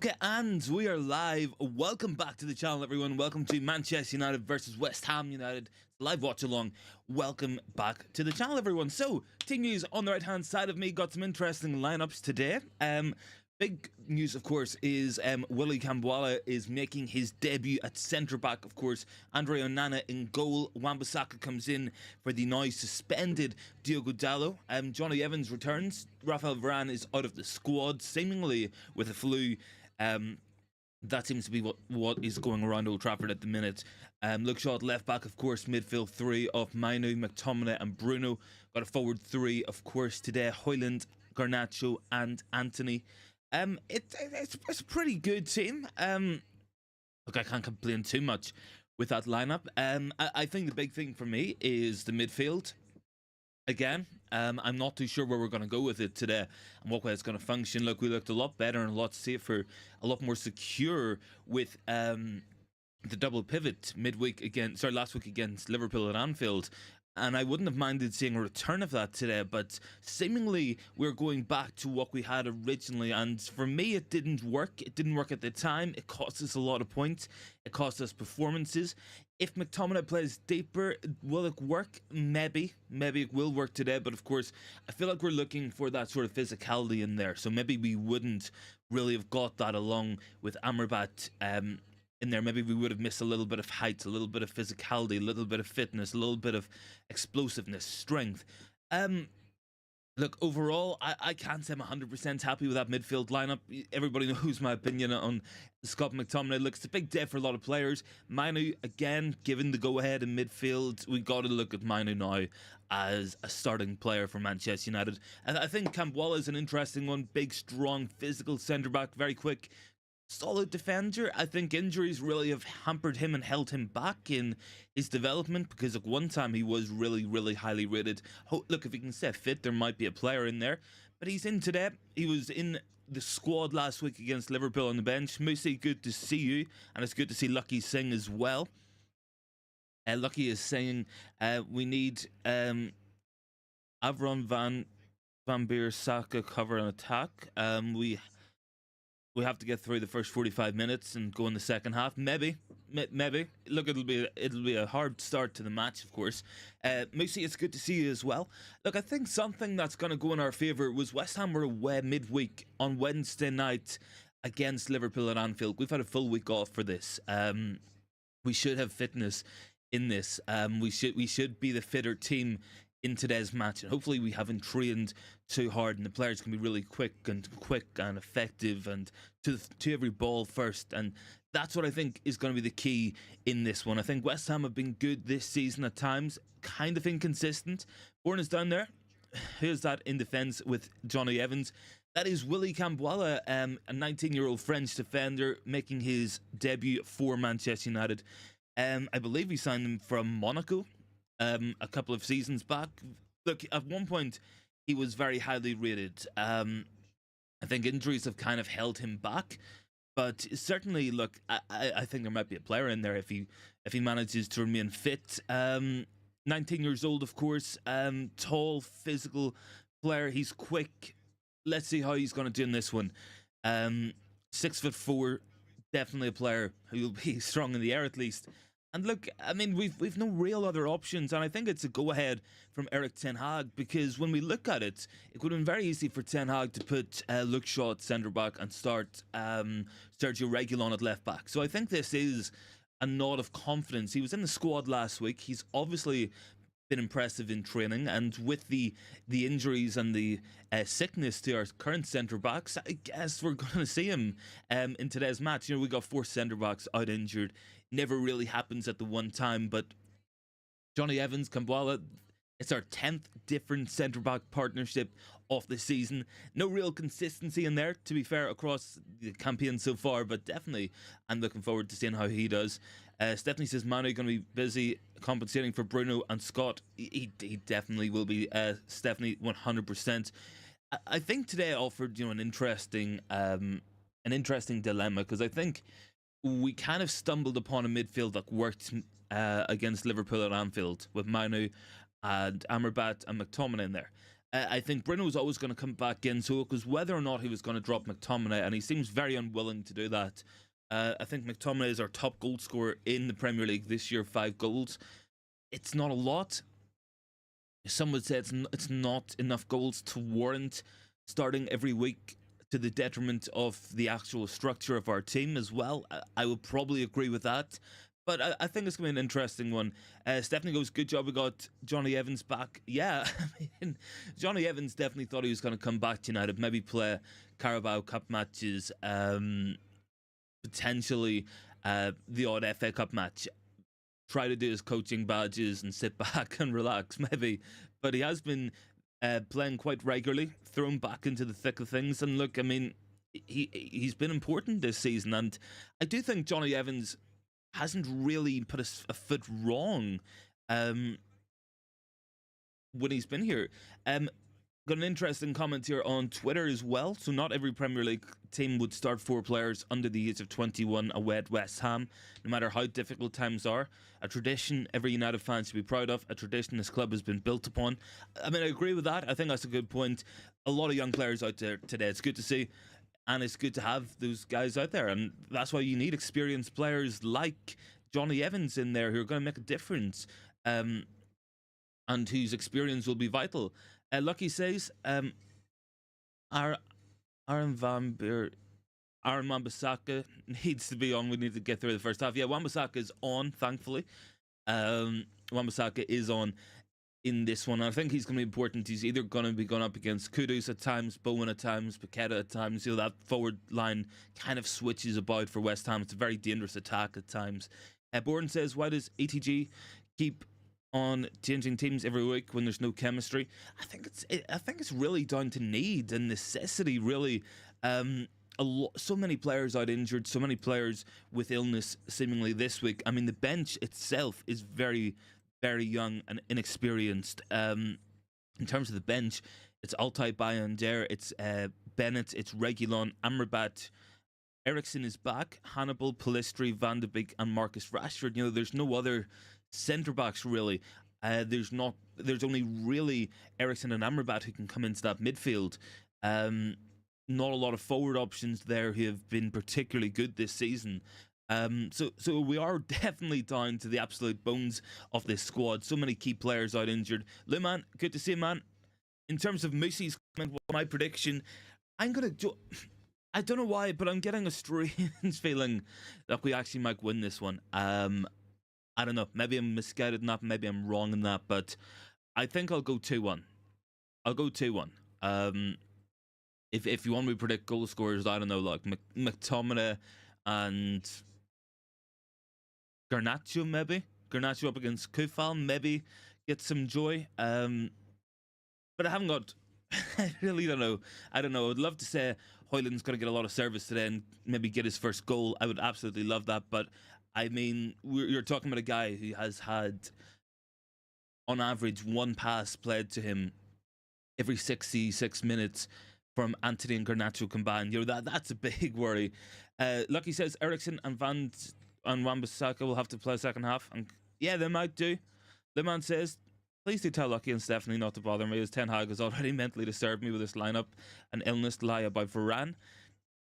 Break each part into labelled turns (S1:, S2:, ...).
S1: Okay, and we are live. Welcome back to the channel, everyone. Welcome to Manchester United versus West Ham United. Live watch along. Welcome back to the channel, everyone. So, team news on the right-hand side of me. Got some interesting lineups today. Big news, of course, is Willie Kambwala is making his debut at centre-back. Of course, Andre Onana in goal. Wan-Bissaka comes in for the now suspended Diogo Dalot. Johnny Evans returns. Rafael Varane is out of the squad, seemingly with a flu. That seems to be what is going around Old Trafford at the minute. Luke Shaw at left back, of course, midfield three of Mainoo, McTominay and Bruno. Got a forward three, of course, today. Højlund, Garnacho and Anthony. It's a pretty good team. Look, I can't complain too much with that lineup. I think the big thing for me is the midfield. Again, I'm not too sure where we're going to go with it today and what way it's going to function. Look, we looked a lot better and a lot safer, a lot more secure with the double pivot last week against Liverpool at Anfield. And I wouldn't have minded seeing a return of that today, but seemingly we're going back to what we had originally. And for me, it didn't work. It didn't work at the time. It cost us a lot of points. It cost us performances. If McTominay plays deeper, will it work? Maybe it will work today. But of course, I feel like we're looking for that sort of physicality in there. So maybe we wouldn't really have got that along with Amrabat in there. Maybe we would have missed a little bit of height, a little bit of physicality, a little bit of fitness, a little bit of explosiveness, strength. Look, overall, I can't say I'm 100% happy with that midfield lineup. Everybody knows my opinion on Scott McTominay. Looks a big day for a lot of players. Mainoo, again, given the go-ahead in midfield, we got to look at Mainoo now as a starting player for Manchester United. And I think Kambwala is an interesting one. Big, strong, physical centre-back, very quick. Solid defender. I think injuries really have hampered him and held him back in his development, because at one time he was really highly rated. Look, if he can stay fit, there might be a player in there, but he's in today. He was in the squad last week against Liverpool on the bench. Musi, good to see you, and it's good to see Lucky sing as well. Lucky is saying we need Avron Van Beer Saka cover and attack. We have to get through the first 45 minutes and go in the second half. Maybe. Look, it'll be a hard start to the match, of course. Musi, it's good to see you as well. Look, I think something that's going to go in our favour was West Ham were away midweek on Wednesday night against Liverpool at Anfield. We've had a full week off for this. We should have fitness in this. We should be the fitter team in today's match, and hopefully we haven't trained too hard and the players can be really quick and effective and to every ball first. And that's what I think is going to be the key in this one. I think West Ham have been good this season at times, kind of inconsistent. Bourne is down there. Here's that in defence with Johnny Evans. That is Willie Kambwala, a 19-year-old French defender making his debut for Manchester United. I believe he signed him from Monaco a couple of seasons back. Look, at one point he was very highly rated. I think injuries have kind of held him back, but certainly, look, I think there might be a player in there if he manages to remain fit. 19 years old, of course. Tall, physical player. He's quick. Let's see how he's going to do in this one. 6'4", definitely a player who will be strong in the air at least. And look, I mean, we've no real other options, and I think it's a go-ahead from Erik ten Hag, because when we look at it, it would have been very easy for ten Hag to put Luke Shaw at centre-back and start Sergio Reguilon at left-back. So I think this is a nod of confidence. He was in the squad last week. He's obviously been impressive in training, and with the injuries and the sickness to our current centre-backs, I guess we're going to see him in today's match. You know, we got 4 centre-backs out injured. Never really happens at the one time, but Johnny Evans, Kambwala, it's our 10th different centre-back partnership of the season. No real consistency in there, to be fair, across the campaign so far, but definitely I'm looking forward to seeing how he does. Stephanie says Mainoo going to be busy compensating for Bruno and Scott. He definitely will be, Stephanie, 100%. I think today offered, you know, an interesting dilemma, because I think we kind of stumbled upon a midfield that worked against Liverpool at Anfield with Mainoo and Amrabat and McTominay in there. I think Bruno was always going to come back in, so it was whether or not he was going to drop McTominay, and he seems very unwilling to do that. I think McTominay is our top goal scorer in the Premier League this year, 5 goals. It's not a lot. Some would say it's not enough goals to warrant starting every week, to the detriment of the actual structure of our team as well. I would probably agree with that. But I think it's going to be an interesting one. Stephanie goes, good job we got Johnny Evans back. Yeah, I mean, Johnny Evans definitely thought he was going to come back to United, maybe play Carabao Cup matches, potentially the odd FA Cup match. Try to do his coaching badges and sit back and relax, maybe. But he has been playing quite regularly, thrown back into the thick of things. And look, I mean, he's been important this season. And I do think Johnny Evans hasn't really put a foot wrong when he's been here. Got an interesting comment here on Twitter as well. So not every Premier League team would start 4 players under the age of 21 away at West Ham, no matter how difficult times are. A tradition every United fan should be proud of. A tradition this club has been built upon. I mean, I agree with that. I think that's a good point. A lot of young players out there today. It's good to see. And it's good to have those guys out there. And that's why you need experienced players like Johnny Evans in there who are going to make a difference. And whose experience will be vital. Lucky says, Aaron Wan-Bissaka needs to be on. We need to get through the first half. Yeah, Wan-Bissaka is on, thankfully. Wan-Bissaka is on in this one. I think he's going to be important. He's either going to be going up against Kudus at times, Bowen at times, Paqueta at times. You know, that forward line kind of switches about for West Ham. It's a very dangerous attack at times. Bourne says, why does ETG keep on changing teams every week when there's no chemistry? I think it's really down to need and necessity, really. So many players out injured, so many players with illness seemingly this week. I mean, the bench itself is very, very young and inexperienced. In terms of the bench, it's Altay, Bayonder, it's Bennett, it's Reguilon, Amrabat, Ericsson is back, Hannibal, Pellistri, Van de Beek, and Marcus Rashford. You know, there's no other centre backs really. There's only really Ericsson and Amrabat who can come into that midfield. Not a lot of forward options there who have been particularly good this season. So we are definitely down to the absolute bones of this squad. So many key players out injured. Lou, man, good to see you, man. In terms of Moosey's comment, my prediction, I'm gonna do. I don't know why, but I'm getting a strange feeling that we actually might win this one. I don't know. Maybe I'm misguided in that. Maybe I'm wrong in that. But I think I'll go 2-1. I'll go 2-1. If you want me to predict goal scorers, I don't know, like McTominay and Garnacho, maybe. Garnacho up against Kufal, maybe get some joy. But I haven't got. I really don't know. I don't know. I would love to say Hoyland's going to get a lot of service today and maybe get his first goal. I would absolutely love that. But I mean, you're talking about a guy who has had, on average, 1 pass played to him every 66 minutes from Anthony and Garnacho combined. You know, that's a big worry. Lucky says Ericsson and Wan-Bissaka will have to play second half. And yeah, they might do. The man says, please do tell Lucky and Stephanie not to bother me, as Ten Hag has already mentally disturbed me with this lineup and illness lie about Varane.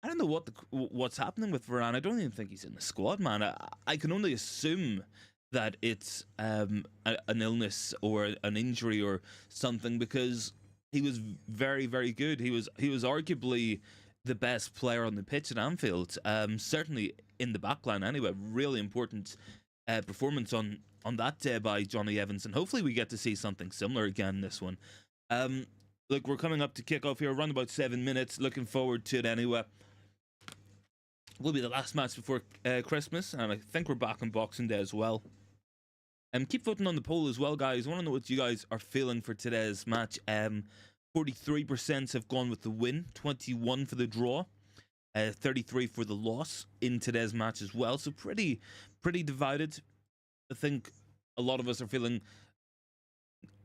S1: I don't know what's happening with Varane. I don't even think he's in the squad, man. I can only assume that it's an illness or an injury or something, because he was very, very good. He was arguably the best player on the pitch at Anfield. Certainly in the backline anyway. Really important performance on that day by Johnny Evans, and hopefully we get to see something similar again in this one. Look, we're coming up to kick off here, around about 7 minutes. Looking forward to it anyway. Will be the last match before Christmas, and I think we're back on Boxing Day as well. Keep voting on the poll as well, guys. I want to know what you guys are feeling for today's match. 43% have gone with the win, 21 for the draw, 33 for the loss in today's match as well. So pretty divided. I think a lot of us are feeling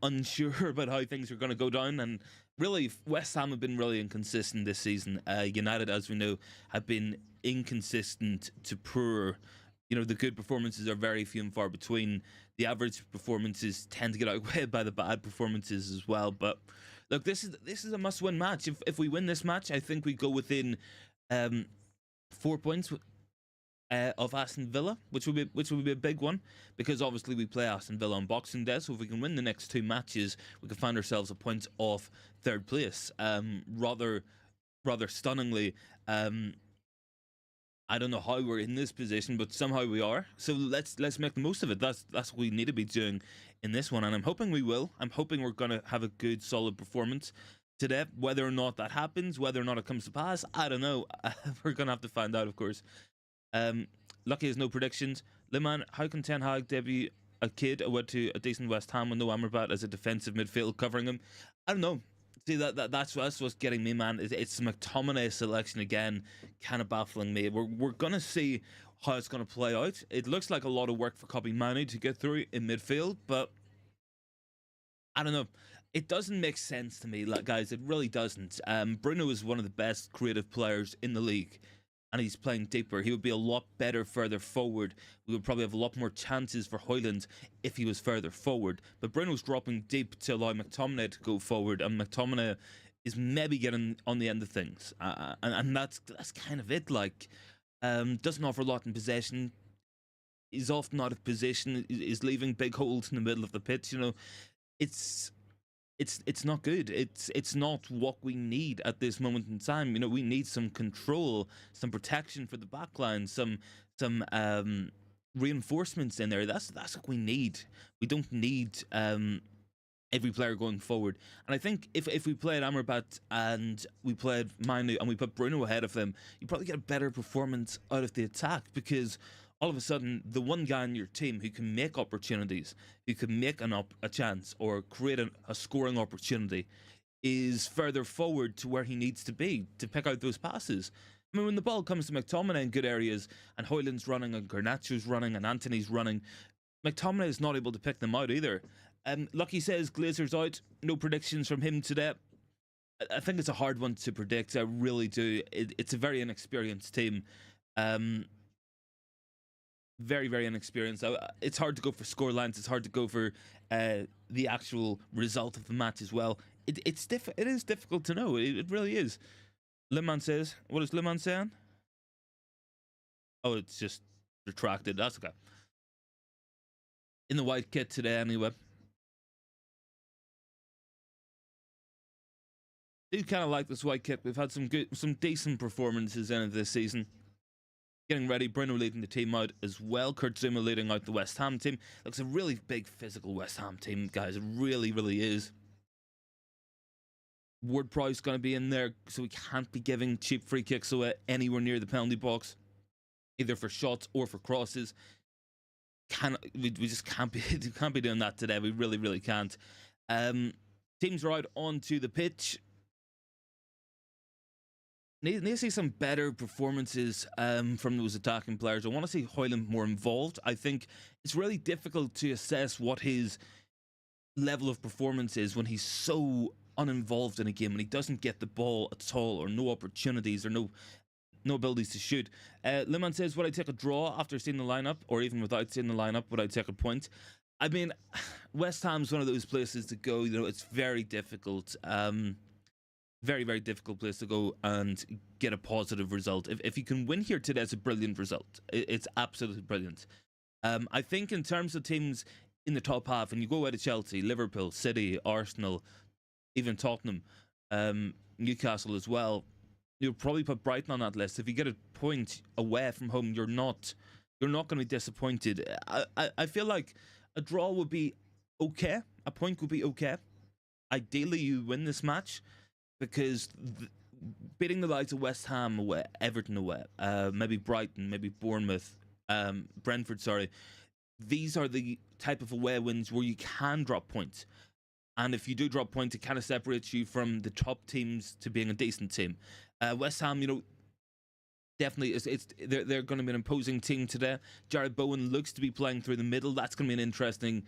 S1: unsure about how things are going to go down, and really West Ham have been really inconsistent this season. United, as we know, have been inconsistent to poor You know, the good performances are very few and far between. The average performances tend to get outweighed by the bad performances as well. But look, this is a must-win match. If we win this match, I think we go within 4 points of Aston Villa, which would be a big one, because obviously we play Aston Villa on Boxing Day. So if we can win the next 2 matches, we could find ourselves a point off third place. Rather stunningly. I don't know how we're in this position, but somehow we are. So let's make the most of it. That's what we need to be doing in this one, and I'm hoping we will. I'm hoping we're gonna have a good, solid performance today. Whether or not that happens, whether or not it comes to pass, I don't know. We're gonna have to find out, of course. Lucky has no predictions. Liman, how can Ten Hag debut a kid away to a decent West Ham with no Amrabat as a defensive midfield covering him? I don't know. See, that's what's getting me, man. It's McTominay selection again, kind of baffling me. We're gonna see how it's gonna play out. It looks like a lot of work for Man Utd to get through in midfield, but I don't know. It doesn't make sense to me, like, guys. It really doesn't. Bruno is one of the best creative players in the league, and he's playing deeper. He would be a lot better further forward. We would probably have a lot more chances for Højlund if he was further forward. But Bruno's dropping deep to allow McTominay to go forward, and McTominay is maybe getting on the end of things. And that's kind of it. Like, doesn't offer a lot in possession. He's often out of position. Is leaving big holes in the middle of the pitch. You know, it's not good. It's not what we need at this moment in time. You know, we need some control, some protection for the backline, some reinforcements in there. That's what we need. We don't need every player going forward. And I think if we played Amrabat and we played Mainoo and we put Bruno ahead of them, you probably get a better performance out of the attack, because all of a sudden, the one guy on your team who can make opportunities, who can make a chance or create a scoring opportunity, is further forward to where he needs to be to pick out those passes. I mean, when the ball comes to McTominay in good areas, and Højlund's running, and Garnacho's running, and Anthony's running, McTominay is not able to pick them out either. Lucky says Glazer's out. No predictions from him today. I think it's a hard one to predict. I really do. It's a very inexperienced team. Very, very inexperienced. It's hard to go for score lines. It's hard to go for the actual result of the match as well. It is difficult to know. It really is. Liman says, what is Liman saying? Oh, it's just retracted. That's okay. In the white kit today, anyway. Do kind of like this white kit. We've had some decent performances in it this season. Getting ready, Bruno leading the team out as well. Kurt Zouma leading out the West Ham team. Looks a really big physical West Ham team, guys. It really, really is. Ward-Prowse going to be in there, so we can't be giving cheap free kicks away anywhere near the penalty box, either for shots or for crosses. We just can't be doing that today. We really, really can't. Teams are out onto the pitch. Need to see some better performances from those attacking players. I want to see Højlund more involved. I think it's really difficult to assess what his level of performance is when he's so uninvolved in a game and he doesn't get the ball at all, or no opportunities, or no abilities to shoot. Liman says, would I take a draw after seeing the lineup, or even without seeing the lineup, would I take a point? I mean, West Ham's one of those places to go. You know, it's very difficult. Very, very difficult place to go and get a positive result. If you can win here today, it's a brilliant result. It's absolutely brilliant. I think in terms of teams in the top half, and you go away to Chelsea, Liverpool, City, Arsenal, even Tottenham, Newcastle as well, you'll probably put Brighton on that list. If you get a point away from home, you're not going to be disappointed. I feel like a draw would be okay. A point would be okay. Ideally, you win this match, because beating the likes of West Ham away, Everton away, maybe Brighton, maybe Bournemouth, Brentford, sorry. These are the type of away wins where you can drop points. And if you do drop points, it kind of separates you from the top teams to being a decent team. West Ham, you know, definitely, they're going to be an imposing team today. Jared Bowen looks to be playing through the middle. That's going to be an interesting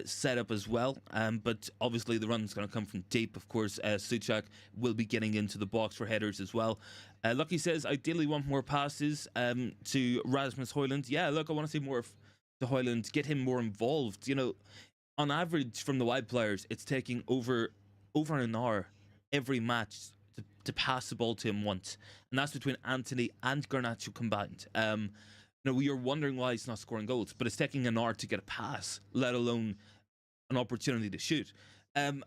S1: setup as well. But obviously the run's going to come from deep. Of course, Souček will be getting into the box for headers as well. Lucky says, ideally want more passes to Rasmus Højlund. Yeah, look, I want to see more to Højlund, get him more involved. You know, on average from the wide players, it's taking over an hour every match to pass the ball to him once. And that's between Anthony and Garnacho combined. You know, you're wondering why he's not scoring goals, but it's taking an hour to get a pass, let alone an opportunity to shoot. I'm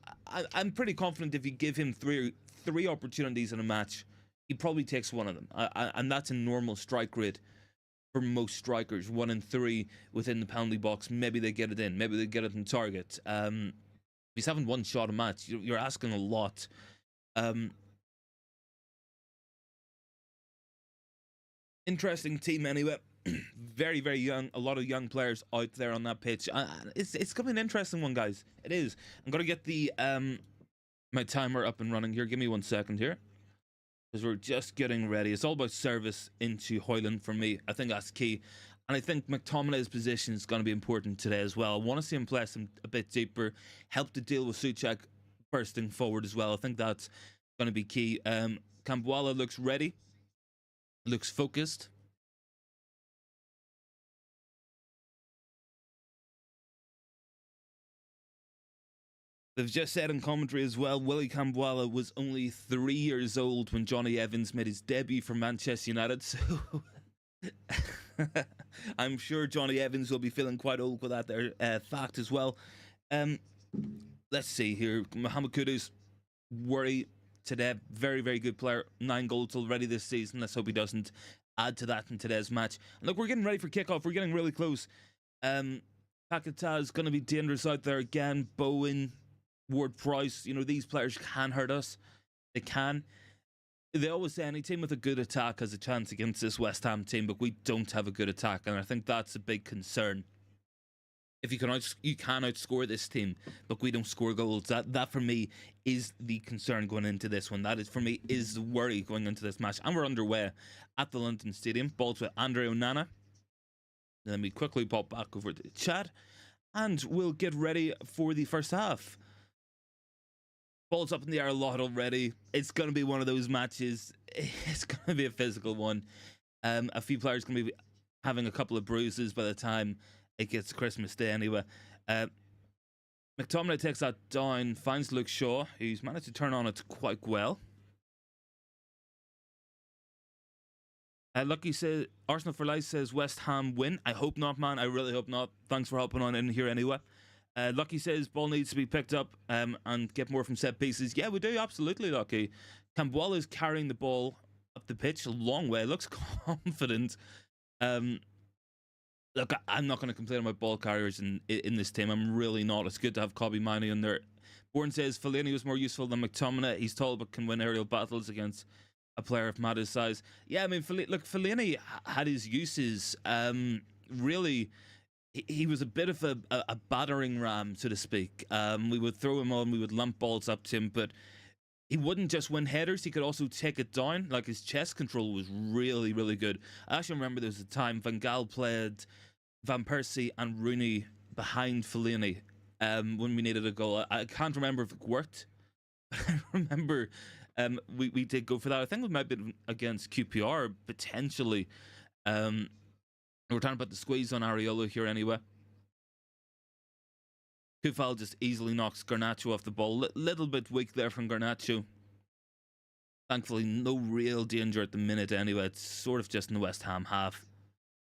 S1: pretty confident if you give him three opportunities in a match, he probably takes one of them. And that's a normal strike rate for most strikers. 1 in 3 within the penalty box. Maybe they get it in. Maybe they get it in target. If he's having one shot a match, you're asking a lot. Interesting team anyway. Very, very young. A lot of young players out there on that pitch. It's going to be an interesting one, guys. It is. I'm going to get the my timer up and running here. Give me 1 second here, because we're just getting ready. It's all about service into Højlund for me. I think that's key. And I think McTominay's position is going to be important today as well. I want to see him press him a bit deeper, help to deal with Souček bursting forward as well. I think that's going to be key. Kambwala looks ready, looks focused. They've just said in commentary as well, Willie Kambwala was only 3 years old when Johnny Evans made his debut for Manchester United, so I'm sure Johnny Evans will be feeling quite old with that there fact as well. Let's see here. Mohamed Kudus, worry today. Very, very good player. 9 goals already this season. Let's hope he doesn't add to that in today's match. And look, we're getting ready for kickoff. We're getting really close. Paquetá is going to be dangerous out there again. Bowen, Ward-Prowse, you know, these players can hurt us. They can. They always say any team with a good attack has a chance against this West Ham team, but we don't have a good attack, and I think that's a big concern. If you can outscore this team, but we don't score goals. That for me is the concern going into this one. That is for me is the worry going into this match. And we're underway at the London Stadium. Balls with Andre Onana. Then we quickly pop back over to the chat, and we'll get ready for the first half. Ball's up in the air a lot already. It's going to be one of those matches. It's going to be a physical one. A few players going to be having a couple of bruises by the time it gets Christmas Day anyway. McTominay takes that down, finds Luke Shaw, who's managed to turn on it quite well. Lucky says, Arsenal for Life says West Ham win. I hope not, man. I really hope not. Thanks for hopping on in here anyway. Lucky says ball needs to be picked up and get more from set pieces. Yeah, we do, absolutely, Lucky. Kambwala is carrying the ball up the pitch a long way. Looks confident. Look, I'm not going to complain about ball carriers in this team. I'm really not. It's good to have Mainoo in there. Bourne says Fellaini was more useful than McTominay. He's tall but can win aerial battles against a player of Mada's size. Yeah, I mean, look, Fellaini had his uses. Really, he was a bit of a battering ram, so to speak. We would throw him on, we would lump balls up to him, but he wouldn't just win headers, he could also take it down. Like, his chest control was really, really good. I actually remember there was a time Van Gaal played Van Persie and Rooney behind Fellaini when we needed a goal. I can't remember if it worked, but I remember we did go for that. I think it might have been against QPR, potentially. We're talking about the squeeze on Areola here anyway. Kufal just easily knocks Garnacho off the ball. Little bit weak there from Garnacho. Thankfully, no real danger at the minute anyway. It's sort of just in the West Ham half.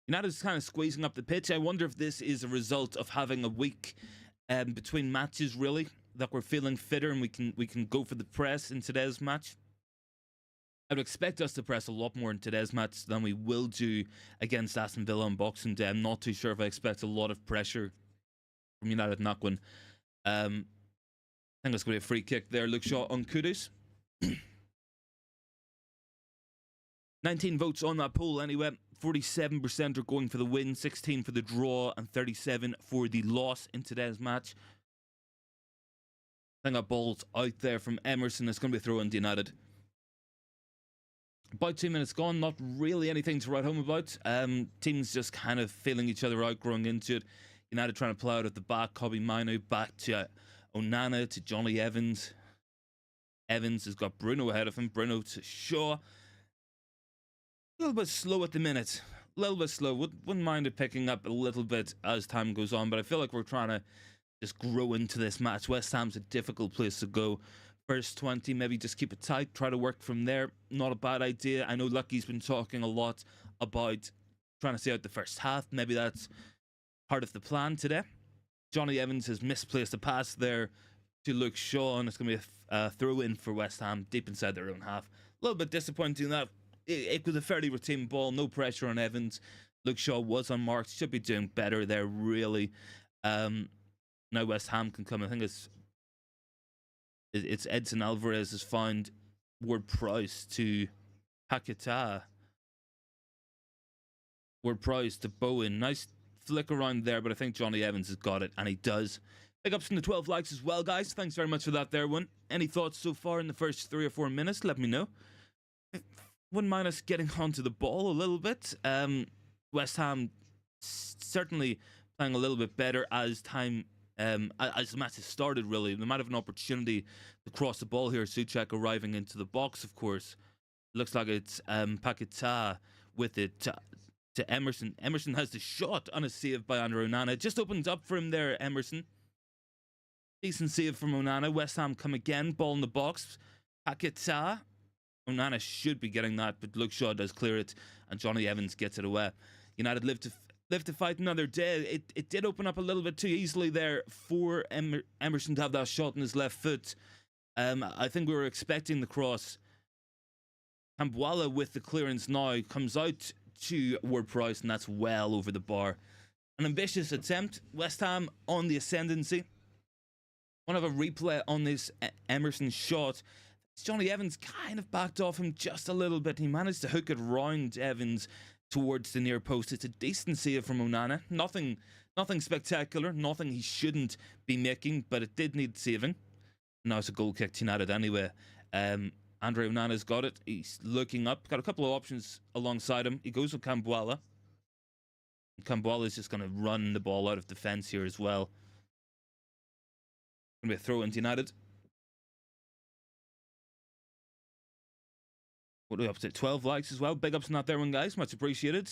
S1: United's kind of squeezing up the pitch. I wonder if this is a result of having a week between matches, really, that we're feeling fitter and we can go for the press in today's match. I would expect us to press a lot more in today's match than we will do against Aston Villa on Boxing Day. I'm not too sure if I expect a lot of pressure from United in that one. I think that's going to be a free kick there. Luke Shaw on Kudus. 19 votes on that poll anyway. 47% are going for the win, 16 for the draw, and 37 for the loss in today's match. I think that ball's out there from Emerson. It's going to be thrown to United. About 2 minutes gone, not really anything to write home about. Teams just kind of feeling each other out, growing into it. United trying to play out at the back. Mainoo back to Onana, to Johnny Evans. Evans has got Bruno ahead of him. Bruno to Shaw. A little bit slow at the minute. A little bit slow. Wouldn't mind it picking up a little bit as time goes on, but I feel like we're trying to just grow into this match. West Ham's a difficult place to go. First 20, maybe just keep it tight. Try to work from there. Not a bad idea. I know Lucky's been talking a lot about trying to see out the first half. Maybe that's part of the plan today. Johnny Evans has misplaced a pass there to Luke Shaw, and it's going to be a throw in for West Ham deep inside their own half. A little bit disappointing that it was a fairly routine ball, no pressure on Evans. Luke Shaw was unmarked, should be doing better there, really. Now West Ham can come. I think it's Edson Alvarez has found Ward-Prowse to Paquetá. Ward-Prowse to Bowen. Nice flick around there, but I think Johnny Evans has got it, and he does. Big ups from the 12 likes as well, guys. Thanks very much for that there one. Any thoughts so far in the first 3 or 4 minutes? Let me know. Wouldn't mind us getting onto the ball a little bit. West Ham certainly playing a little bit better as time as the match has started, really. They might have an opportunity to cross the ball here. Souček arriving into the box, of course. Looks like it's Paquetá with it to Emerson. Emerson has the shot on a save by Andre Onana. Just opened up for him there, Emerson. Decent save from Onana. West Ham come again. Ball in the box. Paquetá. Onana should be getting that, but Luke Shaw does clear it, and Johnny Evans gets it away. United live to fight another day. It did open up a little bit too easily there for Emerson to have that shot in his left foot. I think we were expecting the cross. Kambwala with the clearance now comes out to Ward-Prowse, and that's well over the bar. An ambitious attempt. West Ham on the ascendancy. Want to have a replay on this Emerson shot. Johnny Evans kind of backed off him just a little bit. He managed to hook it round Evans towards the near post. It's a decent save from Onana. Nothing spectacular. Nothing he shouldn't be making, but it did need saving. Now it's a goal kick to United anyway. Andre Onana's got it. He's looking up. Got a couple of options alongside him. He goes with Kambwala. Kambwala is just going to run the ball out of defence here as well. Going to be a throw into United. What are we up to? 12 likes as well. Big ups on that there one, guys. Much appreciated.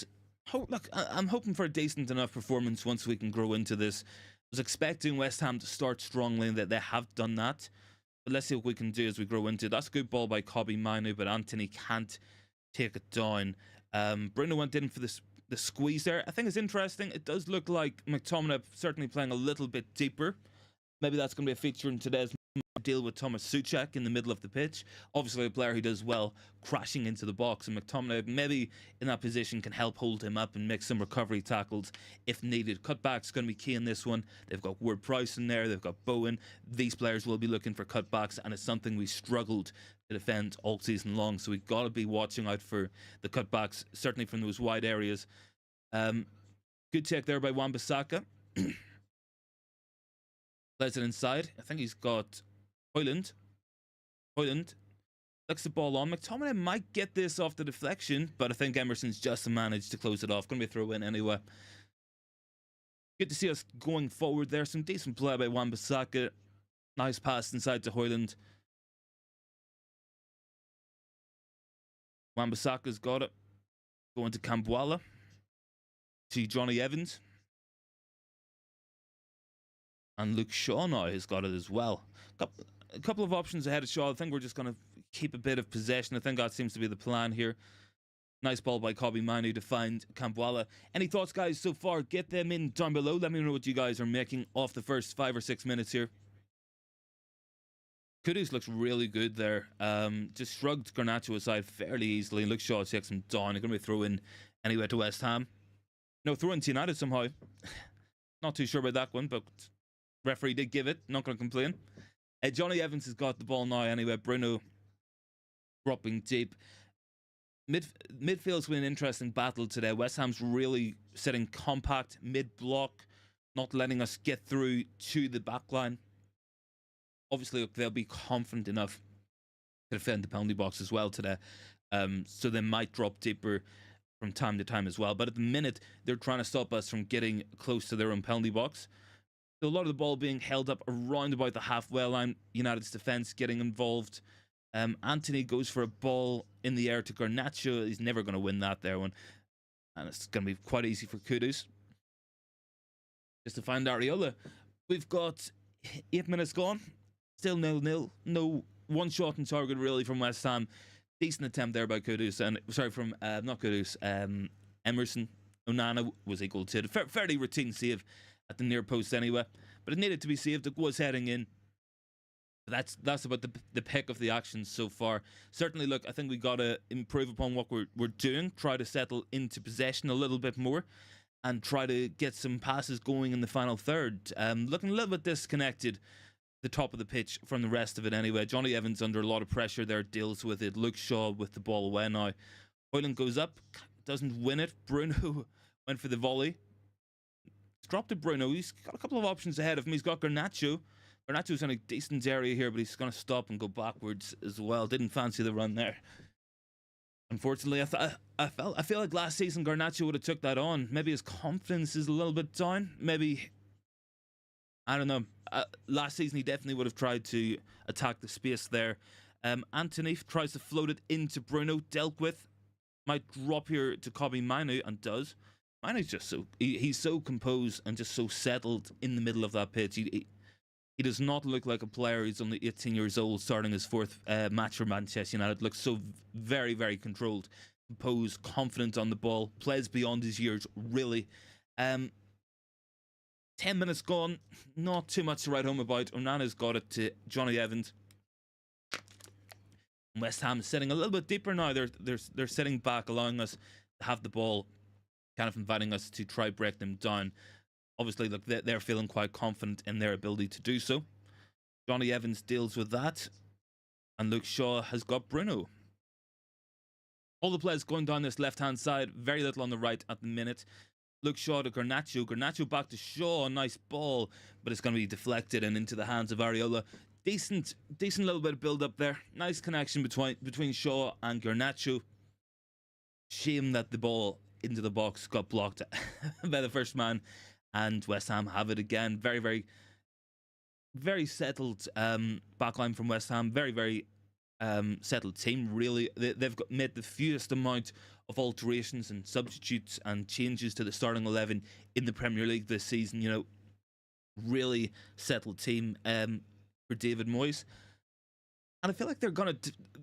S1: Look, I'm hoping for a decent enough performance once we can grow into this. I was expecting West Ham to start strongly, and that they have done that. But let's see what we can do as we grow into it. That's a good ball by Mainoo, but Anthony can't take it down. Bruno went in for the squeeze there. I think it's interesting. It does look like McTominay certainly playing a little bit deeper. Maybe that's going to be a feature in today's deal with Thomas Souček in the middle of the pitch. Obviously a player who does well crashing into the box, and McTominay maybe in that position can help hold him up and make some recovery tackles if needed. Cutback's going to be key in this one. They've got Ward-Prowse in there, they've got Bowen. These players will be looking for cutbacks, and it's something we struggled to defend all season long, so we've got to be watching out for the cutbacks, certainly from those wide areas. Good take there by Wan-Bissaka. Plays it inside. I think he's got Højlund looks the ball on. McTominay might get this off the deflection, but I think Emerson's just managed to close it off. Going to be a throw in anyway. Good to see us going forward there. Some decent play by Wan-Bissaka. Nice pass inside to Højlund. Wan-Bissaka's got it. Going to Kambwala. To Johnny Evans. And Luke Shaw now has got it as well. A couple of options ahead of Shaw. I think we're just going to keep a bit of possession. I think that seems to be the plan here. Nice ball by Mainoo to find Kambwala. Any thoughts, guys, so far? Get them in down below. Let me know what you guys are making off the first 5 or 6 minutes here. Kudus looks really good there. Just shrugged Garnacho aside fairly easily. And Luke Shaw takes him down. They're going to be throw in anyway to West Ham. No, throw in to United somehow. Not too sure about that one, but referee did give it. Not going to complain. Johnny Evans has got the ball now anyway. Bruno dropping deep. Midfield's been an interesting battle today. West Ham's really sitting compact mid-block, not letting us get through to the back line. Obviously, look, they'll be confident enough to defend the penalty box as well today. So they might drop deeper. from time to time as well. But at the minute, they're trying to stop us from getting close to their own penalty box. So a lot of the ball being held up around about the halfway line. United's defence getting involved. Anthony goes for a ball in the air to Garnacho. He's never going to win that there one. And it's going to be quite easy for Kudus. Just to find Areola. We've got 8 minutes gone. Still 0-0. No one shot on target really from West Ham. Decent attempt there by Kudus. And sorry, from not Kudus. Emerson. Onana was equal to it. Fairly routine save at the near post anyway, but it needed to be saved. It was heading in. But that's about the pick of the action so far. Certainly, look, I think we got to improve upon what we're doing. Try to settle into possession a little bit more, and try to get some passes going in the final third. Looking a little bit disconnected, the top of the pitch from the rest of it anyway. Johnny Evans under a lot of pressure there, deals with it. Luke Shaw with the ball away now. Hoyland goes up, doesn't win it. Bruno went for the volley. Dropped to Bruno. He's got a couple of options ahead of him. He's got Garnacho. Garnacho's in a decent area here, but he's going to stop and go backwards as well. Didn't fancy the run there. Unfortunately, I feel like last season Garnacho would have took that on. Maybe his confidence is a little bit down. Maybe, I don't know. Last season he definitely would have tried to attack the space there. Anthony tries to float it into Bruno. Dealt with. Might drop here to copy Mainoo, and does. Mainoo's just so he's so composed and just so settled in the middle of that pitch. He does not look like a player who's only 18 years old starting his fourth match for Manchester United. Looks so very, very controlled, composed, confident on the ball. Plays beyond his years, really. 10 minutes gone. Not too much to write home about. Onana's got it to Johnny Evans. West Ham is sitting a little bit deeper now. They're sitting back, allowing us to have the ball, kind of inviting us to try break them down. Obviously, look, they're feeling quite confident in their ability to do so. Johnny Evans deals with that. And Luke Shaw has got Bruno. All the players going down this left-hand side. Very little on the right at the minute. Luke Shaw to Garnacho. Garnacho back to Shaw. Nice ball. But it's going to be deflected and into the hands of Areola. Decent little bit of build-up there. Nice connection between Shaw and Garnacho. Shame that the ball into the box got blocked by the first man. And West Ham have it again. Very, very, very settled backline from West Ham. Very, very settled team, really. They've made the fewest amount of alterations and substitutes and changes to the starting 11 in the Premier League this season. You know, really settled team for David Moyes. And I feel like they're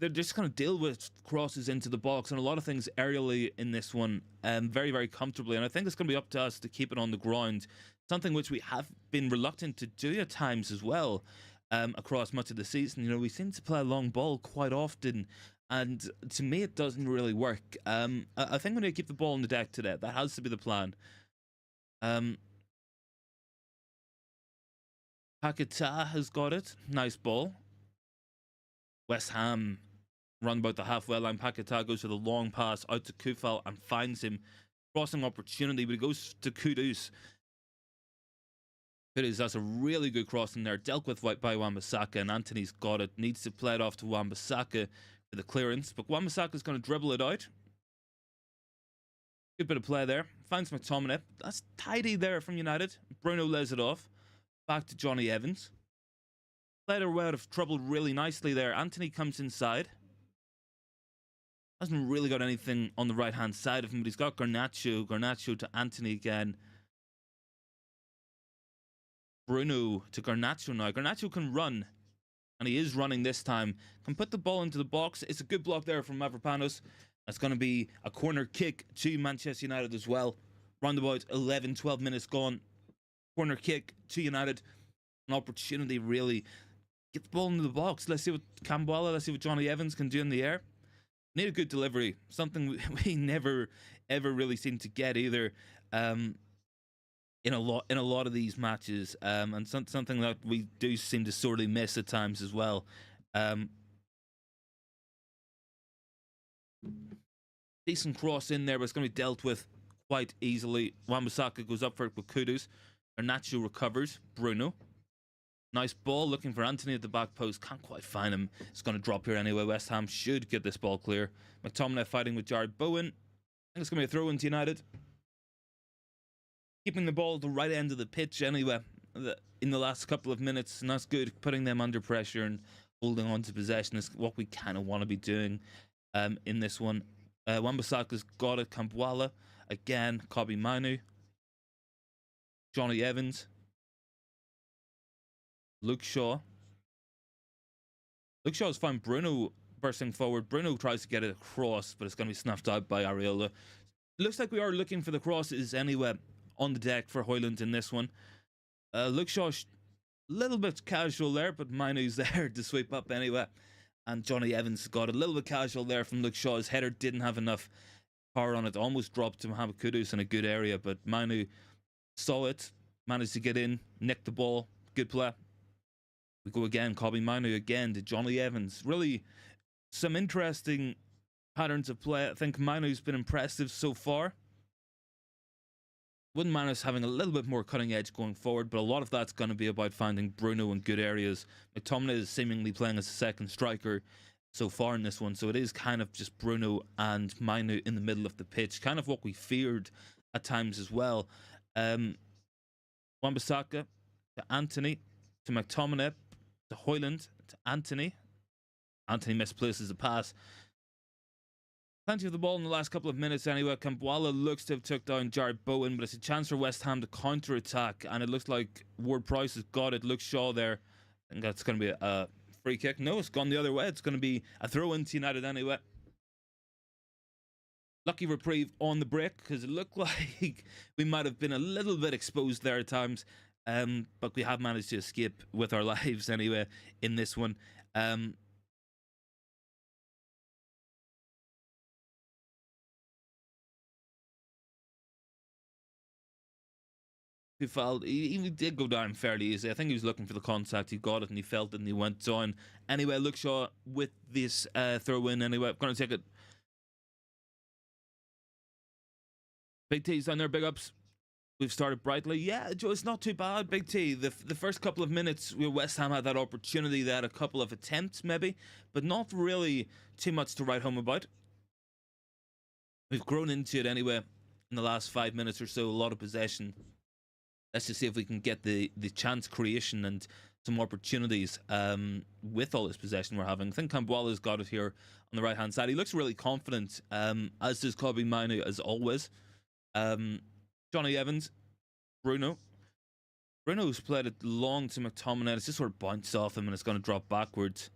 S1: just going to deal with crosses into the box and a lot of things aerially in this one very, very comfortably. And I think it's going to be up to us to keep it on the ground, something which we have been reluctant to do at times as well across much of the season. You know, we seem to play a long ball quite often, and to me it doesn't really work. I think we need to keep the ball on the deck today. That has to be the plan. Paquetá has got it. Nice ball. West Ham run about the halfway line. Paquetá goes for the long pass out to Kufal and finds him. Crossing opportunity, but he goes to Kudus. Kudus, that's a really good crossing there. Dealt with by Wan-Bissaka, and Anthony's got it. Needs to play it off to Wan-Bissaka for the clearance, but Wan-Bissaka's going to dribble it out. Good bit of play there. Finds McTominay. That's tidy there from United. Bruno lays it off. Back to Johnny Evans. Played her way out of trouble really nicely there. Anthony comes inside. Hasn't really got anything on the right-hand side of him, but he's got Garnacho. Garnacho to Anthony again. Bruno to Garnacho now. Garnacho can run, and he is running this time. Can put the ball into the box. It's a good block there from Mavropanos. That's going to be a corner kick to Manchester United as well. Round about 11, 12 minutes gone. Corner kick to United. An opportunity, really. Get the ball into the box. Let's see what Kambwala, let's see what Johnny Evans can do in the air. Need a good delivery. Something we never, ever really seem to get either in a lot of these matches. And something that we do seem to sorely miss at times as well. Decent cross in there, but it's going to be dealt with quite easily. Wan-Bissaka goes up for it with Kudus. Garnacho recovers. Bruno. Nice ball, looking for Anthony at the back post. Can't quite find him. It's going to drop here anyway. West Ham should get this ball clear. McTominay fighting with Jared Bowen. think it's going to be a throw into United. Keeping the ball at the right end of the pitch anyway in the last couple of minutes, and that's good. Putting them under pressure and holding on to possession is what we kind of want to be doing in this one. Wan-Bissaka's got it. Kambwala again. Mainoo. Johnny Evans. Luke Shaw. Luke Shaw's found Bruno bursting forward. Bruno tries to get it across, but it's going to be snuffed out by Areola. Looks like we are looking for the crosses anyway on the deck for Højlund in this one. Luke Shaw, a little bit casual there, but Mainoo's there to sweep up anyway. And Johnny Evans got a little bit casual there from Luke Shaw. His header didn't have enough power on it. Almost dropped to Mohamed Kudus in a good area, but Mainoo saw it, managed to get in, nicked the ball. Good play. We go again, Mainoo again to Johnny Evans. Really some interesting patterns of play. I think Mainoo's been impressive so far. Wouldn't mind us having a little bit more cutting edge going forward, but a lot of that's going to be about finding Bruno in good areas. McTominay is seemingly playing as a second striker so far in this one, so it is kind of just Bruno and Mainoo in the middle of the pitch, kind of what we feared at times as well. Wan-Bissaka to Anthony to McTominay to Højlund to Anthony. Anthony misplaces the pass. Plenty of the ball in the last couple of minutes anyway. Kambwala looks to have took down Jared Bowen, but it's a chance for West Ham to counter-attack, and it looks like Ward-Prowse has got it. Luke Shaw there. I think that's going to be a free kick. No, it's gone the other way. It's going to be a throw into United anyway. Lucky reprieve on the break, because it looked like we might have been a little bit exposed there at times, but we have managed to escape with our lives anyway in this one. He did go down fairly easy. I think he was looking for the contact. He got it and he felt it and he went down. Anyway, Luke Shaw with this throw in anyway. I'm going to take it. Big T's down there, big ups. We've started brightly. Yeah, Joe, it's not too bad, Big T. The first couple of minutes, West Ham had that opportunity. They had a couple of attempts maybe, but not really too much to write home about. We've grown into it anyway in the last 5 minutes or so. A lot of possession. Let's just see if we can get the chance creation and some opportunities with all this possession we're having. I think Kambwala's got it here on the right-hand side. He looks really confident, as does Mainoo, as always. Johnny Evans, Bruno. Bruno's played it long to McTominay. It's just sort of bounced off him and it's going to drop backwards.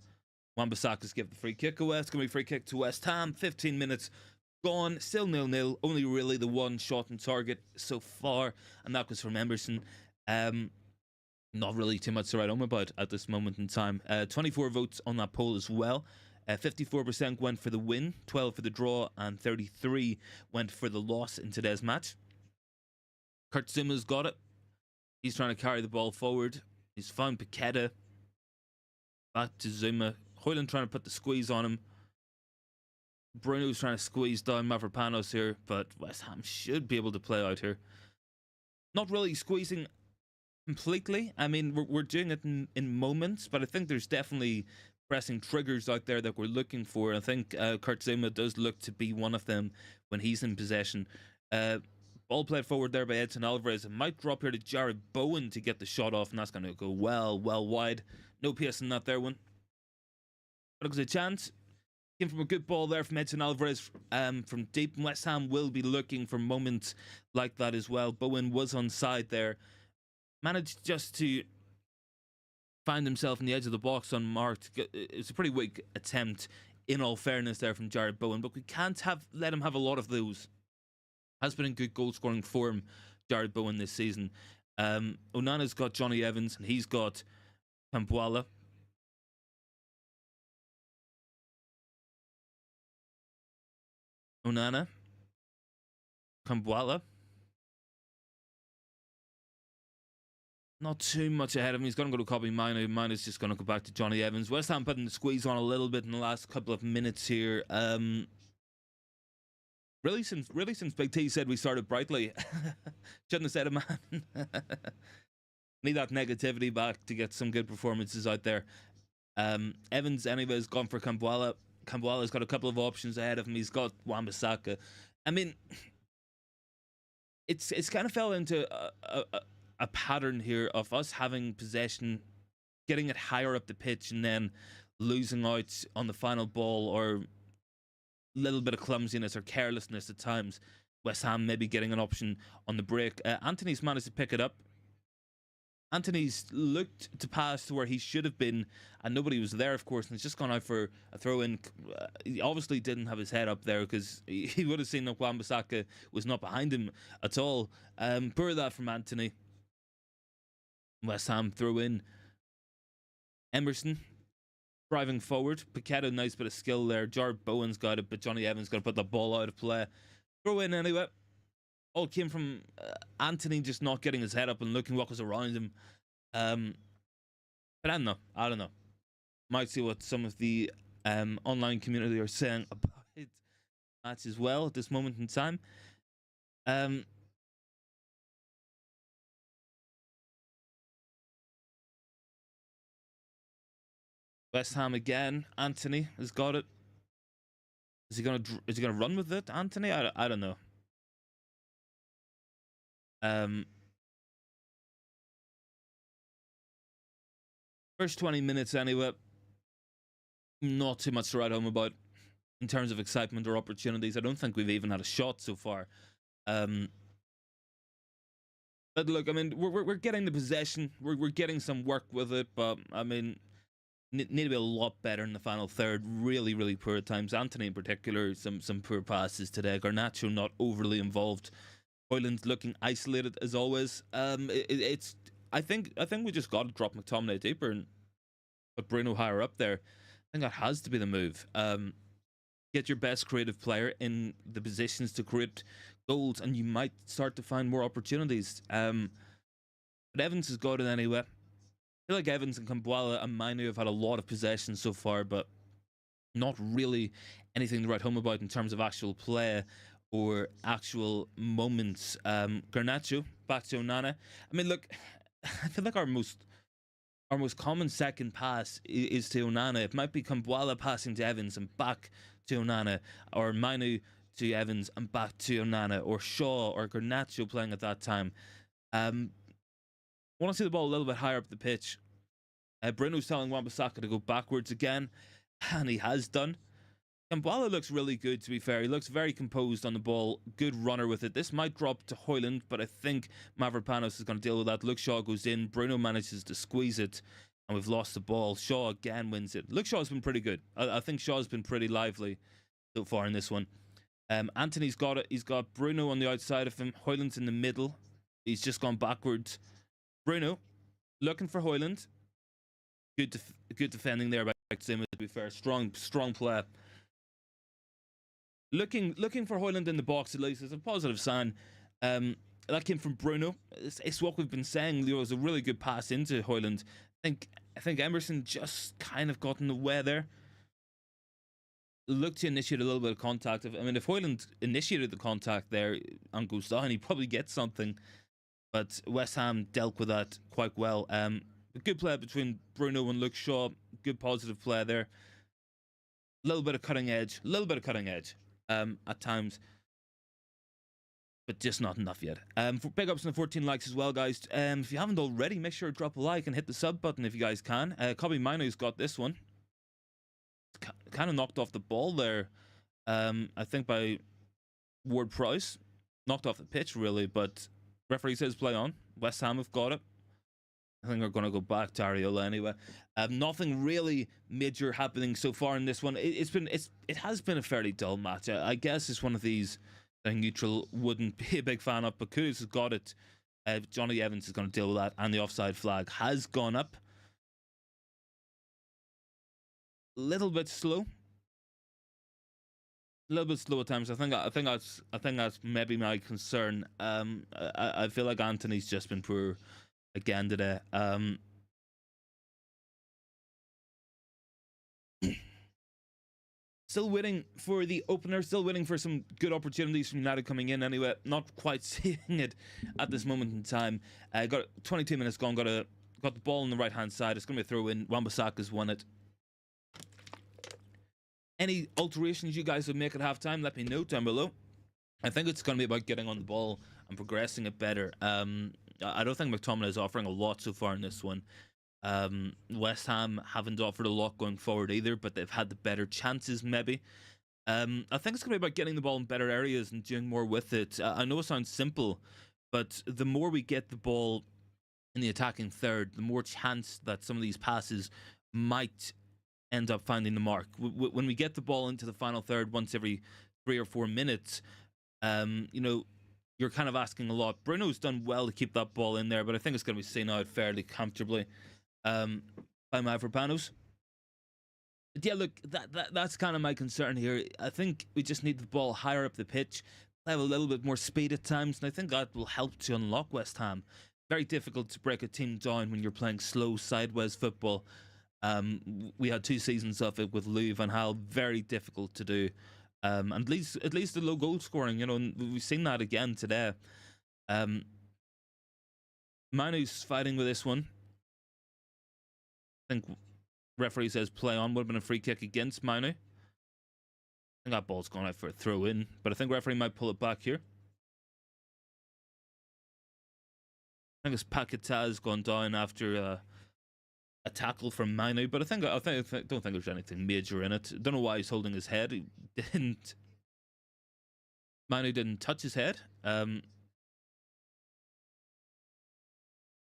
S1: Wan-Bissaka's give the free kick away. It's going to be a free kick to West Ham. 15 minutes gone, still 0-0. Only really the one shot on target so far, and that was from Emerson. Not really too much to write home about at this moment in time. 24 votes on that poll as well. 54% went for the win, 12 for the draw, and 33 went for the loss in today's match. Kurt Zuma's got it. He's trying to carry the ball forward. He's found Paqueta. Back to Zuma. Højlund trying to put the squeeze on him. Bruno's trying to squeeze down Mavropanos here, but West Ham should be able to play out here. Not really squeezing completely. I mean, we're doing it in moments, but I think there's definitely pressing triggers out there that we're looking for. I think Kurt Zuma does look to be one of them when he's in possession. Ball played forward there by Edson Alvarez. It might drop here to Jared Bowen to get the shot off, and that's going to go well wide. No PS in that there one. But it was a chance. Came from a good ball there from Edson Alvarez from deep. West Ham will be looking for moments like that as well. Bowen was onside there. Managed just to find himself in the edge of the box unmarked. It's a pretty weak attempt, in all fairness, there from Jared Bowen. But we can't let him have a lot of those. Has been in good goal-scoring form, Jared Bowen, this season. Onana's got Johnny Evans, and he's got Kambwala. Onana. Kambwala. Not too much ahead of him. He's going to go to Mainoo. Mainoo's just going to go back to Johnny Evans. West Ham putting the squeeze on a little bit in the last couple of minutes here. Really since Big T said we started brightly. Shouldn't have said it, man. Need that negativity back to get some good performances out there. Evans, anyway, has gone for Kambwala. Kambwala's got a couple of options ahead of him. He's got Wan-Bissaka I mean, it's kind of fell into a pattern here of us having possession, getting it higher up the pitch, and then losing out on the final ball, or a little bit of clumsiness or carelessness at times. West Ham maybe getting an option on the break. Anthony's managed to pick it up. Anthony's looked to pass to where he should have been, and nobody was there, of course, and he's just gone out for a throw-in. He obviously didn't have his head up there, because he would have seen that Wan-Bissaka was not behind him at all. Poor that from Anthony. West Ham throw in. Emerson driving forward. Paqueta, nice bit of skill there. Jared Bowen's got it, but Johnny Evans got to put the ball out of play. Throw in anyway. All came from Anthony just not getting his head up and looking what was around him. But I don't know. Might see what some of the online community are saying about it match as well at this moment in time. West Ham again. Anthony has got it. Is he gonna run with it, Anthony? I don't know. First 20 minutes anyway. Not too much to write home about in terms of excitement or opportunities. I don't think we've even had a shot so far. But look, I mean, we're getting the possession. We're getting some work with it, but I mean, need to be a lot better in the final third. Really poor at times. Anthony in particular, some poor passes today. Garnacho not overly involved. Hoyland looking isolated as always. It's I think we just got to drop McTominay deeper and put Bruno higher up there. I think that has to be the move. Get your best creative player in the positions to create goals, and you might start to find more opportunities. But Evans has got it anyway. I feel like Evans and Kambwala and Mainoo have had a lot of possession so far, but not really anything to write home about in terms of actual play or actual moments. Garnacho back to Onana. I mean, look, I feel like our most common second pass is to Onana. It might be Kambwala passing to Evans and back to Onana, or Mainoo to Evans and back to Onana, or Shaw or Garnacho playing at that time. I want to see the ball a little bit higher up the pitch. Bruno's telling Wan-Bissaka to go backwards again, and he has done. Kambwala looks really good, to be fair. He looks very composed on the ball. Good runner with it. This might drop to Hoyland, but I think Mavropanos is going to deal with that. Luke Shaw goes in. Bruno manages to squeeze it, and we've lost the ball. Shaw again wins it. Luke Shaw's been pretty good. I think Shaw's been pretty lively so far in this one. Anthony's got it. He's got Bruno on the outside of him. Hoyland's in the middle. He's just gone backwards. Bruno looking for Hoyland. Good defending there by Zimmer, to be fair. Strong play. Looking for Hoyland in the box, at least, is a positive sign. That came from Bruno. It's what we've been saying. Leo was a really good pass into Hoyland. I think Emerson just kind of got in the way there. Looked to initiate a little bit of contact. I mean, if Hoyland initiated the contact there and goes down, he probably gets something. But West Ham dealt with that quite well. A good play between Bruno and Luke Shaw. Good positive play there. A little bit of cutting edge. At times. But just not enough yet. For big ups on the 14 likes as well, guys. If you haven't already, make sure to drop a like and hit the sub button if you guys can. Kobe Mainoo's got this one. Kind of knocked off the ball there. I think by Ward Prowse. Knocked off the pitch, really, but referee says play on. West Ham have got it. I think we're going to go back to Areola anyway. Nothing really major happening so far in this one. It has been a fairly dull match. I guess it's one of these that neutral wouldn't be a big fan of, but Kudus has got it. Johnny Evans is going to deal with that, and the offside flag has gone up. A little bit slow. A little bit slow at times. I think that's maybe my concern. I feel like Anthony's just been poor again today. Still waiting for the opener. Still waiting for some good opportunities from United coming in. Anyway, not quite seeing it at this moment in time. Got 22 minutes gone. Got the ball on the right hand side. It's gonna be a throw in. Wan-Bissaka's won it. Any alterations you guys would make at halftime, let me know down below. I think it's going to be about getting on the ball and progressing it better. I don't think McTominay is offering a lot so far in this one. West Ham haven't offered a lot going forward either, but they've had the better chances maybe. I think it's going to be about getting the ball in better areas and doing more with it. I know it sounds simple, but the more we get the ball in the attacking third, the more chance that some of these passes might end up finding the mark. When we get the ball into the final third once every 3 or 4 minutes, you know, you're kind of asking a lot. Bruno's done well to keep that ball in there, but I think it's going to be seen out fairly comfortably by Mavropanos. Yeah, look, that's kind of my concern here. I think we just need the ball higher up the pitch, have a little bit more speed at times, and I think that will help to unlock West Ham. Very difficult to break a team down when you're playing slow, sideways football. We had 2 seasons of it with Louis van Gaal. Very difficult to do. And at least the low goal scoring, you know, and we've seen that again today. Mainoo's fighting with this one. I think referee says play on. Would have been a free kick against Mainoo. I think that ball's gone out for a throw in, but I think referee might pull it back here. I think it's Paquetá gone down after a tackle from Mainoo, but I don't think there's anything major in it. Don't know why he's holding his head. Mainoo didn't touch his head.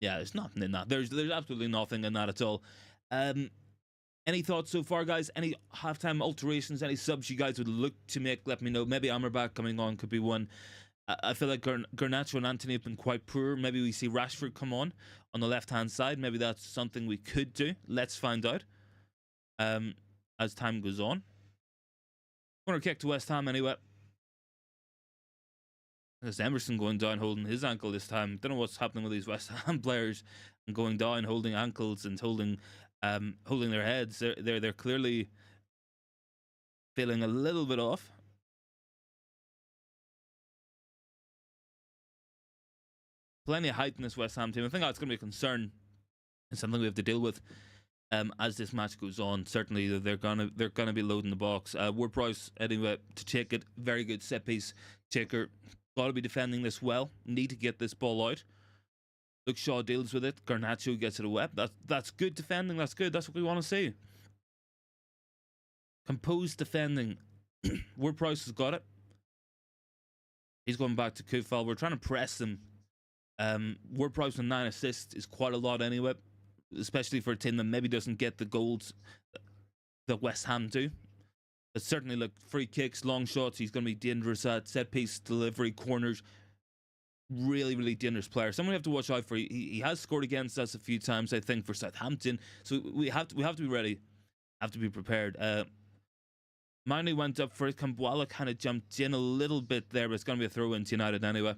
S1: Yeah, there's nothing in that. There's absolutely nothing in that at all. Any thoughts so far, guys? Any halftime alterations? Any subs you guys would look to make? Let me know. Maybe Amrabat coming on could be one. I feel like Garnacho and Antony have been quite poor. Maybe we see Rashford come on the left-hand side. Maybe that's something we could do. Let's find out as time goes on. Corner kick to West Ham anyway. There's Emerson going down holding his ankle this time. Don't know what's happening with these West Ham players and going down holding ankles and holding their heads. They're clearly feeling a little bit off. Plenty of height in this West Ham team. I think that's going to be a concern and something we have to deal with as this match goes on. Certainly, they're gonna be loading the box. Ward-Prowse anyway to take it. Very good set piece taker. Got to be defending this well. Need to get this ball out. Luke Shaw deals with it. Garnacho gets it away. That's good defending. That's good. That's what we want to see. Composed defending. Ward-Prowse has got it. He's going back to Kufal. We're trying to press him. Ward-Prowse with 9 assists is quite a lot anyway, especially for a team that maybe doesn't get the goals that West Ham do. But certainly, look, free kicks, long shots, he's going to be dangerous at set piece delivery, corners. Really, really dangerous player. Someone we have to watch out for. He has scored against us a few times, I think, for Southampton. So we have to be ready. Have to be prepared. Mainoo went up for it. Kambwala kind of jumped in a little bit there, but it's going to be a throw into United anyway.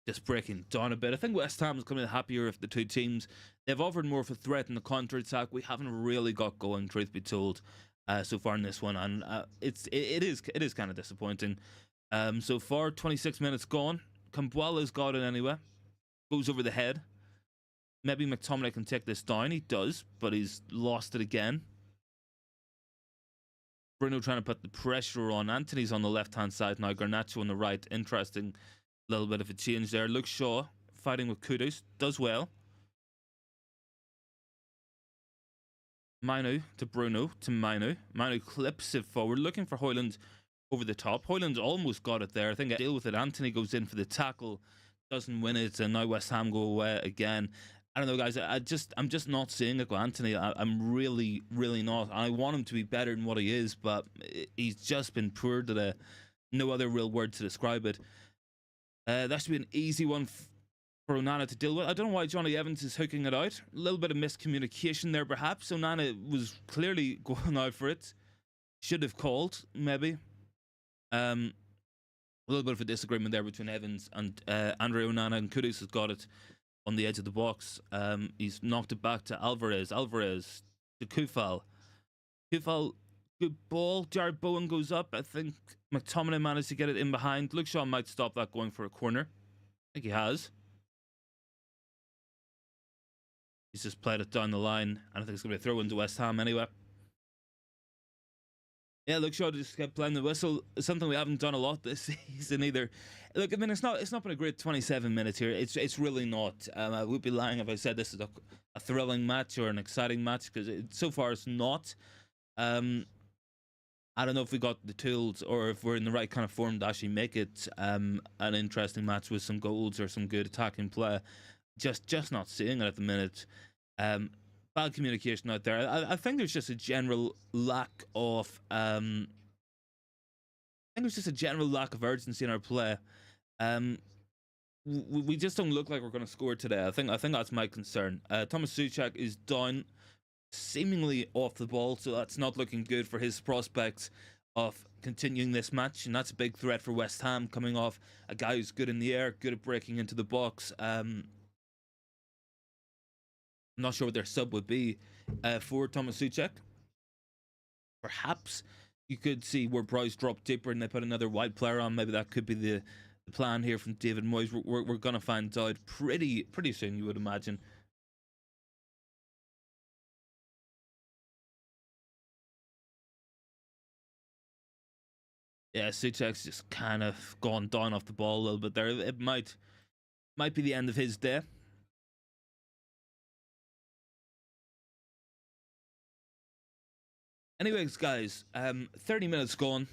S1: Just breaking down a bit. I think West Ham is coming happier of the two teams. They've offered more of a threat in the counter-attack. We haven't really got going, truth be told, so far in this one, and it is kind of disappointing. So far, 26 minutes gone. Kambwala's got it anyway. Goes over the head. Maybe McTominay can take this down. He does, but he's lost it again. Bruno trying to put the pressure on. Antony's on the left-hand side now. Garnacho on the right. Interesting. Little bit of a change there. Luke Shaw fighting with Kudus. Does well. Mainoo to Bruno to Mainoo. Mainoo clips it forward. Looking for Højlund over the top. Højlund almost got it there. I think I deal with it. Antony goes in for the tackle. Doesn't win it. And now West Ham go away again. I don't know, guys. I'm just not seeing it go Antony. I'm really, really not. I want him to be better than what he is, but he's just been poor today. No other real word to describe it. That should be an easy one for Onana to deal with. I don't know why Johnny Evans is hooking it out. A little bit of miscommunication there, perhaps. Onana was clearly going out for it. Should have called, maybe. A little bit of a disagreement there between Evans and Andre Onana, and Kudus has got it on the edge of the box. He's knocked it back to Alvarez. Alvarez to Kufal. Kufal, good ball. Jared Bowen goes up. I think McTominay managed to get it in behind. Luke Shaw might stop that going for a corner. I think he has. He's just played it down the line. And I think it's going to be a throw into West Ham anyway. Yeah, look, Shaw just kept playing the whistle. Something we haven't done a lot this season either. Look, I mean, it's not been a great 27 minutes here. It's really not. I would be lying if I said this is a thrilling match or an exciting match, because so far it's not. Um, I don't know if we got the tools or if we're in the right kind of form to actually make it an interesting match with some goals or some good attacking play. Just not seeing it at the minute. Um, Bad communication out there. I think there's just a general lack of I think there's just a general lack of urgency in our play. Um, we just don't look like we're going to score today. I think that's my concern. Thomas Suchek is down, seemingly off the ball, so that's not looking good for his prospects of continuing this match, and that's a big threat for West Ham, coming off a guy who's good in the air, good at breaking into the box. I'm not sure what their sub would be for Thomas Suchek. Perhaps you could see where Bryce dropped deeper and they put another wide player on. Maybe that could be the plan here from David Moyes. We're going to find out pretty soon, you would imagine. Yeah, Suchek's just kind of gone down off the ball a little bit there. It might be the end of his day. Anyways, guys, 30 minutes gone.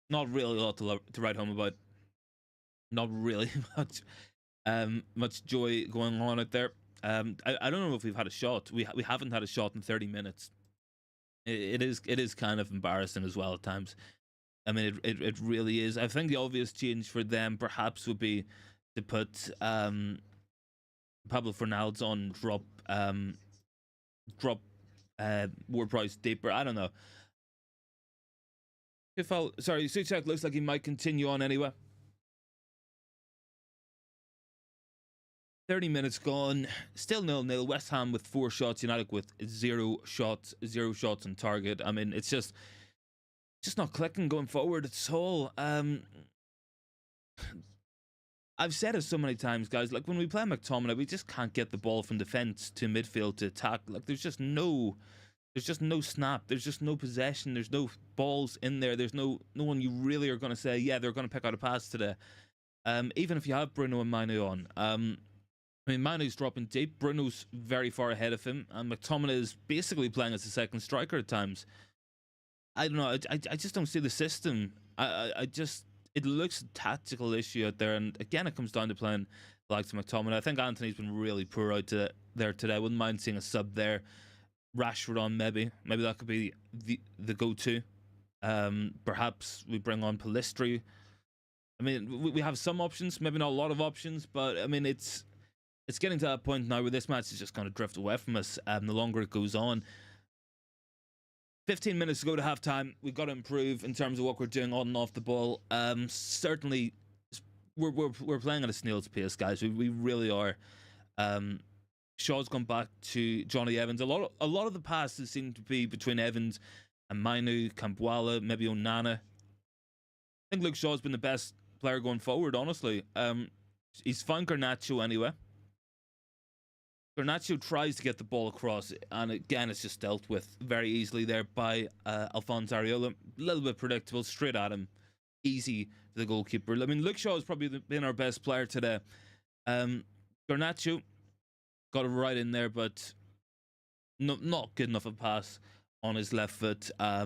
S1: Not really a lot to write home about. Not really much joy going on out there. I don't know if we've had a shot. We haven't had a shot in 30 minutes. It is kind of embarrassing as well at times. I mean, it really is. I think the obvious change for them perhaps would be to put Pablo Fernaldes on, drop Ward Price deeper. I don't know. Sorry, Suchek looks like he might continue on anyway. 30 minutes gone, still 0-0. West Ham with 4 shots, United with 0 shots on target. I mean, it's just not clicking going forward at all. I've said it so many times, guys. Like, when we play McTominay, we just can't get the ball from defense to midfield to attack. Like, there's just no snap. There's just no possession. There's no balls in there. There's no one you really are going to say, yeah, they're going to pick out a pass today. Even if you have Bruno and Mainoo on. I mean, Mainoo's dropping deep. Bruno's very far ahead of him, and McTominay is basically playing as a second striker at times. I don't know. I just don't see the system. I just, it looks a tactical issue out there, and again, it comes down to playing the likes of McTominay. I think Anthony's been really poor out there today. I wouldn't mind seeing a sub there. Rashford on, maybe that could be the go-to. Perhaps we bring on Pellistri. I mean, we have some options, maybe not a lot of options, but I mean, it's getting to that point now where this match is just going to drift away from us the longer it goes on. 15 minutes to go to halftime. We've got to improve in terms of what we're doing on and off the ball. Certainly, we're playing at a snail's pace, guys. We really are. Shaw's gone back to Johnny Evans. A lot of the passes seem to be between Evans and Mainoo, Kambwala, maybe Onana. I think Luke Shaw's been the best player going forward, honestly. He's found Garnacho anyway. Garnacho tries to get the ball across, and again, it's just dealt with very easily there by Alphonse Areola. A little bit predictable, straight at him. Easy to the goalkeeper. I mean, Luke Shaw has probably been our best player today. Garnacho got it right in there, but not good enough a pass on his left foot. A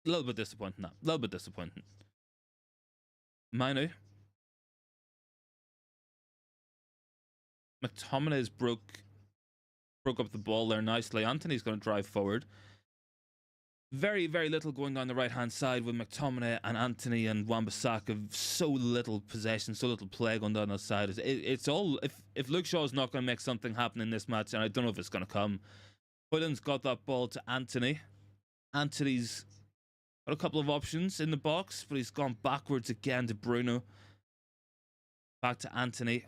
S1: little bit disappointing. A little bit disappointing. Mainoo. McTominay's broke up the ball there nicely. Anthony's going to drive forward. Very little going down the right hand side with McTominay and Anthony and Wan-Bissaka. So little possession, so little play going down that side. It's all, if Luke Shaw's not going to make something happen in this match, and I don't know if it's going to come. Hoyland's got that ball to Anthony. Anthony's got a couple of options in the box, but he's gone backwards again to Bruno. Back to Anthony.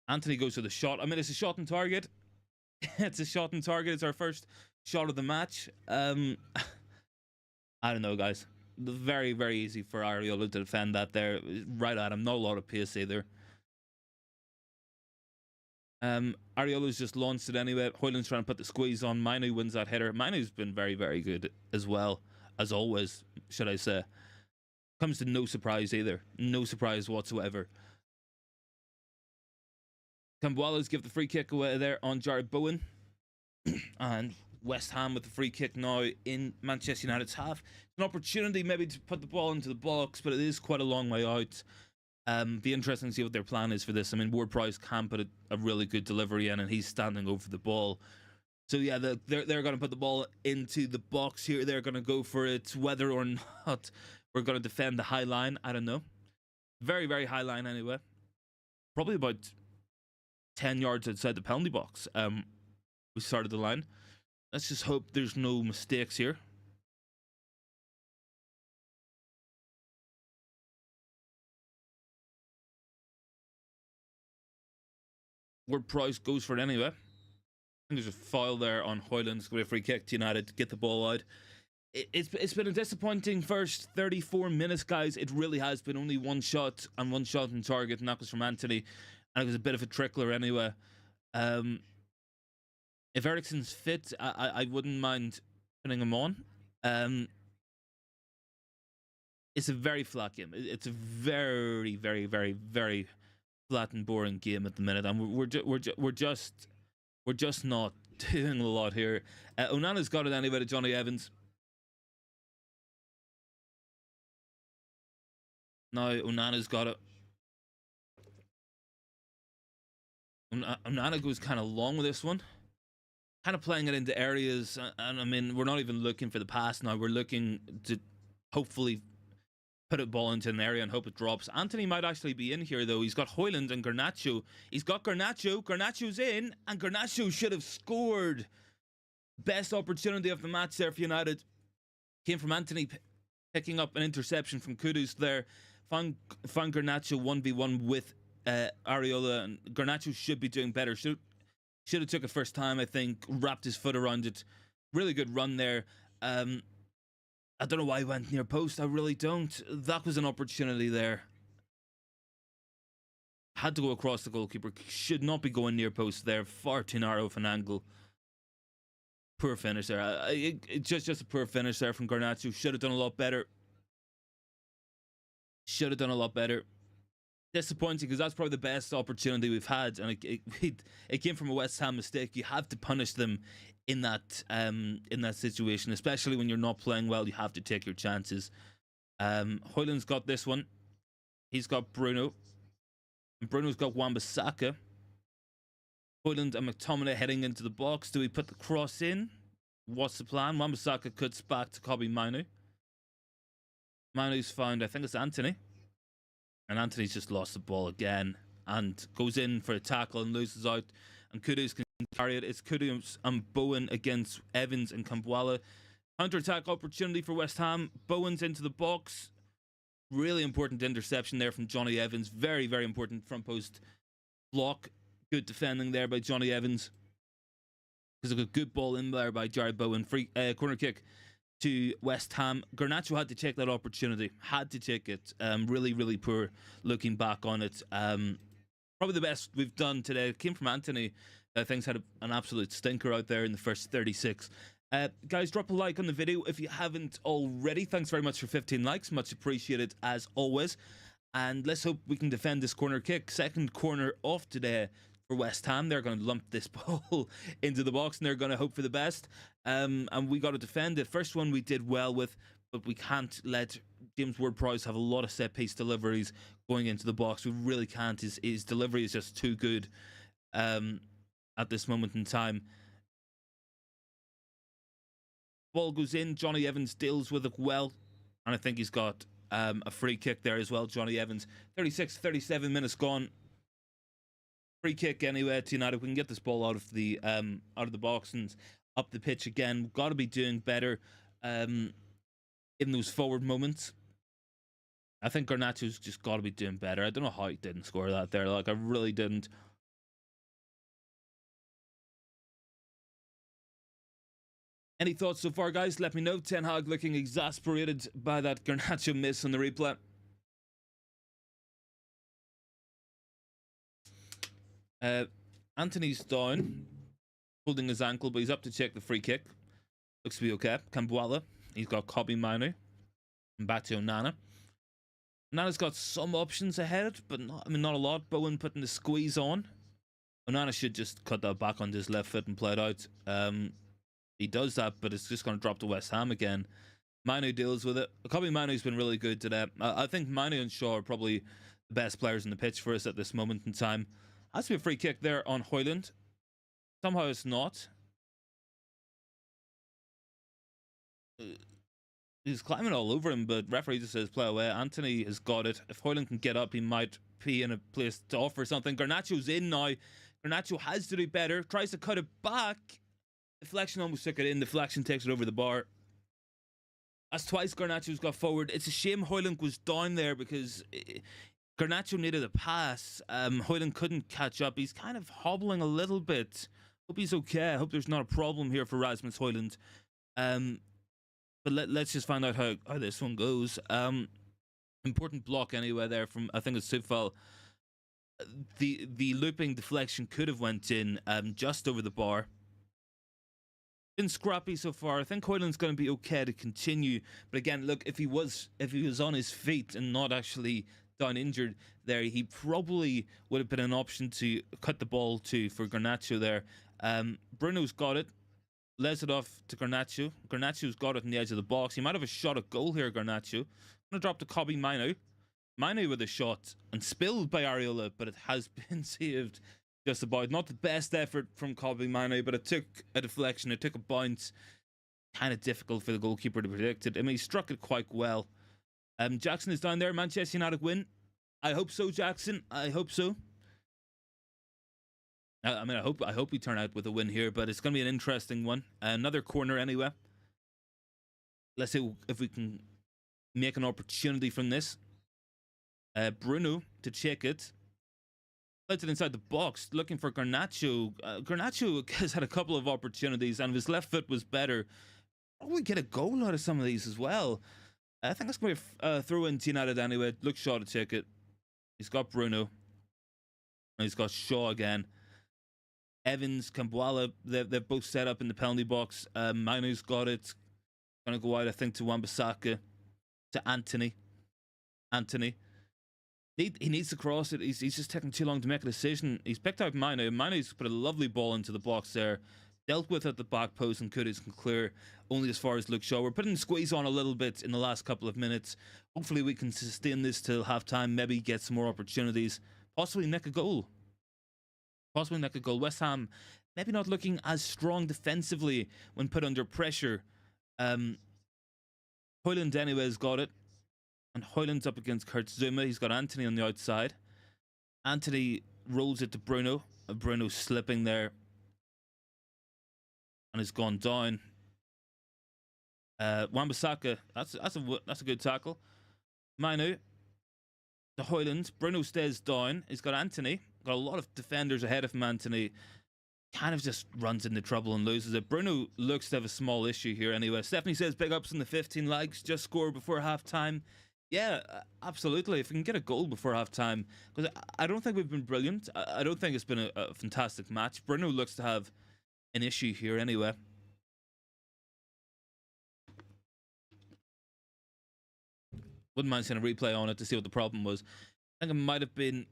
S1: Anthony goes for the shot. I mean, it's a shot on target. It's a shot on target. It's our first shot of the match. I don't know, guys. Very easy for Areola to defend that there. Right at him. Not a lot of pace either. Areola's just launched it anyway. Hoyland's trying to put the squeeze on. Mainoo wins that header. Mainoo's been very good as well. as always, should I say. Comes to no surprise either. No surprise whatsoever. Kambwala's give the free kick away there on Jared Bowen. And West Ham with the free kick now in Manchester United's half. It's an opportunity maybe to put the ball into the box, but it is quite a long way out. Be interesting to see what their plan is for this. I mean, Ward-Prowse can't put a really good delivery in, and he's standing over the ball. So yeah, they're going to put the ball into the box here. They're going to go for it, whether or not we're going to defend the high line. I don't know. Very, very high line anyway. Probably about 10 yards outside the penalty box. We started the line. Let's just hope there's no mistakes here. Ward-Prowse goes for it anyway. And there's a foul there on Hoyland. It's going to be a free kick to United to get the ball out. It's been a disappointing first 34 minutes, guys. It really has been. Only one shot on target, and that was from Anthony. And it was a bit of a trickler anyway. If Eriksen's fit, I wouldn't mind putting him on. It's a very flat game. It's a very, very, very, very flat and boring game at the minute, and we're just not doing a lot here. Onana's got it anyway to Johnny Evans. Now Onana's got it. Onana goes kind of long with this one. Kind of playing it into areas, and I mean, we're not even looking for the pass now. We're looking to hopefully put a ball into an area and hope it drops. Anthony might actually be in here, though. He's got Hoyland and Garnacho. He's got Garnacho. Garnacho's in, and Garnacho should have scored. Best opportunity of the match there for United. Came from Anthony picking up an interception from Kudus there. Found Garnacho 1v1 with Areola, and Garnacho should be doing better. Should have took it first time, I think. Wrapped his foot around it. Really good run there. I don't know why he went near post. I really don't. That was an opportunity there. Had to go across the goalkeeper. Should not be going near post there. Far too narrow of an angle. Poor finish there. Just a poor finish there from Garnacho. Should have done a lot better. Should have done a lot better. Disappointing, because that's probably the best opportunity we've had, and it came from a West Ham mistake. You have to punish them in that situation, especially when you're not playing well. You have to take your chances. Hoyland's got this one. He's got Bruno, and Bruno's got Wan-Bissaka. Hoyland and McTominay heading into the box. Do we put the cross in? What's the plan? Wan-Bissaka cuts back to copy Mainoo. Mainoo's found, I think it's Anthony. And Anthony's just lost the ball again and goes in for a tackle and loses out. And Kudus can carry it. It's Kudus and Bowen against Evans and Kambwala. Counter-attack opportunity for West Ham. Bowen's into the box. Really important interception there from Johnny Evans. Very, very important front post block. Good defending there by Johnny Evans. There's a good ball in there by Jared Bowen. Free corner kick to West Ham. Garnacho had to take that opportunity. Had to take it. Really, really poor looking back on it. Probably the best we've done today. It came from Anthony. Things had an absolute stinker out there in the first 36. Guys, drop a like on the video if you haven't already. Thanks very much for 15 likes. Much appreciated as always. And let's hope we can defend this corner kick. Second corner off today for West Ham. They're going to lump this ball into the box, and they're going to hope for the best. And we got to defend it. First one we did well with, but we can't let James Ward-Prowse have a lot of set-piece deliveries going into the box. We really can't. His delivery is just too good at this moment in time. Ball goes in. Johnny Evans deals with it well, and I think he's got a free kick there as well. Johnny Evans. 37 minutes gone. Free kick anyway to United. We can get this ball out of the box and up the pitch again. We've got to be doing better in those forward moments. I think Garnacho's just got to be doing better. I don't know how he didn't score that there. Like, I really didn't. Any thoughts so far, guys? Let me know. Ten Hag looking exasperated by that Garnacho miss on the replay. Anthony's down, holding his ankle, but he's up to check the free kick. Looks to be okay. Kambwala He's got Mainoo and back to Onana. Onana's got some options ahead, but not a lot. Bowen putting the squeeze on. Onana should just cut that back on his left foot and play it out. He does that, but it's just going to drop to West Ham again. Mainoo deals with it. Mainoo's been really good today. I think Mainoo and Shaw are probably the best players in the pitch for us at this moment in time. Has to be a free kick there on Højlund. Somehow it's not. He's climbing all over him, but referee just says play away. Anthony has got it. If Højlund can get up, he might be in a place to offer something. Garnacho's in now. Garnacho has to do better. Tries to cut it back. Deflection almost took it in. Deflection takes it over the bar. That's twice Garnacho's got forward. It's a shame Højlund was down there because Garnacho needed a pass. Højlund couldn't catch up. He's kind of hobbling a little bit. Hope he's okay. I hope there's not a problem here for Rasmus Højlund. But let's just find out how this one goes. Important block anyway there from, I think it's Sufal. The looping deflection could have went in just over the bar. Been scrappy so far. I think Højlund's going to be okay to continue. But again, look, if he was on his feet and not actually down injured there, he probably would have been an option to cut the ball to for Garnacho there. Bruno's got it. Lays it off to Garnacho. Garnacho's got it in the edge of the box. He might have a shot at goal here, Garnacho. Gonna drop to Mainoo. Mainoo with a shot and spilled by Areola, but it has been saved just about. Not the best effort from Mainoo, but it took a deflection. It took a bounce. Kind of difficult for the goalkeeper to predict it. I mean, he struck it quite well. Jackson is down there. Manchester United win. I hope so, Jackson. I hope so. I mean, I hope we turn out with a win here, but it's going to be an interesting one. Another corner anyway. Let's see if we can make an opportunity from this. Bruno to check it. Puts it inside the box, looking for Garnacho. Garnacho has had a couple of opportunities, and if his left foot was better, probably get a goal out of some of these as well. I think that's going to be a throw in to United anyway. Look, Shaw to check it. He's got Bruno. And he's got Shaw again. Evans, Kambwala, they've both set up in the penalty box. Mainoo's got it. Going to go out, I think, to Wan-Bissaka. To Anthony. He needs to cross it. He's just taking too long to make a decision. He's picked out Mainoo. Mainoo's put a lovely ball into the box there. Dealt with at the back post, and Kudus can clear only as far as Luke Shaw. We're putting squeeze on a little bit in the last couple of minutes. Hopefully we can sustain this till half-time. Maybe get some more opportunities. Possibly nick a goal. West Ham maybe not looking as strong defensively when put under pressure. Højlund anyway has got it. And Højlund's up against Kurt Zouma. He's got Anthony on the outside. Anthony rolls it to Bruno. Bruno slipping there. And has gone down. Wan-Bissaka. That's a good tackle. Mainoo. To Højlund. Bruno stays down. He's got Anthony. Got a lot of defenders ahead of him. Anthony kind of just runs into trouble and loses it. Bruno looks to have a small issue here anyway. Stephanie says big ups in the 15 likes. Just scored before half-time. Yeah, absolutely. If we can get a goal before half-time. Because I don't think we've been brilliant. I don't think it's been a fantastic match. Bruno looks to have an issue here anyway. Wouldn't mind seeing a replay on it to see what the problem was. I think it might have been...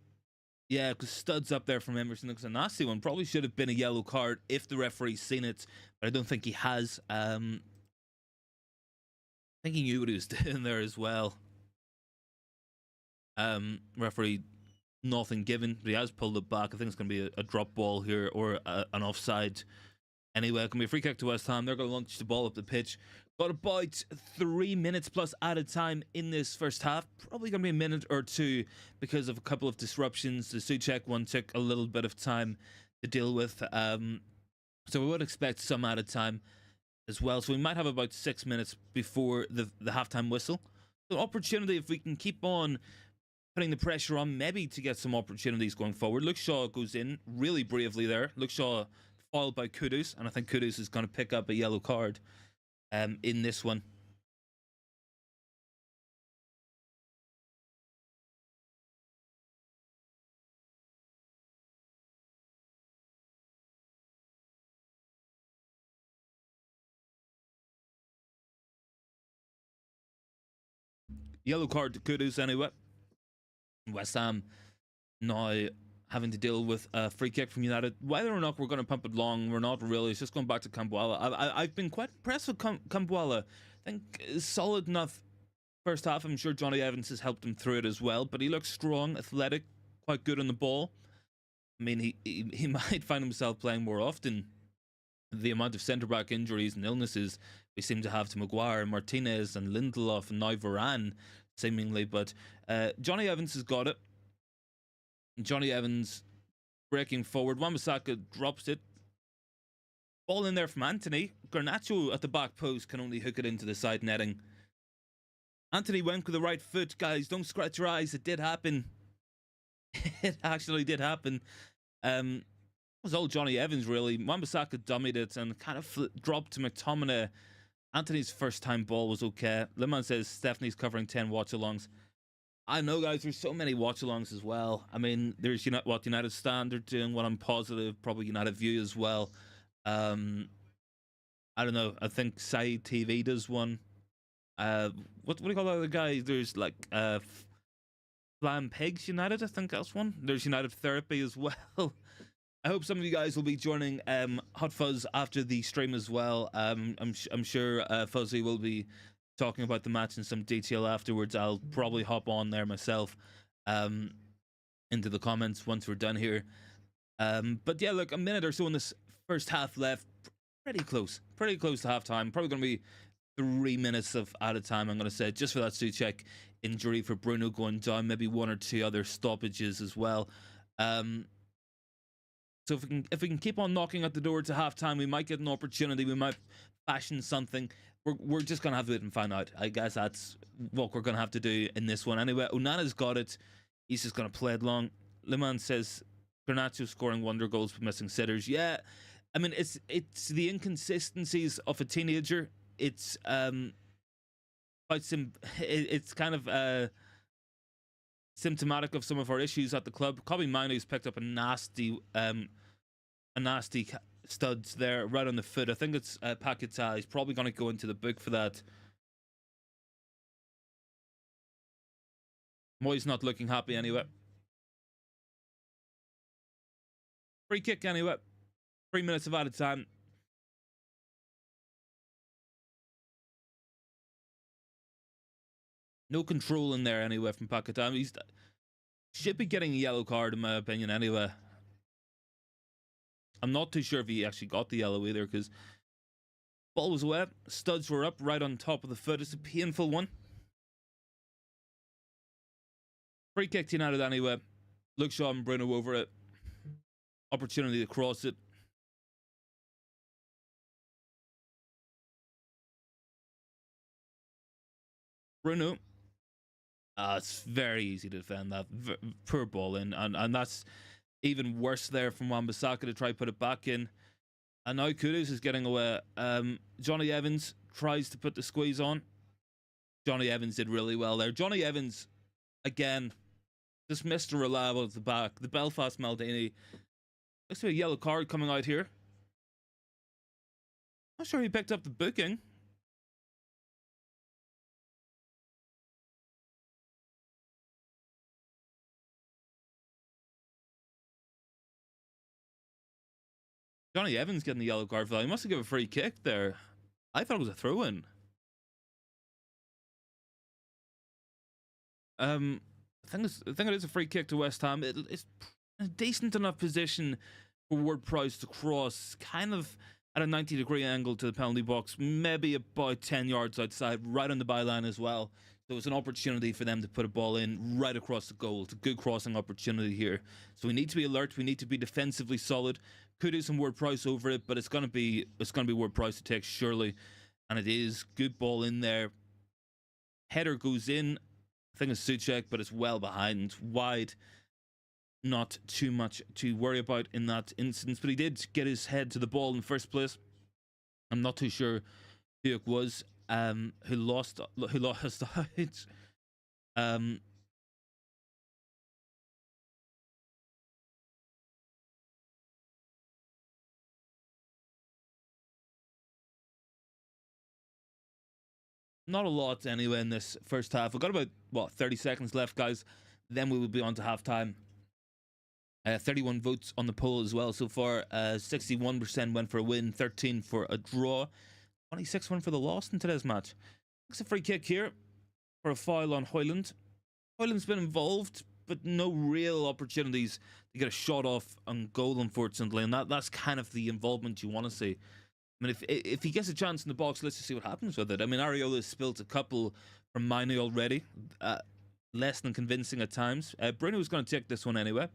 S1: Yeah, because studs up there from Emerson looks a nasty one. Probably should have been a yellow card if the referee's seen it, but I don't think he has. I think he knew what he was doing there as well. Referee, nothing given, but he has pulled it back. I think it's going to be a drop ball here or an offside. Anyway, it can be a free kick to West Ham. They're going to launch the ball up the pitch. Got about 3 minutes plus added time in this first half. Probably going to be a minute or two because of a couple of disruptions. The Souček one took a little bit of time to deal with. So we would expect some added time as well. So we might have about 6 minutes before the halftime whistle. So opportunity, if we can keep on putting the pressure on, maybe to get some opportunities going forward. Luke Shaw goes in really bravely there. Luke Shaw fouled by Kudus, and I think Kudus is going to pick up a yellow card in this one. Yellow card to Kudus anyway. West Ham now having to deal with a free kick from United. Whether or not we're going to pump it long, we're not really. It's just going back to Kambwala. I've been quite impressed with Kambwala. I think solid enough first half. I'm sure Johnny Evans has helped him through it as well, but he looks strong, athletic, quite good on the ball. I mean, he might find himself playing more often. The amount of centre-back injuries and illnesses we seem to have to Maguire, Martinez and Lindelof and now Varane, seemingly. But Johnny Evans has got it. Johnny Evans breaking forward. Wan-Bissaka drops it. Ball in there from Anthony. Garnacho at the back post can only hook it into the side netting. Anthony went with the right foot. Guys, don't scratch your eyes. It did happen. It actually did happen. It was all Johnny Evans, really. Wan-Bissaka dummied it and kind of dropped to McTominay. Anthony's first time ball was okay. Liman says Stephanie's covering 10 watch-alongs. I know, guys, there's so many watch-alongs as well. I mean, there's what United Standard doing, what I'm positive, probably United View as well. I don't know. I think Side TV does one. What do you call that other guy? There's like Flam Pigs United, I think that's one. There's United Therapy as well. I hope some of you guys will be joining Hot Fuzz after the stream as well. I'm sure Fuzzy will be talking about the match in some detail afterwards. I'll probably hop on there myself into the comments once we're done here. But yeah, look, a minute or so in this first half left. Pretty close to half time. Probably going to be 3 minutes out of time, I'm going to say, just for that Souček injury for Bruno going down. Maybe 1 or 2 other stoppages as well. So if we can keep on knocking at the door to halftime, we might get an opportunity. We might fashion something. We're just gonna have to wait and find out. I guess that's what we're gonna have to do in this one. Anyway, Onana's got it. He's just gonna play it long. Liman says Garnacho scoring wonder goals with missing sitters. Yeah, I mean it's the inconsistencies of a teenager. It's it's kind of symptomatic of some of our issues at the club. Kobe Mainoo's picked up a nasty studs there right on the foot. I think it's Paquetá. He's probably going to go into the book for that. Moy's not looking happy anyway. Free kick anyway. 3 minutes of added time. No control in there anyway from Paquetá. He should be getting a yellow card in my opinion anyway. I'm not too sure if he actually got the yellow either because ball was wet. Studs were up right on top of the foot. It's a painful one. Free kick to United anyway. Luke Shaw and Bruno over it. Opportunity to cross it. Bruno. It's very easy to defend that. Poor ball in. And that's even worse there from Wan-Bissaka to try put it back in. And now Kudus is getting away. Johnny Evans tries to put the squeeze on. Johnny Evans did really well there. Johnny Evans, again, just Mr. Reliable at the back. The Belfast Maldini. Looks like a yellow card coming out here. Not sure he picked up the booking. Johnny Evans getting the yellow card for that. He must have given a free kick there. I thought it was a throw-in. I think it is a free kick to West Ham. It's a decent enough position for Ward-Prowse to cross, kind of at a 90-degree angle to the penalty box, maybe about 10 yards outside, right on the byline as well. So it's an opportunity for them to put a ball in right across the goal. It's a good crossing opportunity here. So we need to be alert. We need to be defensively solid. Could do some Ward-Prowse over it, but it's gonna be Ward-Prowse to take surely, and it is. Good ball in there. Header goes in. I think it's Souček, but it's well behind, wide. Not too much to worry about in that instance, but he did get his head to the ball in the first place. I'm not too sure who it was who lost out. not a lot anyway in this first half. We've got about, what, 30 seconds left, guys. Then we will be on to halftime. 31 votes on the poll as well so far. 61% went for a win, 13 for a draw, 26 went for the loss in today's match. It's a free kick here for a foul on Hoyland. Hoyland's been involved, but no real opportunities to get a shot off on goal, unfortunately, and that's kind of the involvement you want to see. I mean, if he gets a chance in the box, let's just see what happens with it. I mean, Ariola's spilt a couple from Mainoo already, less than convincing at times. Bruno's going to take this one anyway.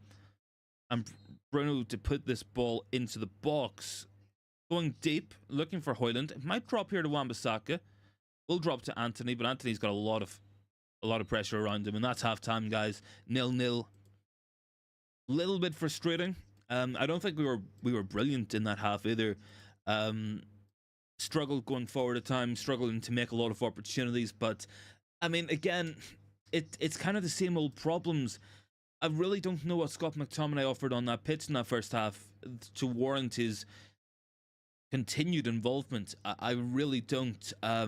S1: And Bruno to put this ball into the box. Going deep, looking for Hoyland. It might drop here to Wan-Bissaka. Will drop to Anthony, but Anthony's got a lot of pressure around him, and that's half-time, guys. 0-0. Little bit frustrating. I don't think we were brilliant in that half either. Struggled going forward at times, struggling to make a lot of opportunities, but I mean, again, it's kind of the same old problems. I really don't know what Scott McTominay offered on that pitch in that first half to warrant his continued involvement. I really don't. I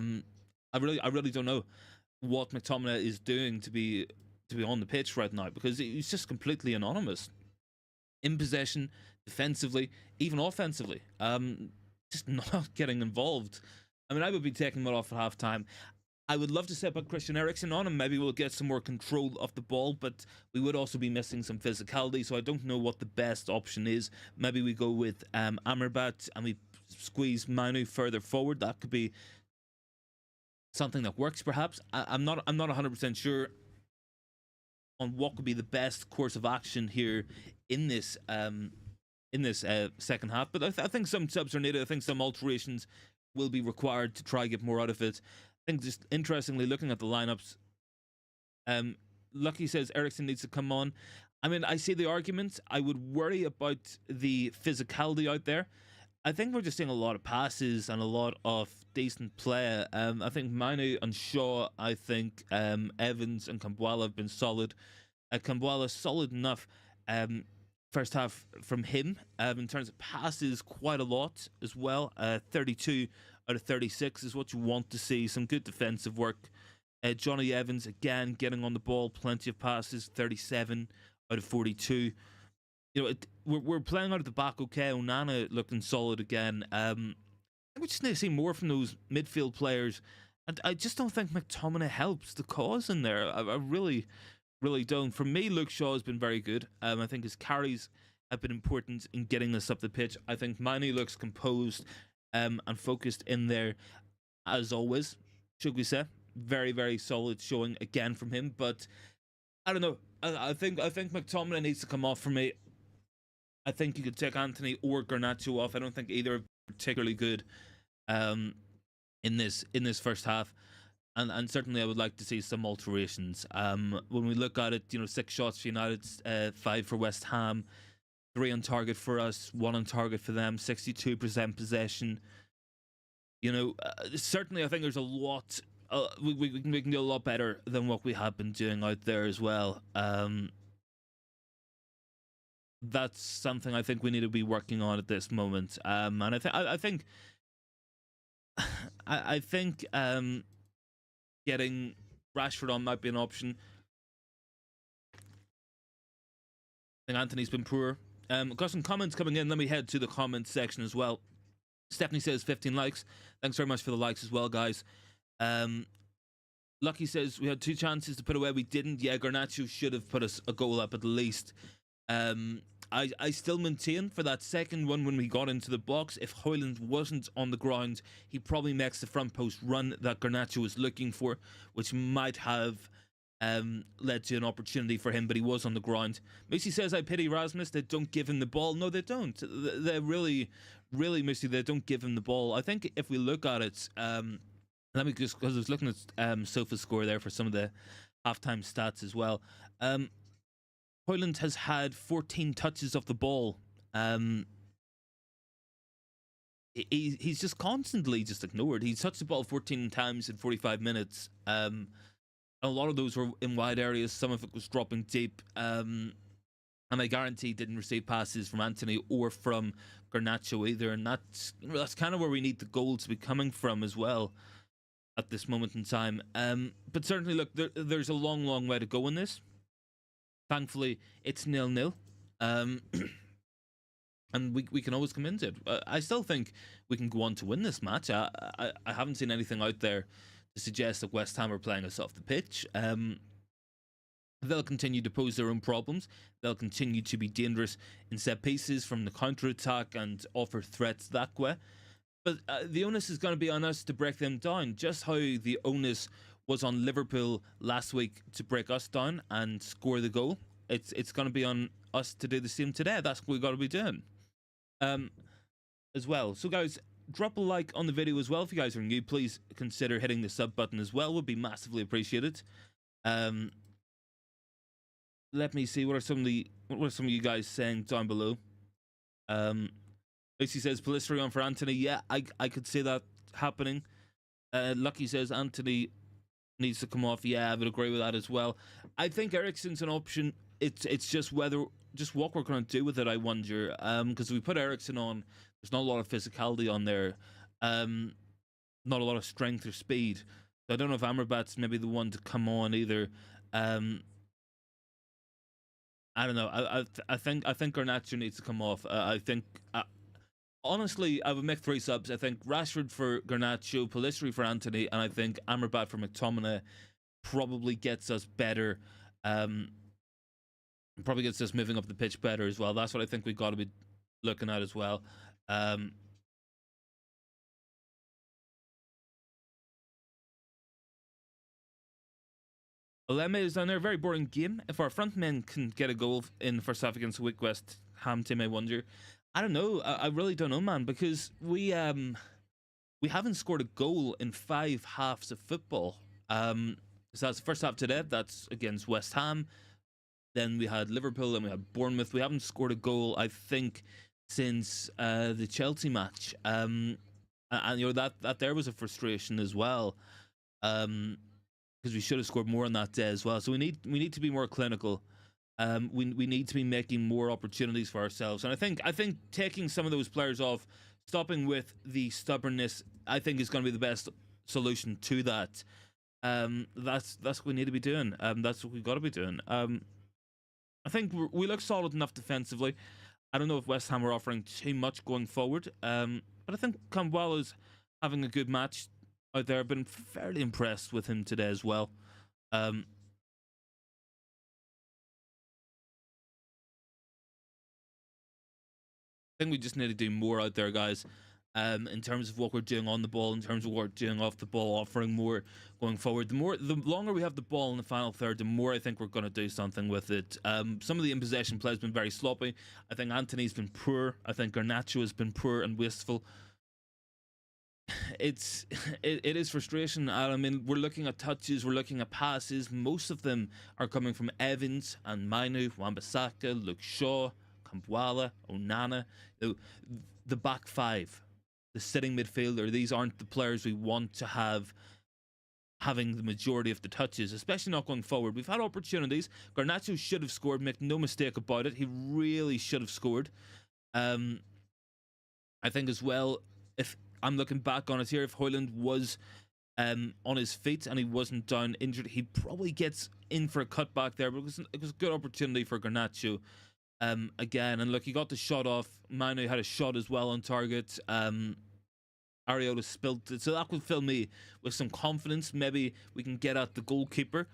S1: really don't know what McTominay is doing to be on the pitch right now, because he's just completely anonymous in possession, defensively, even offensively. Just not getting involved. I mean, I would be taking it off at half time. I would love to set up Christian Eriksen on, and maybe we'll get some more control of the ball, but we would also be missing some physicality, so I don't know what the best option is. Maybe we go with Amrabat and we squeeze Mainoo further forward. That could be something that works, perhaps. I'm not 100% sure on what could be the best course of action here in this second half. But I think some subs are needed. I think some alterations will be required to try and get more out of it. I think, just interestingly, looking at the lineups, Lucky says Eriksen needs to come on. I mean, I see the argument. I would worry about the physicality out there. I think we're just seeing a lot of passes and a lot of decent play. I think Mainoo and Shaw, I think Evans and Kambwala have been solid. Kambwala solid enough first half from him. In terms of passes, quite a lot as well. 32 out of 36 is what you want to see. Some good defensive work. Johnny Evans, again, getting on the ball. Plenty of passes. 37 out of 42. You know, we're playing out of the back okay. Onana looking solid again. We just need to see more from those midfield players. And I just don't think McTominay helps the cause in there. I really don't. For me, Luke Shaw has been very good. I think his carries have been important in getting us up the pitch. I think Mainoo looks composed and focused in there, as always, should we say. Very, very solid showing again from him. But I don't know. I think McTominay needs to come off for me. I think you could take Anthony or Garnacho off. I don't think either are particularly good in this first half. And certainly I would like to see some alterations. When we look at it, 6 shots for United, 5 for West Ham, 3 on target for us, 1 on target for them, 62% possession. Certainly I think there's a lot. We can do a lot better than what we have been doing out there as well. That's something I think we need to be working on at this moment. And I think getting Rashford on might be an option. I think Anthony's been poor. Got some comments coming in. Let me head to the comments section as well. Stephanie says 15 likes. Thanks very much for the likes as well, guys. Lucky says we had 2 chances to put away. We didn't. Yeah, Garnacho should have put us a goal up at least. I still maintain for that second one when we got into the box, if Hoyland wasn't on the ground, he probably makes the front post run that Garnacho was looking for, which might have led to an opportunity for him, but he was on the ground. Missy says, I pity Rasmus. They don't give him the ball. No, they don't. They really, Missy, they don't give him the ball. I think if we look at it, let me just, because I was looking at Sofa's score there for some of the halftime stats as well. Hoyland has had 14 touches of the ball. He's just constantly just ignored. He's touched the ball 14 times in 45 minutes. A lot of those were in wide areas. Some of it was dropping deep. And I guarantee didn't receive passes from Anthony or from Garnacho either. And that's kind of where we need the goal to be coming from as well. at this moment in time. But certainly, look, there's a long way to go in this. Thankfully, it's 0-0. And we can always come into it. I still think we can go on to win this match. I haven't seen anything out there to suggest that West Ham are playing us off the pitch. They'll continue to pose their own problems. They'll continue to be dangerous in set pieces from the counter-attack and offer threats that way. But the onus is going to be on us to break them down, just how the onus was on Liverpool last week to break us down and score the goal. It's going to be on us to do the same today. That's what we've got to be doing. As well. So guys, drop a like on the video as well. If you guys are new, please consider hitting the sub button as well. Would be massively appreciated. Let me see, what are some of you guys saying down below? Lucy says Pellistri on for Anthony. Yeah, I could see that happening. Lucky says Anthony needs to come off. Yeah, I would agree with that as well. I think Eriksen's an option. It's just what we're going to do with it, I wonder. Because if we put Eriksen on, there's not a lot of physicality on there. Not a lot of strength or speed. So I don't know if Amrabat's maybe the one to come on either. I don't know. I think Garnacho needs to come off. I think honestly, I would make 3 subs. I think Rashford for Garnacho, Pellistri for Anthony, and I think Amrabat for McTominay probably gets us better. Probably gets us moving up the pitch better as well. That's what I think we've got to be looking at as well. Oleme is down there. Very boring game. If our front men can get a goal in the first half against the weak West Ham team, I wonder. I don't know. I really don't know, man, because we haven't scored a goal in 5 halves of football. So that's the first half today. That's against West Ham. Then we had Liverpool, and we had Bournemouth. We haven't scored a goal, I think, since the Chelsea match. And you know that there was a frustration as well. Because we should have scored more on that day as well. So we need to be more clinical. We need to be making more opportunities for ourselves. And I think taking some of those players off, stopping with the stubbornness, I think is going to be the best solution to that. That's what we need to be doing. That's what we've got to be doing. I think we look solid enough defensively. I don't know if West Ham are offering too much going forward. But I think Kambwala is having a good match out there. I've been fairly impressed with him today as well. I think we just need to do more out there, guys, in terms of what we're doing on the ball, in terms of what we're doing off the ball, offering more going forward. The longer we have the ball in the final third, the more I think we're going to do something with it. Some of the in-possession play has been very sloppy. I think Anthony's been poor. I think Garnacho has been poor and wasteful. It is frustration. I mean, we're looking at touches, we're looking at passes. Most of them are coming from Evans and Mainoo, Wan-Bissaka, Luke Shaw, Kambwala, Onana. The back 5, the sitting midfielder. These aren't the players we want to have having the majority of the touches, especially not going forward. We've had opportunities. Garnacho should have scored. Make no mistake about it. He really should have scored. I think as well, if I'm looking back on it here, if Højlund was on his feet and he wasn't down injured, he probably gets in for a cutback there. But it was a good opportunity for Garnacho again. And look, he got the shot off. Mainoo had a shot as well on target. Ariota spilt it, so that would fill me with some confidence. Maybe we can get at the goalkeeper.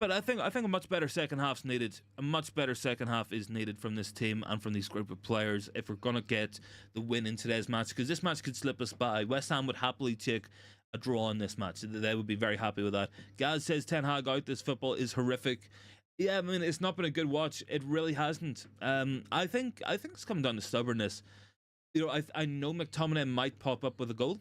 S1: But I think a much better second half's needed. A much better second half is needed from this team and from these group of players if we're going to get the win in today's match. Because this match could slip us by. West Ham would happily take a draw in this match. They would be very happy with that. Gaz says Ten Hag out. This football is horrific. Yeah, I mean, it's not been a good watch. It really hasn't. I think it's come down to stubbornness. You know, I know McTominay might pop up with a goal,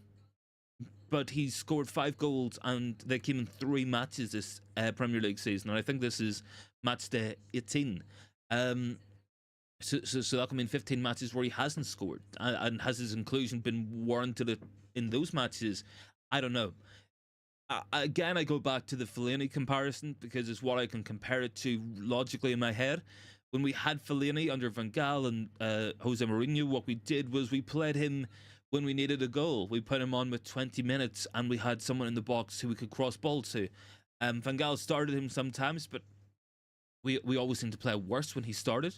S1: but he's scored 5 goals and they came in 3 matches this Premier League season. And I think this is match day 18. So that can mean 15 matches where he hasn't scored. And has his inclusion been warranted in those matches? I don't know. Again, I go back to the Fellaini comparison because it's what I can compare it to logically in my head. When we had Fellaini under Van Gaal and Jose Mourinho, what we did was we played him when we needed a goal, we put him on with 20 minutes and we had someone in the box who we could cross ball to. Van Gaal started him sometimes, but we always seemed to play worse when he started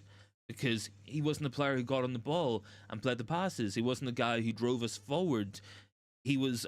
S1: because he wasn't a player who got on the ball and played the passes. He wasn't a guy who drove us forward. He was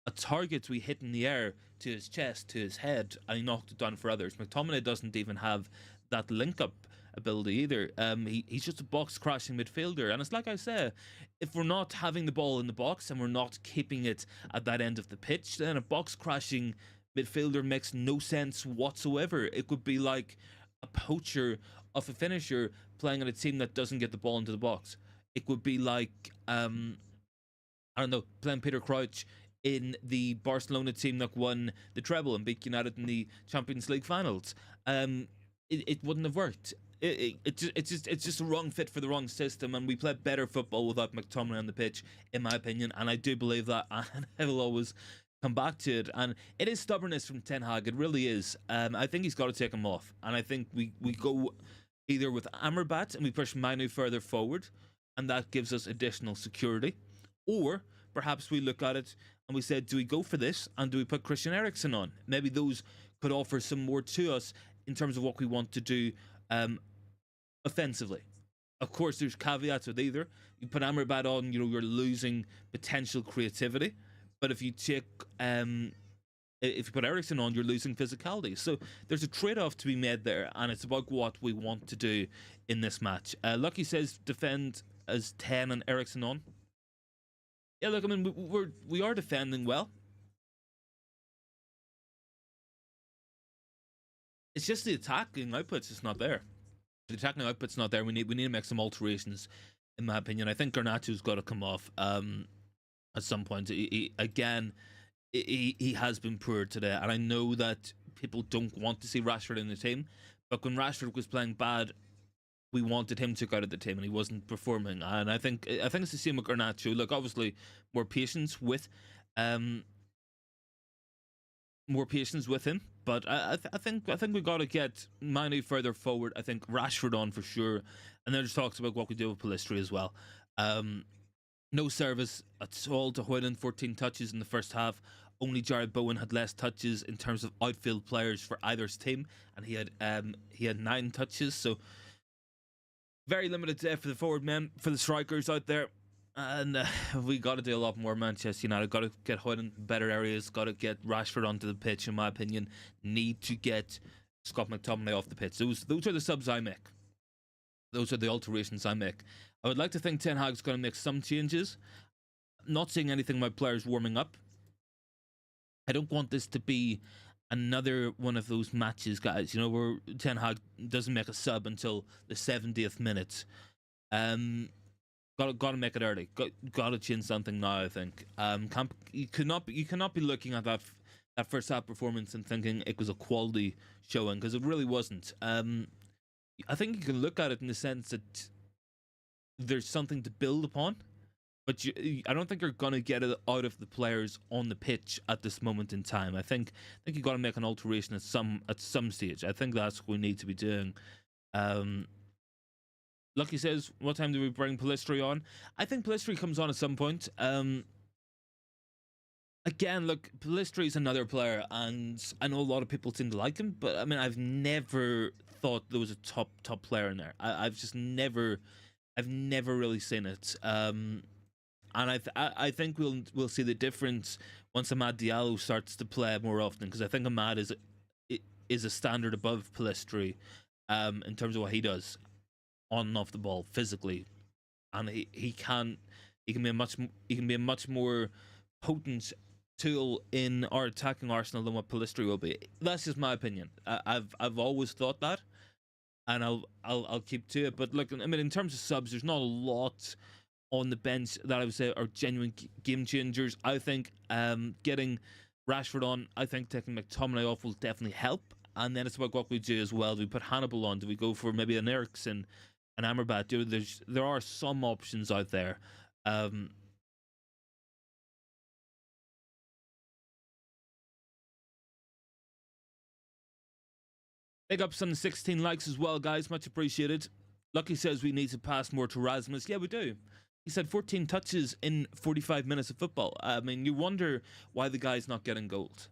S1: a target we hit in the air to his chest, to his head, and he knocked it down for others. McTominay doesn't even have that link-up ability either. He's just a box-crashing midfielder. And it's like I say, if we're not having the ball in the box and we're not keeping it at that end of the pitch, then a box-crashing midfielder makes no sense whatsoever. It could be like a poacher of a finisher playing on a team that doesn't get the ball into the box. It would be like, I don't know, playing Peter Crouch in the Barcelona team that won the treble and beat United in the Champions League finals. It wouldn't have worked. It's just a wrong fit for the wrong system, and we play better football without McTominay on the pitch, in my opinion, and I do believe that, and I will always come back to it. And it is stubbornness from Ten Hag, it really is. I think he's got to take him off, and I think we go either with Amrabat and we push Mainoo further forward, and that gives us additional security, or perhaps we look at it and we said, do we go for this and do we put Christian Eriksen on? Maybe those could offer some more to us in terms of what we want to do offensively. Of course, there's caveats with either. You put Amrabat on, you're losing potential creativity. But if you take, if you put Eriksen on, you're losing physicality. So there's a trade-off to be made there, and it's about what we want to do in this match. Lucky says defend as 10 and Eriksen on. Yeah, look, I mean, we are defending well. It's just the attacking output's just not there. The attacking output's not there. We need to make some alterations, in my opinion. I think Garnacho's got to come off at some point. He has been poor today, and I know that people don't want to see Rashford in the team, but when Rashford was playing bad, we wanted him took out of the team, and he wasn't performing. And I think it's the same with Garnacho. Look, obviously, more patience with him. But I think we got to get Mainoo further forward. I think Rashford on for sure, and then there's talks about what we do with Pellistri as well. No service at all to Højlund, 14 touches in the first half. Only Jared Bowen had less touches in terms of outfield players for either's team, and he had 9 touches. So very limited day for the forward men, for the strikers out there. And we got to do a lot more. Manchester United got to get Højlund in better areas, got to get Rashford onto the pitch, in my opinion. Need to get Scott McTominay off the pitch. Those are the subs I make. Those are the alterations I make. I would like to think Ten Hag's going to make some changes. Not seeing anything about players warming up. I don't want this to be another one of those matches, guys, where Ten Hag doesn't make a sub until the 70th minute. Got to make it early. Got to change something now, I think. You cannot be looking at that first half performance and thinking it was a quality showing, because it really wasn't. I think you can look at it in the sense that there's something to build upon, but I don't think you're going to get it out of the players on the pitch at this moment in time. I think you got to make an alteration at some stage. I think that's what we need to be doing. Lucky says, what time do we bring Pellistri on? I think Pellistri comes on at some point. Again, look, Pellistri is another player, and I know a lot of people seem to like him, but I mean, I've never thought there was a top player in there. I've never really seen it. And I think we'll see the difference once Amad Diallo starts to play more often, because I think Amad is a standard above Pellistri in terms of what he does on and off the ball physically, and he can be a much more potent tool in our attacking arsenal than what Pellistri will be. That's just my opinion. I've always thought that, and I'll keep to it. But look, I mean, in terms of subs, there's not a lot on the bench that I would say are genuine game changers. I think getting Rashford on, I think taking McTominay off will definitely help. And then it's about what we do as well. Do we put Hannibal on? Do we go for maybe an Eriksen, an Amrabat? There are some options out there. Big ups on the 16 likes as well, guys. Much appreciated. Lucky says we need to pass more to Rasmus. Yeah, we do. He said 14 touches in 45 minutes of football. I mean, you wonder why the guy's not getting goals.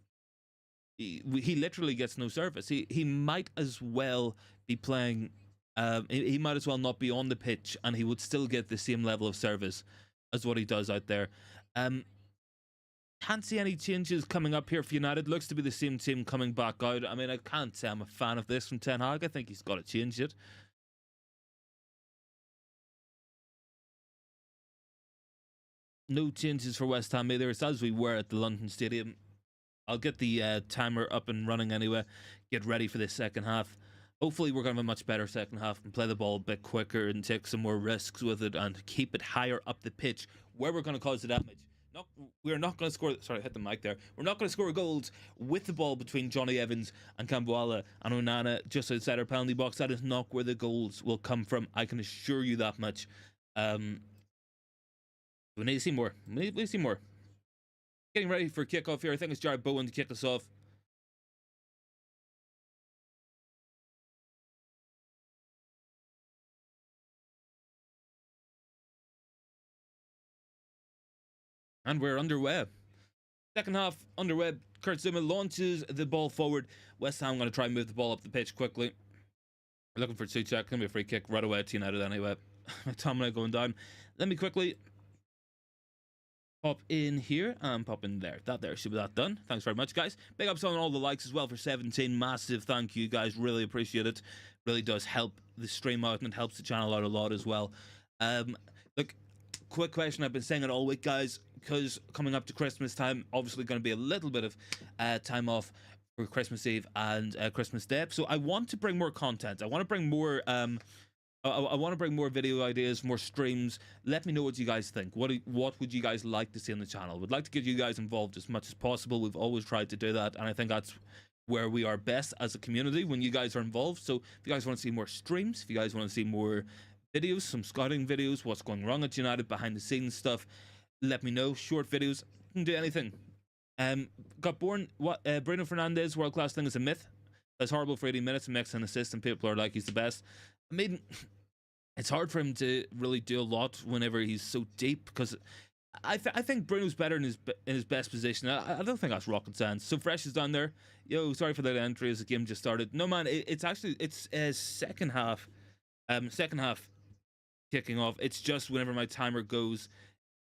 S1: He literally gets no service. He might as well be playing. He might as well not be on the pitch, and he would still get the same level of service as what he does out there. Can't see any changes coming up here for United. Looks to be the same team coming back out. I mean, I can't say I'm a fan of this from Ten Hag. I think he's got to change it. No changes for West Ham either. It's as we were at the London Stadium. I'll get the timer up and running anyway. Get ready for the second half. Hopefully we're going to have a much better second half and play the ball a bit quicker and take some more risks with it and keep it higher up the pitch where we're going to cause the damage. We're not going to score. Sorry, I hit the mic there. We're not going to score goals with the ball between Johnny Evans and Kambwala and Onana just outside our penalty box. That is not where the goals will come from. I can assure you that much. We need to see more. We need to see more. Getting ready for kickoff here. I think it's Jared Bowen to kick us off. And we're underway. Second half underway. Kurt Zouma launches the ball forward. West Ham going to try and move the ball up the pitch quickly. We're looking for Suchek. Going to be a free kick right away to United anyway. McTominay going down. Let me quickly pop in here and pop in there. That there should be that done. Thanks very much, guys. Big ups on all the likes as well for 17. Massive thank you, guys. Really appreciate it. Really does help the stream out and it helps the channel out a lot as well. Look, quick question. I've been saying it all week, guys, because coming up to Christmas time, obviously going to be a little bit of time off for Christmas Eve and Christmas Day. So I want to bring more content. I want to bring more I want to bring more video ideas, more streams. Let me know what you guys think. What would you guys like to see on the channel? Would like to get you guys involved as much as possible. We've always tried to do that, and I think that's where we are best as a community, when you guys are involved. So if you guys want to see more streams, if you guys want to see more videos, some scouting videos, what's going wrong at United, behind the scenes stuff, let me know. Short videos, can do anything. Got born. Bruno Fernandes, world class thing is a myth. That's horrible for 80 minutes and makes an assist, and people are like he's the best. I mean, it's hard for him to really do a lot whenever he's so deep, because I think Bruno's better in his best position. I don't think that's rocket science. So Fresh is down there. Yo, sorry for that entry as the game just started. No man, it's second half kicking off. It's just whenever my timer goes,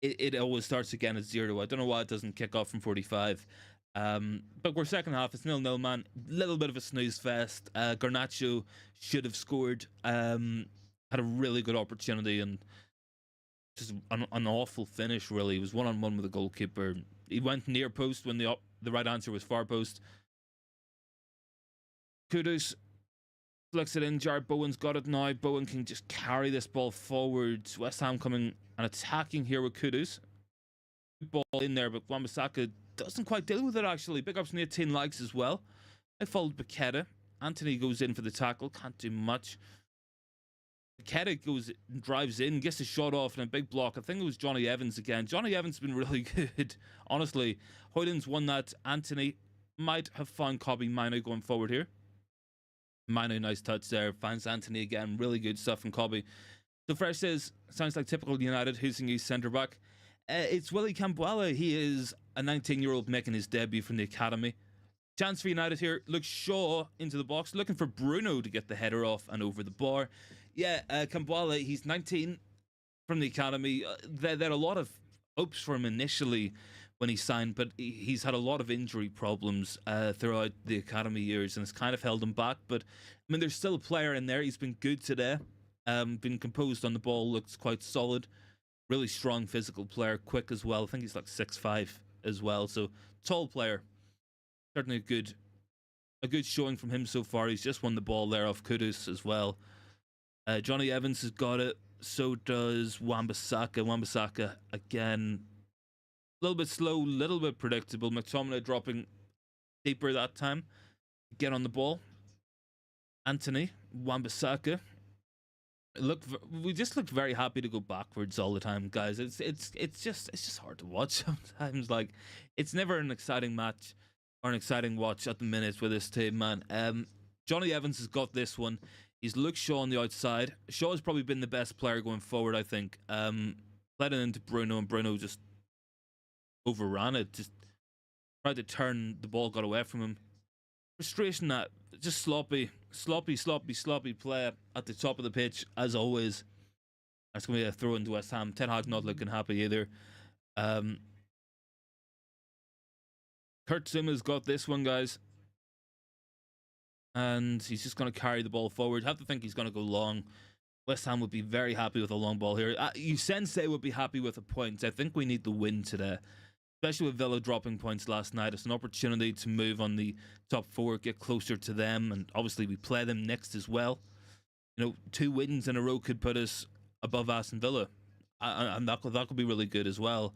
S1: it always starts again at 0. I don't know why it doesn't kick off from 45. But we're second half. It's 0-0, man. Little bit of a snooze fest. Garnacho should have scored. Had a really good opportunity and just an awful finish, really. He was one-on-one with the goalkeeper. He went near post when the right answer was far post. Kudus flicks it in. Jared Bowen's got it now. Bowen can just carry this ball forward. West Ham coming and attacking here with Kudus. Good ball in there, but Wan-Bissaka doesn't quite deal with it, actually. Big ups on 18 likes as well. I followed Paqueta. Anthony goes in for the tackle. Can't do much. Paqueta drives in, gets a shot off and a big block. I think it was Johnny Evans again. Johnny Evans has been really good, honestly. Hoyland's won that. Anthony might have found Kobbie Mainoo going forward here. Mainoo, nice touch there. Finds Anthony again. Really good stuff from Kobbie. So Fresh says, sounds like typical United. Who's the new centre-back? It's Willie Kambwala. He is a 19-year-old making his debut from the academy. Chance for United here. Looks Shaw into the box. Looking for Bruno to get the header off and over the bar. Yeah, Kambwala, he's 19 from the academy. There are a lot of hopes for him initially when he signed, but he's had a lot of injury problems throughout the academy years, and it's kind of held him back. But, I mean, there's still a player in there. He's been good today. Been composed on the ball. Looks quite solid. Really strong physical player. Quick as well. I think he's like 6'5" as well. So, tall player. Certainly a good showing from him so far. He's just won the ball there off Kudus as well. Johnny Evans has got it. So does Wan-Bissaka. Wan-Bissaka, again, a little bit slow, a little bit predictable. McTominay dropping deeper that time. Get on the ball. Anthony, Wan-Bissaka. We just look very happy to go backwards all the time, guys. It's just hard to watch sometimes. Like, it's never an exciting match or an exciting watch at the minute with this team, man. Johnny Evans has got this one. He's Luke Shaw on the outside. Shaw has probably been the best player going forward, I think. Played it into Bruno, and Bruno just overran it. Just tried to turn the ball, got away from him. Frustration that just sloppy play at the top of the pitch as always. That's going to be a throw into West Ham. Ten Hag not looking happy either. Kurt Zouma's got this one, guys. And he's just going to carry the ball forward. Have to think he's going to go long. West Ham would be very happy with a long ball here. You Sensei would be happy with a point. I think we need the win today. Especially with Villa dropping points last night. It's an opportunity to move on the top four, get closer to them. And obviously we play them next as well. You know, 2 wins in a row could put us above Aston Villa. And that could be really good as well.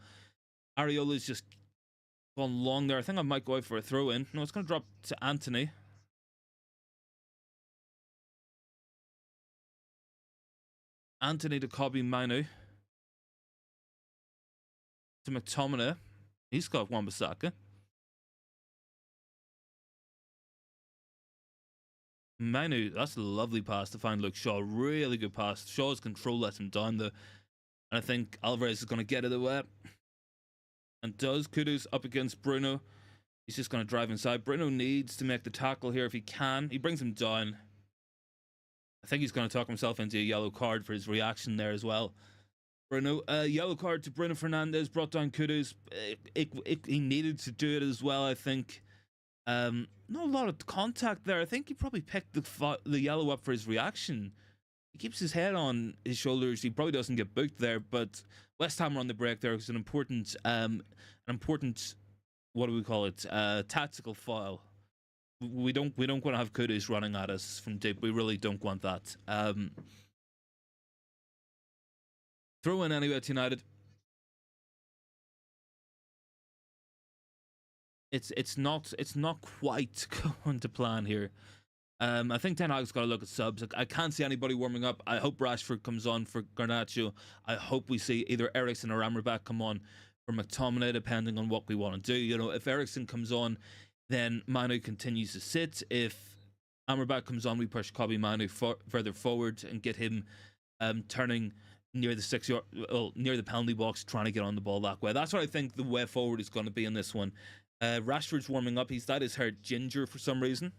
S1: Areola's just gone long there. I think I might go out for a throw-in. No, it's going to drop to Anthony. Anthony to Kobe Mainoo. To McTominay. He's got Wan-Bissaka. Mainoo, that's a lovely pass to find Luke Shaw. Really good pass. Shaw's control lets him down though. And I think Alvarez is going to get it away. And does. Kudus up against Bruno. He's just going to drive inside. Bruno needs to make the tackle here if he can. He brings him down. I think he's going to talk himself into a yellow card for his reaction there as well. Bruno, yellow card to Bruno Fernandes, brought down Kudus. He needed to do it as well, I think. Not a lot of contact there. I think he probably picked the yellow up for his reaction. He keeps his head on his shoulders. He probably doesn't get booked there, but West Ham are on the break there. It's an important, what do we call it? Tactical foul. We don't want to have Kudus running at us from deep. We really don't want that. Throw in anyway to United. It's not quite going to plan here. I think Ten Hag's got to look at subs. I can't see anybody warming up. I hope Rashford comes on for Garnacho. I hope we see either Eriksen or Amrabat come on for McTominay, depending on what we want to do. You know, if Eriksen comes on, then Mainoo continues to sit. If Amrabat comes on, we push Kobe Mainoo further forward and get him turning near the 6 yard, near the penalty box, trying to get on the ball that way. That's what I think the way forward is going to be in this one. Rashford's warming up. He's dyed his hair ginger for some reason.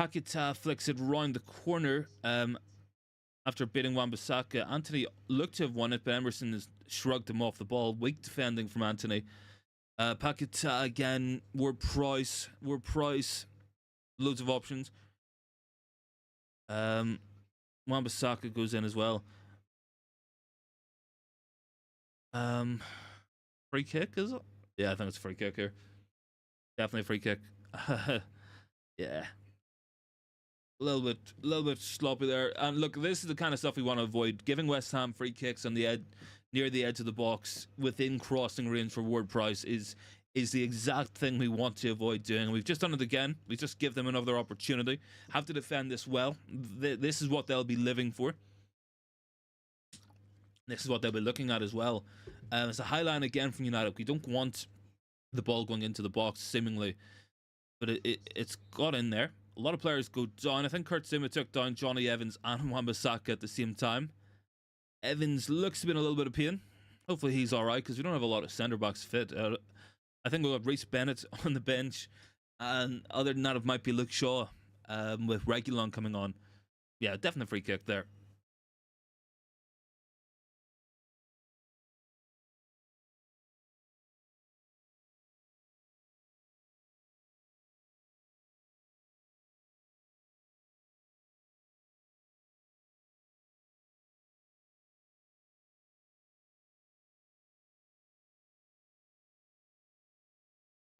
S1: Paquetá flicks it round the corner after beating Wan-Bissaka. Anthony looked to have won it, but Emerson has shrugged him off the ball. Weak defending from Anthony. Paquetá again. Ward-Prowse. Loads of options. Wan-Bissaka goes in as well. Free kick, is it? Yeah, I think it's a free kick here. Definitely a free kick. Yeah. A little bit sloppy there. And look, this is the kind of stuff we want to avoid. Giving West Ham free kicks on the edge, near the edge of the box, within crossing range for Ward-Prowse is the exact thing we want to avoid doing. We've just done it again. We just give them another opportunity. Have to defend this well. This is what they'll be living for. This is what they'll be looking at as well. It's a high line again from United. We don't want the ball going into the box, seemingly. But it's got in there. A lot of players go down. I think Kurt Zouma took down Johnny Evans and Wan-Bissaka at the same time. Evans looks to be in a little bit of pain. Hopefully he's alright, because we don't have a lot of centre-backs fit. I think we'll have Reece Bennett on the bench. And other than that, it might be Luke Shaw with Reguilon coming on. Yeah, definitely free kick there.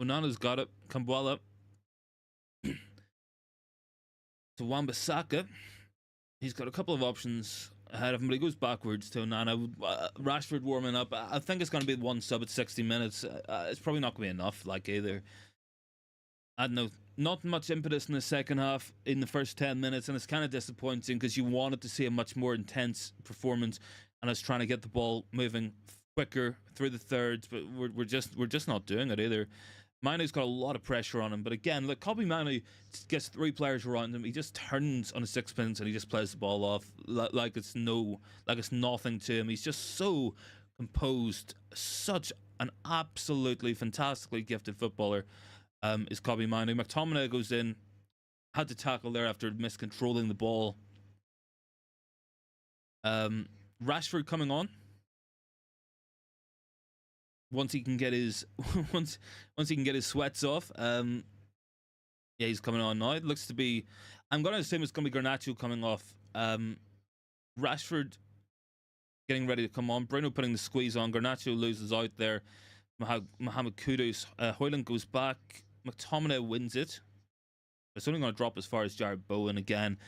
S1: Onana's got it. Kambwala to Wan-Bissaka. He's got a couple of options ahead of him, but he goes backwards to Onana. Rashford warming up. I think it's going to be one sub at 60 minutes. It's probably not going to be enough, like, either. I don't know. Not much impetus in the second half in the first 10 minutes, and it's kind of disappointing because you wanted to see a much more intense performance, and I was trying to get the ball moving quicker through the thirds, but we're just not doing it either. Mainoo's got a lot of pressure on him, but again, look, Mainoo gets 3 players around him. He just turns on a sixpence and he just plays the ball off like it's nothing to him. He's just so composed, such an absolutely fantastically gifted footballer. Is Mainoo. McTominay goes in, had to tackle there after miscontrolling the ball. Rashford coming on. Once he can get his once he can get his sweats off, yeah, he's coming on now. It looks to be, I'm gonna assume it's gonna be Garnacho coming off. Rashford getting ready to come on. Bruno putting the squeeze on. Garnacho loses out there. Mohamed Kudus. Højlund goes back. McTominay wins it. It's only going to drop as far as Jared Bowen again.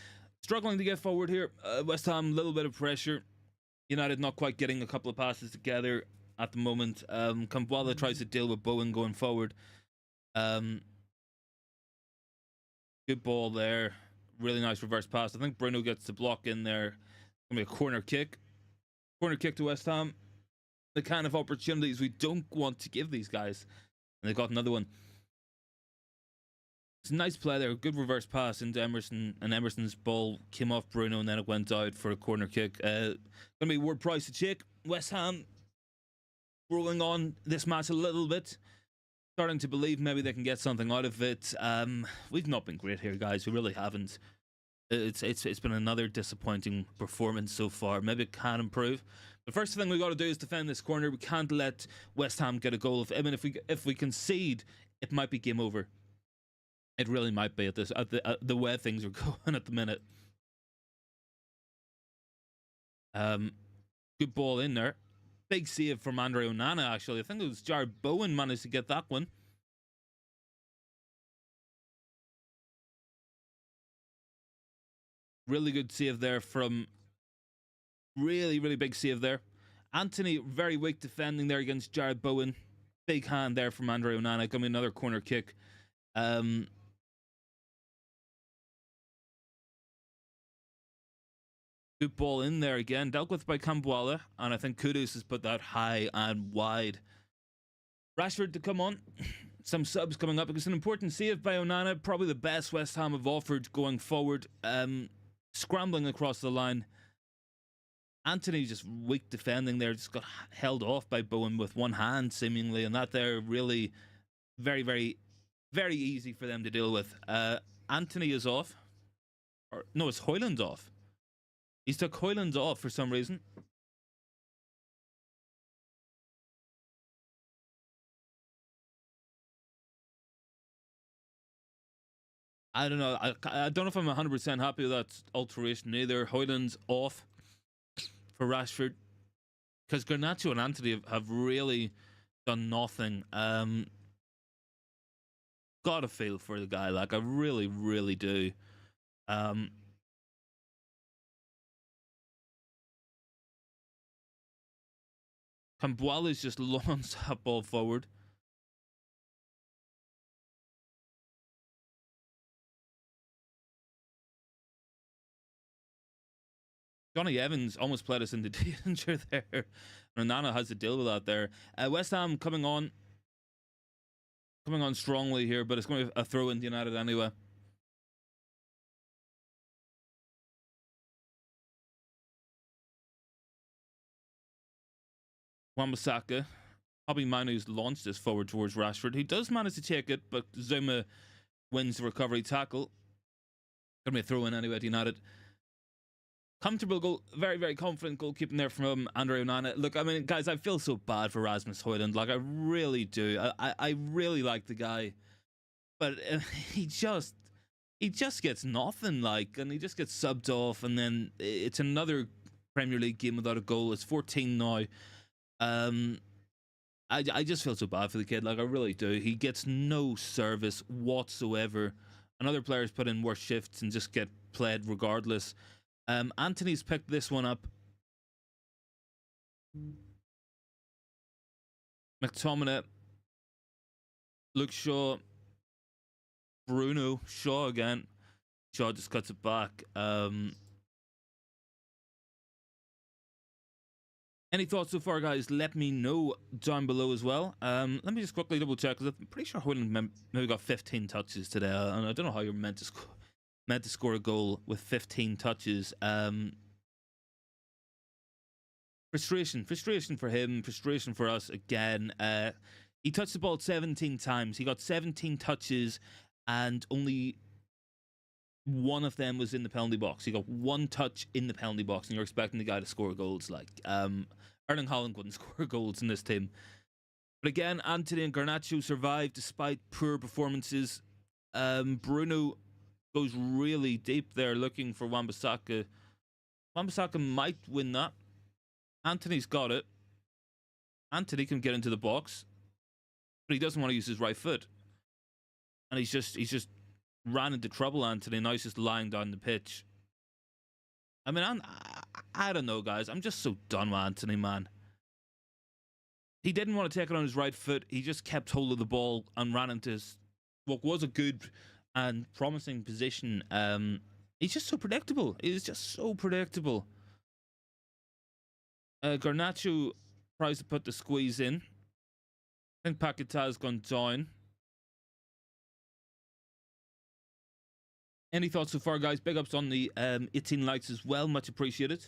S1: Struggling to get forward here. West Ham, a little bit of pressure. United not quite getting a couple of passes together at the moment. Kambwala tries to deal with Bowen going forward. Good ball there. Really nice reverse pass. I think Bruno gets the block in there. It's going to be a corner kick. Corner kick to West Ham. The kind of opportunities we don't want to give these guys. And they got another one. It's a nice play there. Good reverse pass into Emerson. And Emerson's ball came off Bruno and then it went out for a corner kick. Going to be Ward-Prowse to check. West Ham rolling on this match a little bit. Starting to believe maybe they can get something out of it. We've not been great here, guys. We really haven't. It's been another disappointing performance so far. Maybe it can improve. The first thing we got to do is defend this corner. We can't let West Ham get a goal. I mean, if we concede, it might be game over. It really might be at the way things are going at the minute. Good ball in there. Big save from Andre Onana, actually. I think it was Jared Bowen managed to get that one. Really good save there from... Really, really big save there. Anthony, very weak defending there against Jared Bowen. Big hand there from Andre Onana. Coming another corner kick. Good ball in there again. Dealt with by Kambwala. And I think Kudus has put that high and wide. Rashford to come on. Some subs coming up. It's an important save by Onana. Probably the best West Ham have offered going forward. Scrambling across the line. Anthony just weak defending there. Just got held off by Bowen with one hand, seemingly. And that there really very, very, very easy for them to deal with. Anthony is off. Or no, it's Højlund's off. He's took Højlund's off for some reason. I don't know. I don't know if I'm 100% happy with that alteration either. Højlund's off for Rashford. Because Garnacho and Anthony have really done nothing. Gotta feel for the guy. Like, I really, really do. Kambwala's just launched that ball forward. Johnny Evans almost played us into danger there. Onana has to deal with that there. West Ham coming on strongly here, but it's going to be a throw into United anyway. Wan-Bissaka. Mainoo's launched this forward towards Rashford. He does manage to take it, but Zuma wins the recovery tackle. Gonna be a throw in anyway to United. Comfortable goal, very, very confident goalkeeping there from Andre Onana. Look, I mean, guys, I feel so bad for Rasmus Højlund. Like, I really do. I really like the guy, but he just gets nothing. Like, and he just gets subbed off, and then it's another Premier League game without a goal. It's 14 now. I just feel so bad for the kid. Like, I really do. He gets no service whatsoever, and other players put in worse shifts and just get played regardless. Anthony's picked this one up. McTominay, Luke Shaw, Bruno, Shaw again. Shaw just cuts it back. Any thoughts so far, guys? Let me know down below as well. Let me just quickly double check, because I'm pretty sure Hoyland maybe got 15 touches today, and I don't know how you're meant to score a goal with 15 touches. Frustration for him, frustration for us again. He touched the ball 17 times. He got 17 touches, and only one of them was in the penalty box. He got one touch in the penalty box, and you're expecting the guy to score goals. Like Erling Haaland wouldn't score goals in this team. But again, Antony and Garnacho survived despite poor performances. Bruno goes really deep there looking for Wan-Bissaka. Wan-Bissaka might win that. Antony's got it. Antony can get into the box, but he doesn't want to use his right foot. And he's just ran into trouble, Antony. Now he's just lying down the pitch. I mean, I don't know, guys. I'm just so done with Antony, man. He didn't want to take it on his right foot. He just kept hold of the ball and ran into what was a good and promising position. He's just so predictable. He's just so predictable. Garnacho tries to put the squeeze in. I think Paqueta's gone down. Any thoughts so far, guys? Big ups on the 18 likes as well. Much appreciated.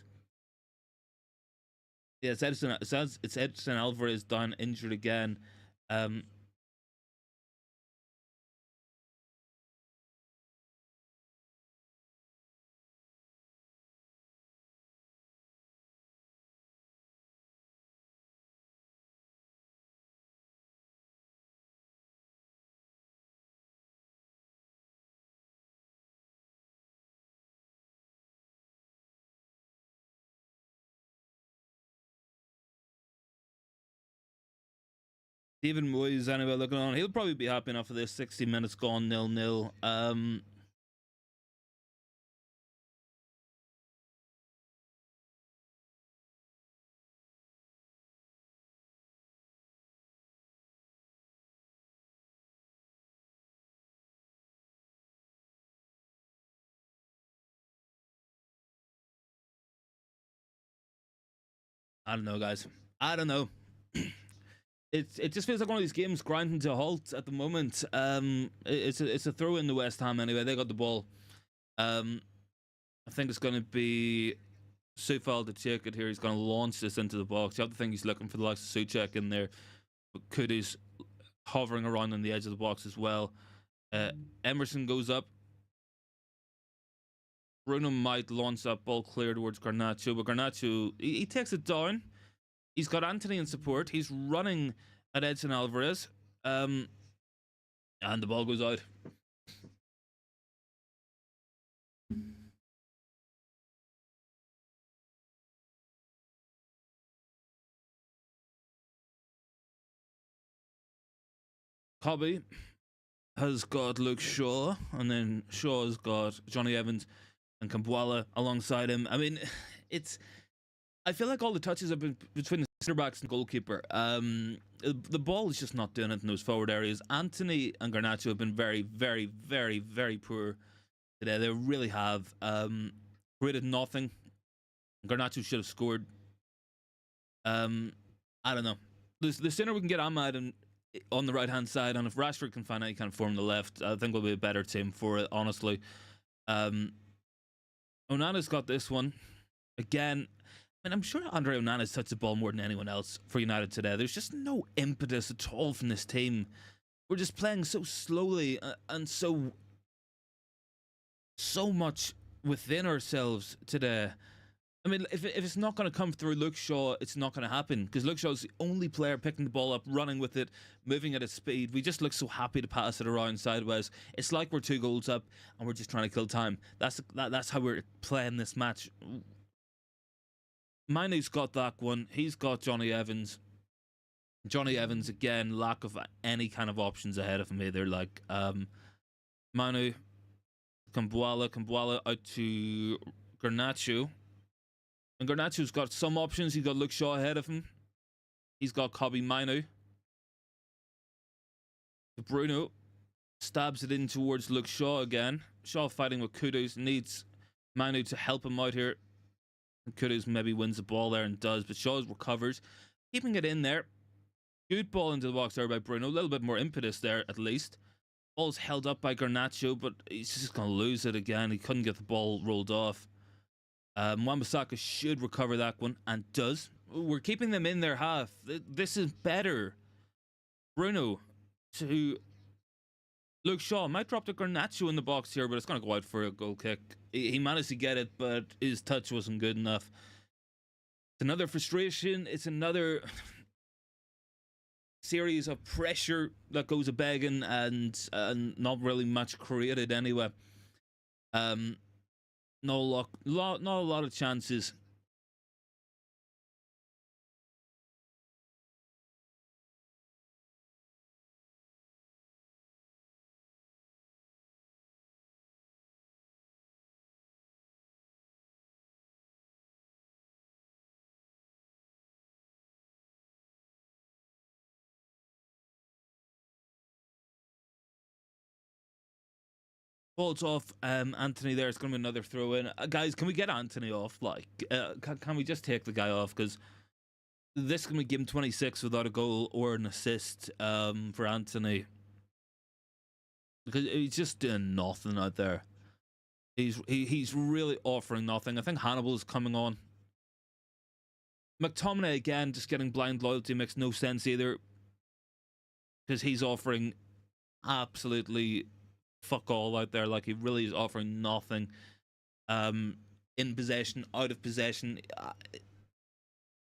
S1: Yeah, it's Edson Alvarez down injured again. David Moyes, anyway, looking on. He'll probably be happy enough for this. 60 minutes gone, 0-0. I don't know, guys. I don't know. It just feels like one of these games grinding to a halt at the moment. It's a throw in to West Ham anyway. They got the ball. I think it's going to be Soufal to take it here. He's going to launch this into the box. You have to think he's looking for the likes of Souček in there. But Kudu's hovering around on the edge of the box as well. Emerson goes up. Bruno might launch that ball clear towards Garnacho, but Garnacho, he takes it down. He's got Antony in support. He's running at Edson Alvarez. And the ball goes out. Cobby has got Luke Shaw, and then Shaw's got Johnny Evans and Kambwala alongside him. I mean, I feel like all the touches have been between the centre backs and goalkeeper. The ball is just not doing it in those forward areas. Antony and Garnacho have been very, very, very, very poor today. They really have. Created nothing. Garnacho should have scored. I don't know. The sooner we can get Ahmad on the right hand side, and if Rashford can find any kind of form on the left, I think we'll be a better team for it, honestly. Onana's got this one again. I mean, I'm sure Andre Onana's touched the ball more than anyone else for United today. There's just no impetus at all from this team. We're just playing so slowly and so much within ourselves today. I mean, if it's not going to come through Luke Shaw, it's not going to happen, because Luke Shaw's the only player picking the ball up, running with it, moving at its speed. We just look so happy to pass it around sideways. It's like we're 2 goals up and we're just trying to kill time. That's how we're playing this match. Mainoo's got that one. He's got Johnny Evans. Johnny Evans, again, lack of any kind of options ahead of him either. Like, Mainoo, Kambwala out to Garnacho. And Garnacho's got some options. He's got Luke Shaw ahead of him. He's got Kobbie Mainoo. Bruno stabs it in towards Luke Shaw again. Shaw fighting with Kudus. Needs Mainoo to help him out here. Kudus maybe wins the ball there and does, but Shaws recovers, keeping it in there. Good ball into the box there by Bruno. A little bit more impetus there at least. Ball's held up by Garnacho, but he's just going to lose it again. He couldn't get the ball rolled off. Wan-Bissaka should recover that one and does. We're keeping them in their half. This is better. Bruno to Luke Shaw. Might drop the Garnacho in the box here, but it's going to go out for a goal kick. He managed to get it, but his touch wasn't good enough. It's another frustration. It's another series of pressure that goes a begging and not really much created anyway. Not a lot of chances. Ball's off Anthony there. It's going to be another throw in. Guys, can we get Anthony off? Like, can we just take the guy off? Because this is going to give him 26 without a goal or an assist for Anthony. Because he's just doing nothing out there. He's really offering nothing. I think Hannibal's coming on. McTominay, again, just getting blind loyalty makes no sense either. Because he's offering absolutely fuck all out there. Like, he really is offering nothing. In possession, out of possession.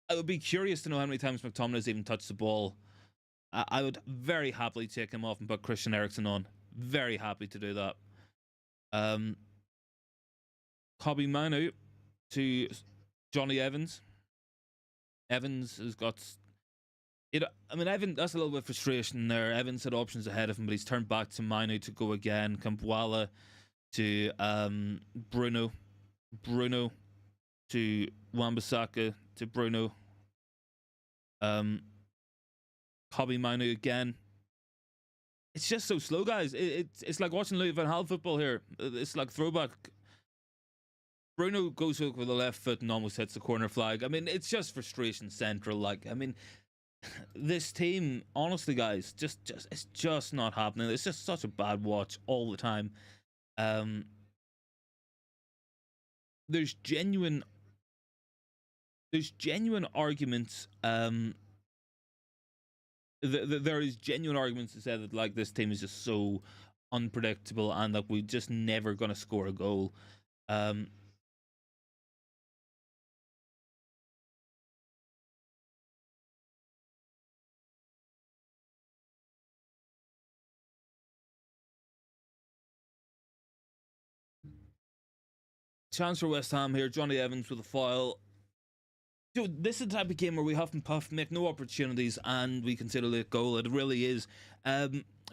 S1: I would be curious to know how many times McTominay's even touched the ball. I would very happily take him off and put Christian Eriksen on. Very happy to do that. Mainoo to Johnny Evans. Evans has got... I mean, Evan, that's a little bit of frustration there. Evans had options ahead of him, but he's turned back to Mainoo to go again. Kambwala to Bruno. Bruno to Wan-Bissaka to Bruno. Mainoo again. It's just so slow, guys. It's like watching Louis van Gaal football here. It's like throwback. Bruno goes hook with the left foot and almost hits the corner flag. I mean, it's just frustration central. Like, I mean, this team, honestly, guys, it's just not happening. It's just such a bad watch all the time. There's genuine arguments. There is genuine arguments to say that, like, this team is just so unpredictable and that we're just never going to score a goal. Chance for West Ham here. Johnny Evans with a foul. Dude, this is the type of game where we huff and puff, make no opportunities, and we consider it a goal. It really is.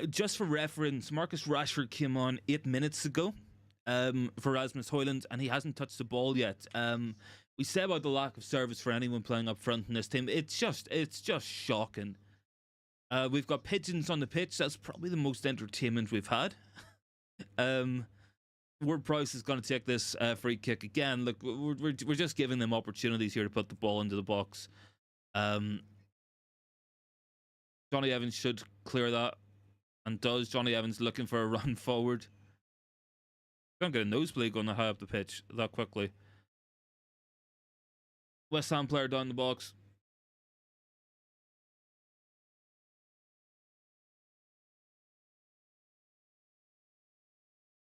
S1: Just for reference, Marcus Rashford came on 8 minutes ago for Rasmus Højlund, and he hasn't touched the ball yet. We say about the lack of service for anyone playing up front in this team. It's just shocking. We've got pigeons on the pitch. That's probably the most entertainment we've had. Ward Prowse is going to take this free kick again. Look, we're just giving them opportunities here to put the ball into the box. Johnny Evans should clear that, and does. Johnny Evans looking for a run forward. Don't get a nosebleed going high up the pitch that quickly. West Ham player down the box.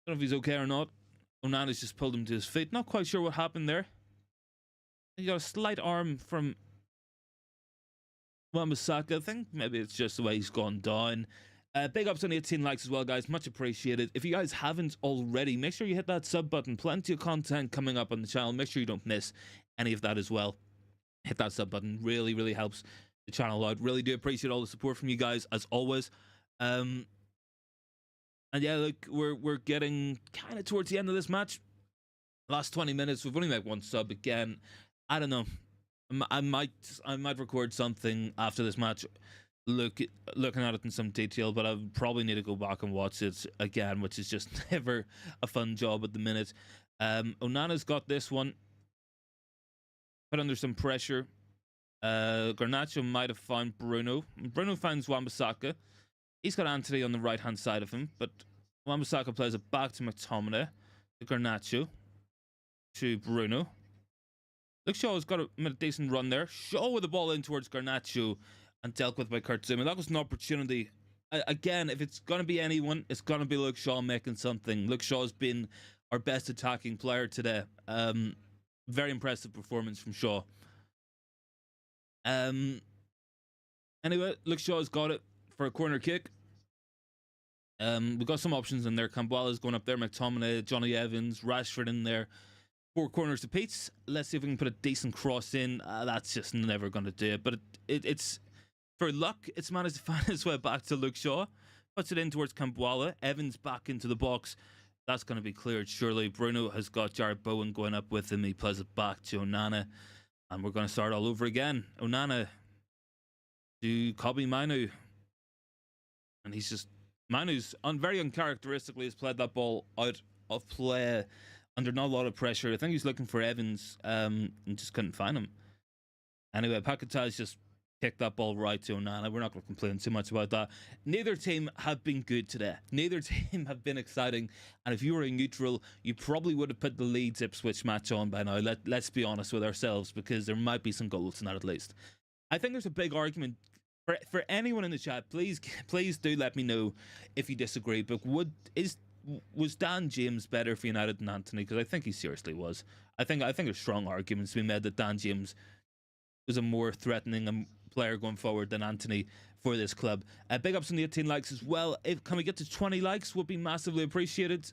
S1: I don't know if he's okay or not. Onana's just pulled him to his feet. Not quite sure what happened there. He got a slight arm from Wan-Bissaka. I think maybe it's just the way he's gone down. Big ups on 18 likes as well, guys. Much appreciated. If you guys haven't already, make sure you hit that sub button. Plenty of content coming up on the channel. Make sure you don't miss any of that as well. Hit that sub button. Really, really helps the channel out. Really do appreciate all the support from you guys, as always. And yeah, look, we're getting kind of towards the end of this match. Last 20 minutes, we've only made one sub again. I don't know. I might record something after this match, looking at it in some detail, but I probably need to go back and watch it again, which is just never a fun job at the minute. Onana's got this one. put under some pressure. Garnacho might have found Bruno. Bruno finds Wan-Bissaka. He's got Anthony on the right-hand side of him, but Wan-Bissaka plays it back to McTominay, to Garnacho, to Bruno. Luke Shaw's got a decent run there. Shaw with the ball in towards Garnacho and dealt with by Kurt Zuma. That was an opportunity. Again, if it's going to be anyone, it's going to be Luke Shaw making something. Luke Shaw's been our best attacking player today. Very impressive performance from Shaw. Anyway, Luke Shaw's got it for a corner kick. We've got some options in there. Kambwala's going up there. McTominay, Johnny Evans, Rashford in there. 4 corners apiece. Let's see if we can put a decent cross in. That's just never going to do it. But it's for luck, it's managed to find its way back to Luke Shaw. Puts it in towards Kambwala. Evans back into the box. That's going to be cleared, surely. Bruno has got Jared Bowen going up with him. He plays it back to Onana. And we're going to start all over again. Onana to Kobbie Mainoo. And he's just... Mainoo's very uncharacteristically has played that ball out of play under not a lot of pressure. I think he's looking for Evans and just couldn't find him. Anyway, Paquetà's just kicked that ball right to Onana. We're not going to complain too much about that. Neither team have been good today. Neither team have been exciting. And if you were a neutral, you probably would have put the Leeds-Ipswich match on by now. Let's be honest with ourselves, because there might be some goals in that at least. I think there's a big argument for anyone in the chat. Please do let me know if you disagree. But was Dan James better for United than Anthony? Because I think he seriously was. I think there's strong arguments to be made that Dan James was a more threatening player going forward than Anthony for this club. Big ups on the 18 likes as well. Can we get to 20 likes? Would be massively appreciated.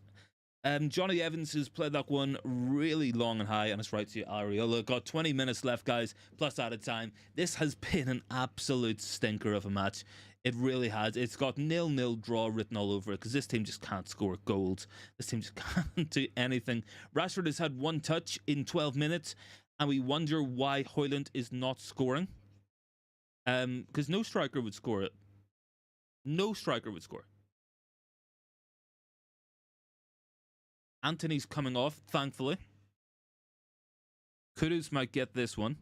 S1: Johnny Evans has played that one really long and high, and it's right to Areola. Got 20 minutes left, guys, plus added time. This has been an absolute stinker of a match. It really has. It's got 0-0 draw written all over it, because this team just can't score goals. This team just can't do anything. Rashford has had 1 touch in 12 minutes, and we wonder why Højlund is not scoring. Because no striker would score it. No striker would score. Anthony's coming off, thankfully. Kudus might get this one.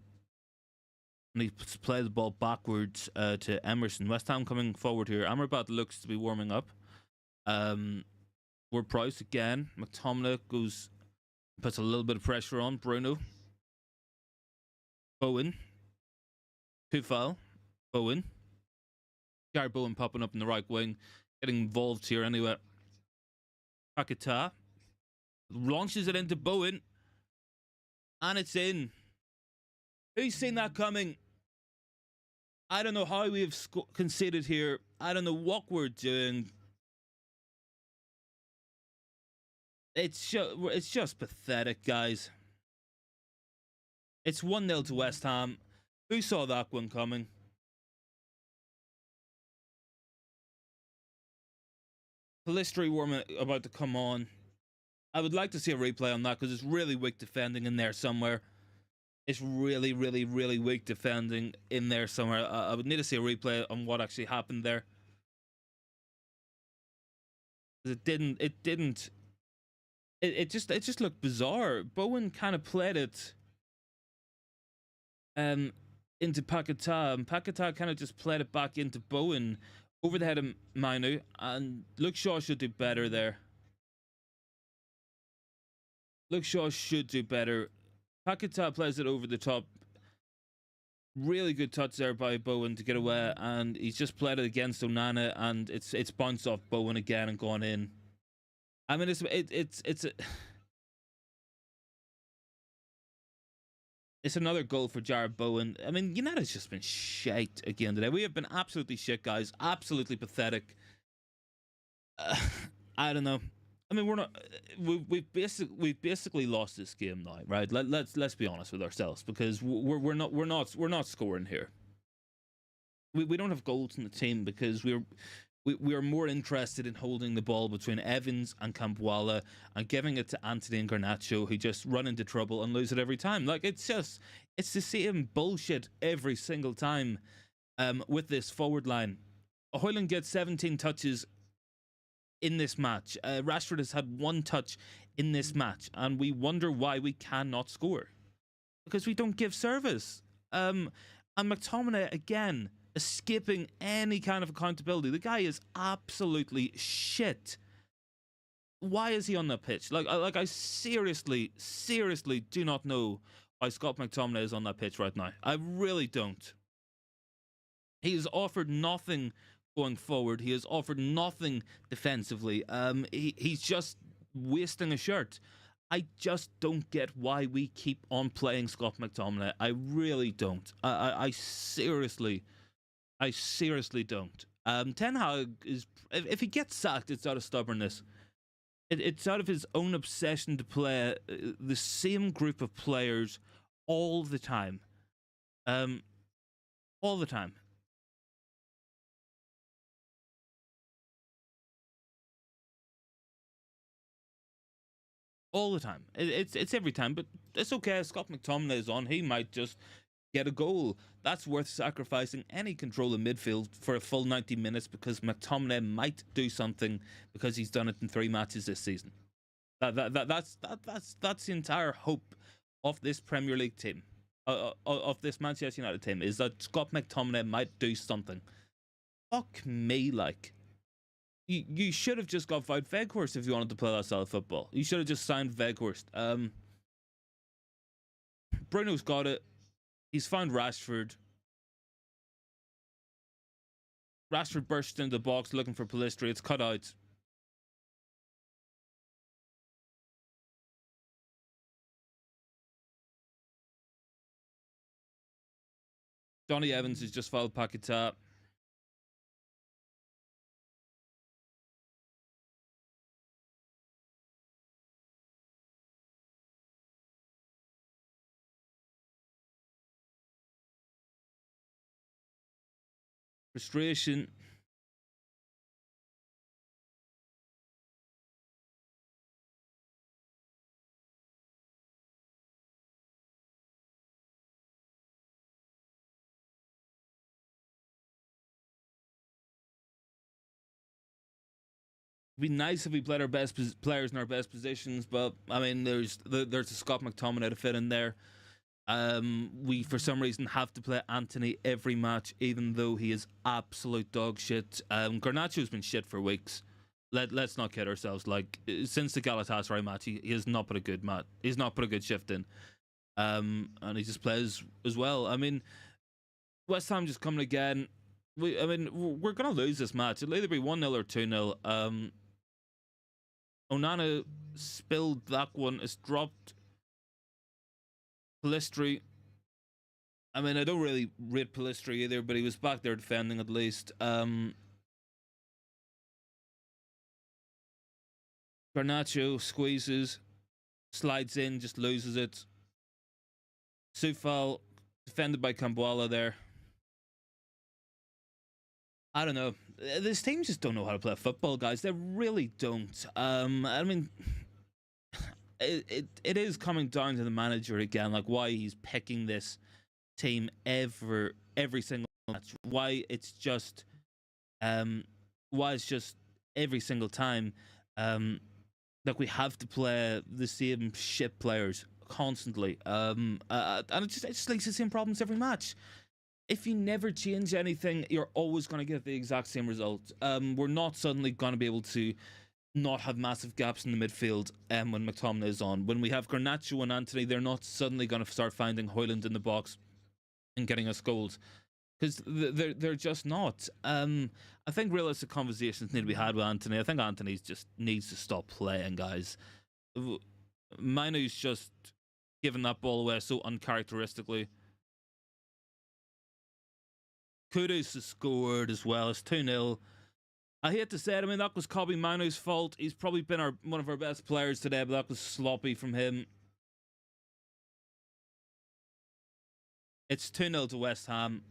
S1: And he plays the ball backwards to Emerson. West Ham coming forward here. Amrabat looks to be warming up. We're Price again. McTominay puts a little bit of pressure on. Bruno. Bowen. Kufal. Bowen. Jared Bowen popping up in the right wing. Getting involved here anyway. Paquetá. Launches it into Bowen. And it's in. Who's seen that coming? I don't know how we have conceded here. I don't know what we're doing. It's just pathetic, guys. It's 1-0 to West Ham. Who saw that one coming? Pelistri warming about to come on. I would like to see a replay on that, because it's really weak defending in there somewhere. It's really, really, really weak defending in there somewhere. I would need to see a replay on what actually happened there. It just looked bizarre. Bowen kind of played it into Paquetá, and Paquetá kind of just played it back into Bowen over the head of Mainoo, and Luke Shaw should do better there. Luke Shaw should do better. Paquetá plays it over the top. Really good touch there by Bowen to get away, and he's just played it against Onana, and it's bounced off Bowen again and gone in. I mean, it's another goal for Jared Bowen. I mean, United's just been shite again today. We have been absolutely shit, guys. Absolutely pathetic. I don't know. I mean, we're not. We've basically lost this game now, right? Let's be honest with ourselves, because we're not scoring here. We don't have goals in the team because we are more interested in holding the ball between Evans and Kambwala and giving it to Anthony and Garnacho, who just run into trouble and lose it every time. Like, it's the same bullshit every single time with this forward line. Højlund gets 17 touches in this match. Rashford has had 1 touch in this match, and we wonder why we cannot score. because we don't give service. And McTominay, again, escaping any kind of accountability. The guy is absolutely shit. Why is he on that pitch? I seriously do not know why Scott McTominay is on that pitch right now. I really don't. He has offered nothing going forward. He has offered nothing defensively. He's just wasting a shirt. I just don't get why we keep on playing Scott McTominay. I really don't. I seriously don't. Ten Hag is, if he gets sacked, it's out of stubbornness. It's out of his own obsession to play the same group of players all the time. All the time. All the time. It's every time, but it's okay. Scott McTominay is on. He might just get a goal. That's worth sacrificing any control in midfield for a full 90 minutes because McTominay might do something because he's done it in 3 matches this season. That's the entire hope of this Premier League team, of this Manchester United team, is that Scott McTominay might do something. Fuck me, like. You should have just got Wout Weghorst if you wanted to play that style of football. You should have just signed Weghorst. Bruno's got it. He's found Rashford. Rashford burst into the box looking for Pellistri. It's cut out. Johnny Evans has just fouled Paquetá. Frustration. It'd be nice if we played our best players in our best positions, but I mean, there's a Scott McTominay to fit in there. We for some reason have to play Anthony every match, even though he is absolute dog shit. Garnacho's been shit for weeks. Let's not kid ourselves. Like, since the Galatasaray match, he has not put a good match. He's not put a good shift in. And he just plays as well. I mean, West Ham just coming again. We're gonna lose this match. It'll either be 1-0 or 2-0. Onana spilled that one. It's dropped. Pellistri. I mean, I don't really rate Pellistri either, but he was back there defending at least. Garnacho squeezes, slides in, just loses it. Soufal defended by Kambwala there. I don't know. This team just don't know how to play football, guys. They really don't. I mean, it is coming down to the manager again, like why he's picking this team every single match. Why it's just every single time that we have to play the same shit players constantly. And it just leads to the same problems every match. If you never change anything, you're always going to get the exact same result. We're not suddenly going to be able to not have massive gaps in the midfield when McTominay is on. When we have Garnacho and Anthony, they're not suddenly going to start finding Højlund in the box and getting us goals. Because they're just not. I think realistic conversations need to be had with Anthony. I think Anthony just needs to stop playing, guys. Mainoo's just giving that ball away so uncharacteristically. Kudus has scored as well. It's 2-0. I hate to say it. I mean, that was Kobbie Mainoo's fault. He's probably been one of our best players today, but that was sloppy from him. It's 2-0 to West Ham.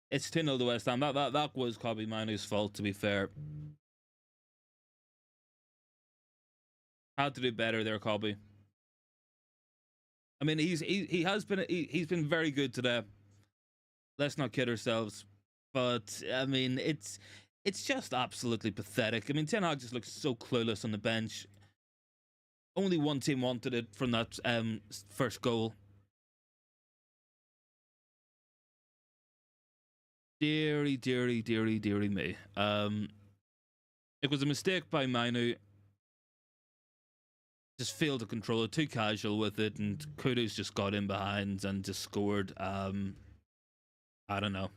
S1: It's 2-0 to West Ham. That was Kobbie Mainoo's fault, to be fair. Had to do better there, Kobbie. I mean, he's been very good today. Let's not kid ourselves. But I mean, It's just absolutely pathetic. I mean, Ten Hag just looks so clueless on the bench. Only one team wanted it from that first goal. Deary, deary, deary, deary me. It was a mistake by Mainoo. Just failed to control it, too casual with it, and Kudos just got in behind and just scored. I don't know.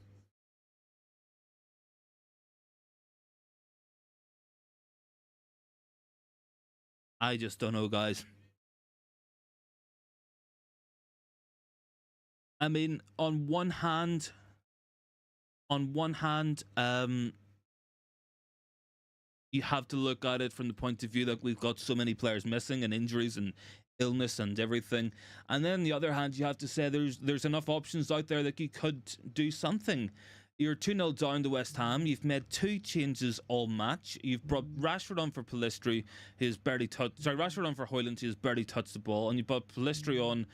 S1: I just don't know, guys. I mean, on one hand, you have to look at it from the point of view that we've got so many players missing and injuries and illness and everything. And then on the other hand, you have to say there's enough options out there that you could do something. You're 2-0 down to West Ham. You've made 2 changes all match. You've brought Rashford on for Pellistri, who's barely touched. Sorry, Rashford on for Højlund, who's barely touched the ball, and you brought Pellistri on.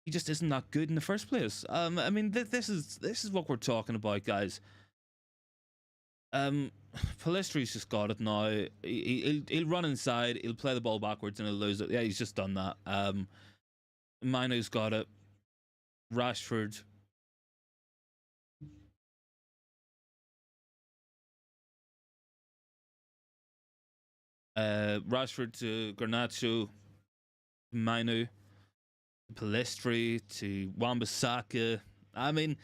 S1: He just isn't that good in the first place. I mean, this is what we're talking about, guys. Pellistri's just got it now. He'll run inside. He'll play the ball backwards and he'll lose it. Yeah, he's just done that. Mainoo's got it. Rashford. Rashford to Garnacho, Mainoo, Pellistri to Wan-Bissaka. I mean,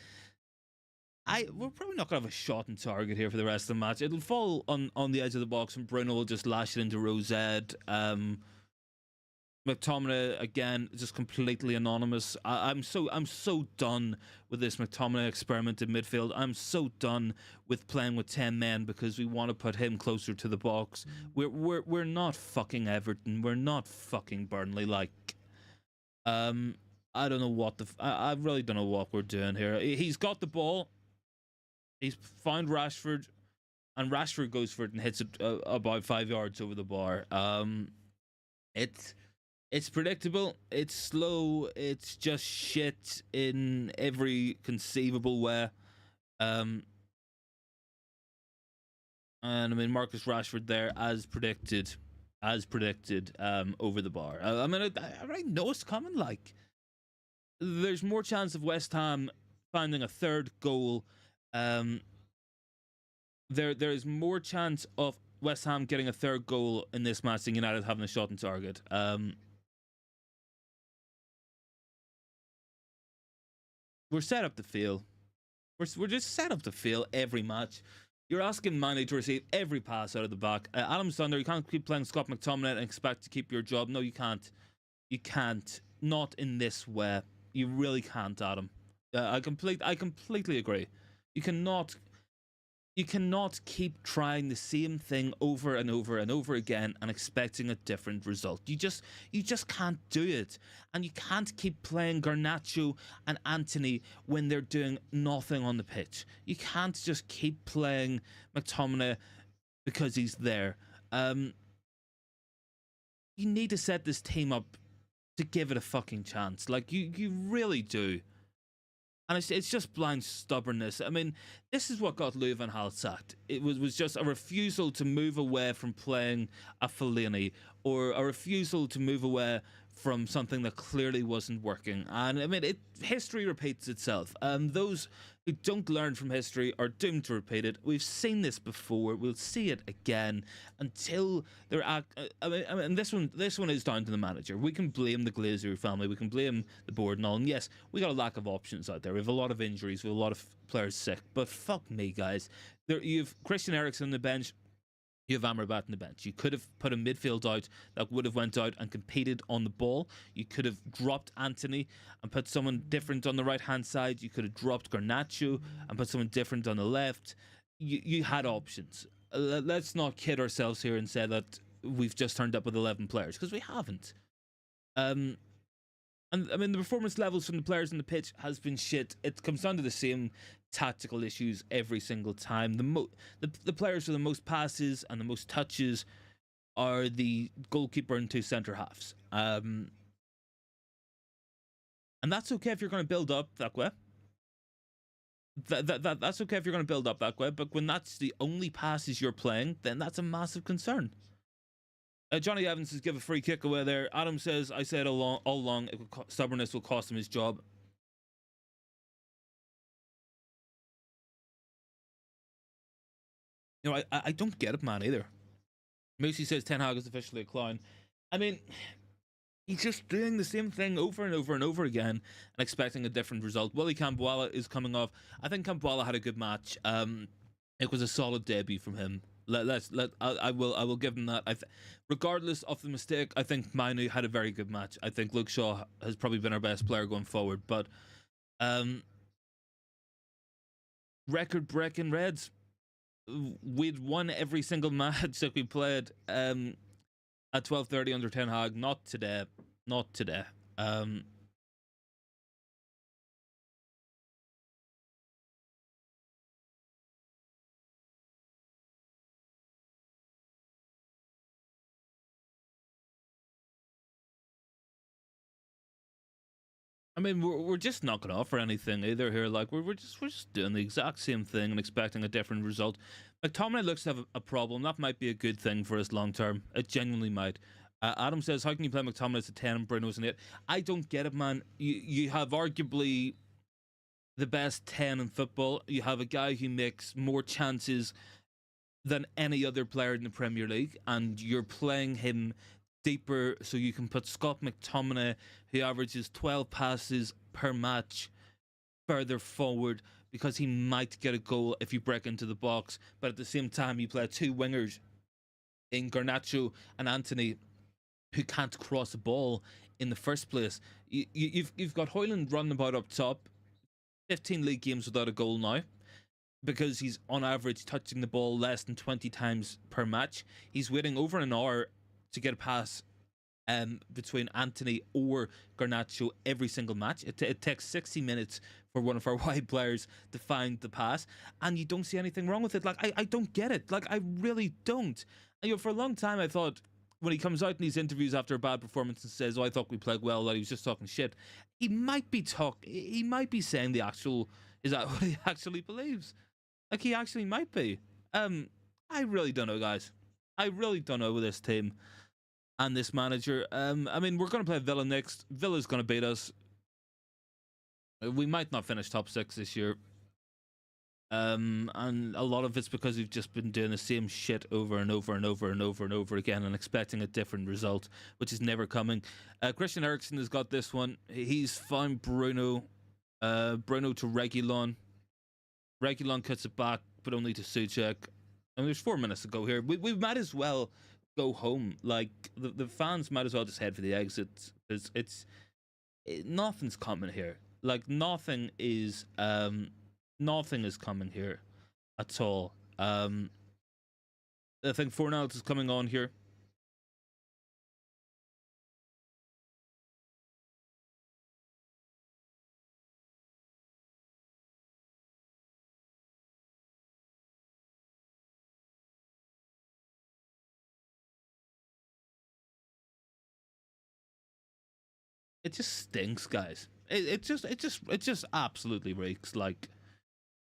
S1: we're probably not gonna have a shot on target here for the rest of the match. It'll fall on the edge of the box, and Bruno will just lash it into Rosette. McTominay again, just completely anonymous. I'm so done with this McTominay experiment in midfield. I'm so done with playing with 10 men because we want to put him closer to the box. We're not fucking Everton. We're not fucking Burnley. Like, I don't know what I really don't know what we're doing here. He's got the ball. He's found Rashford, and Rashford goes for it and hits it about 5 yards over the bar. It's predictable. It's slow. It's just shit in every conceivable way. And I mean, Marcus Rashford there, as predicted, over the bar. I mean, I already know it's coming. Like, there's more chance of West Ham finding a third goal. There is more chance of West Ham getting a third goal in this match than United having a shot on target. We're set up to fail. We're just set up to fail every match. You're asking Mainoo to receive every pass out of the back. Adam Sunder, you can't keep playing Scott McTominay and expect to keep your job. No, you can't. You can't. Not in this way. You really can't, Adam. I completely agree. You cannot keep trying the same thing over and over and over again and expecting a different result. You just can't do it. And you can't keep playing Garnacho and Anthony when they're doing nothing on the pitch. You can't just keep playing McTominay because he's there. You need to set this team up to give it a fucking chance. Like, you really do. And it's just blind stubbornness. I mean, this is what got Louis van Gaal sacked. It was just a refusal to move away from playing a Fellaini, or a refusal to move away from something that clearly wasn't working. And I mean, history repeats itself. Those who don't learn from history are doomed to repeat it. We've seen this before. We'll see it again until they're I mean, this one is down to the manager. We can blame the Glazer family. We can blame the board and all. And yes, we got a lack of options out there. We have a lot of injuries. We have a lot of players sick. But fuck me, guys. You've Christian Eriksen on the bench. You have Amrabat on the bench. You could have put a midfield out that would have went out and competed on the ball. You could have dropped Anthony and put someone different on the right-hand side. You could have dropped Garnacho and put someone different on the left. You had options. Let's not kid ourselves here and say that we've just turned up with 11 players, because we haven't. And I mean, the performance levels from the players on the pitch has been shit. It comes down to the same tactical issues every single time. The players with the most passes and the most touches are the goalkeeper and 2 centre halves. And that's okay if you're going to build up that way. That's okay if you're going to build up that way, but when that's the only passes you're playing, then that's a massive concern. Johnny Evans has given a free kick away there. Adam says, I said all along, stubbornness will cost him his job. You know, I don't get it, man, either. Moosey says Ten Hag is officially a clown. I mean, he's just doing the same thing over and over and over again and expecting a different result. Willie Kambwala is coming off. I think Kambwala had a good match. It was a solid debut from him. I will give him that. Regardless of the mistake, I think Mainoo had a very good match. I think Luke Shaw has probably been our best player going forward. But record breaking Reds. We'd won every single match that we played at 12:30 under Ten Hag. Not today. Not today. I mean, we're just not going to offer anything either here. Like we're just doing the exact same thing and expecting a different result. McTominay looks to have a problem. That might be a good thing for us long term. It genuinely might. Adam says, "How can you play McTominay as a 10 and Bruno as an 8?" I don't get it, man. You have arguably the best 10 in football. You have a guy who makes more chances than any other player in the Premier League, and you're playing him deeper so you can put Scott McTominay, who averages 12 passes per match, further forward because he might get a goal if you break into the box. But at the same time, you play two wingers in Garnacho and Anthony who can't cross the ball in the first place. You've got Højlund running about up top, 15 league games without a goal now, because he's on average touching the ball less than 20 times per match. He's waiting over an hour to get a pass between Anthony or Garnacho every single match. It takes 60 minutes for one of our wide players to find the pass, and you don't see anything wrong with it. Like, I don't get it. Like, I really don't. And, you know, for a long time, I thought when he comes out in these interviews after a bad performance and says, "Oh, I thought we played well," that he was just talking shit. He might be saying the actual. Is that what he actually believes? Like, he actually might be. I really don't know, guys. I really don't know with this team and this manager. I mean, we're going to play Villa next. Villa's going to beat us. We might not finish top 6 this year. And a lot of it's because we've just been doing the same shit over and over and over and over and over again and expecting a different result, which is never coming. Christian Eriksen has got this one. He's found Bruno. Bruno to Reguilon. Reguilon cuts it back, but only to Souček. And there's 4 minutes to go here. We might as well go home. Like, the fans might as well just head for the exit. Nothing's coming here. Like, nothing is coming here at all. I think Fornals is coming on here. It just stinks, guys. It just absolutely reeks. Like,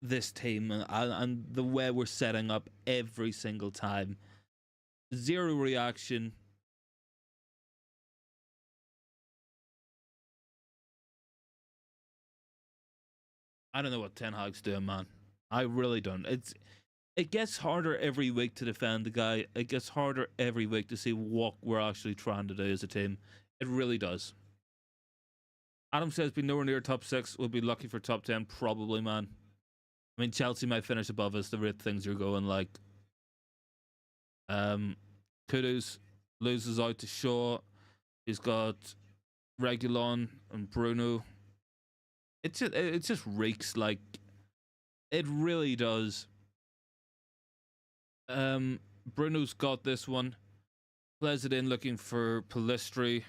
S1: this team and the way we're setting up every single time. Zero reaction. I don't know what Ten Hag's doing, man. I really don't. It gets harder every week to defend the guy. It gets harder every week to see what we're actually trying to do as a team. It really does. Adam says, "Be nowhere near top 6. We'll be lucky for top 10, probably, man." I mean, Chelsea might finish above us the rate things are going. Like, Kudus loses out to Shaw. He's got Reguilon and Bruno. It just reeks. Like, it really does. Bruno's got this one. Plays it in looking for Pellistri.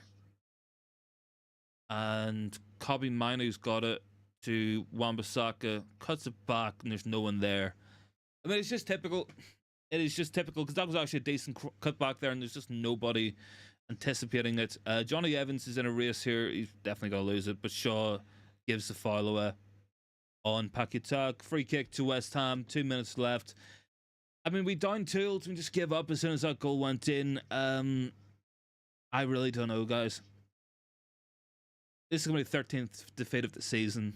S1: And Kobe Mainoo's got it to Wan-Bissaka. Cuts it back and there's no one there. I mean, it's just typical. It is just typical because that was actually a decent cut back there and there's just nobody anticipating it. Johnny Evans is in a race here. He's definitely going to lose it. But Shaw gives the foul away. on Pakutak. Free kick to West Ham. 2 minutes left. I mean, we down 2, we just give up as soon as that goal went in. I really don't know, guys. This is going to be the 13th defeat of the season.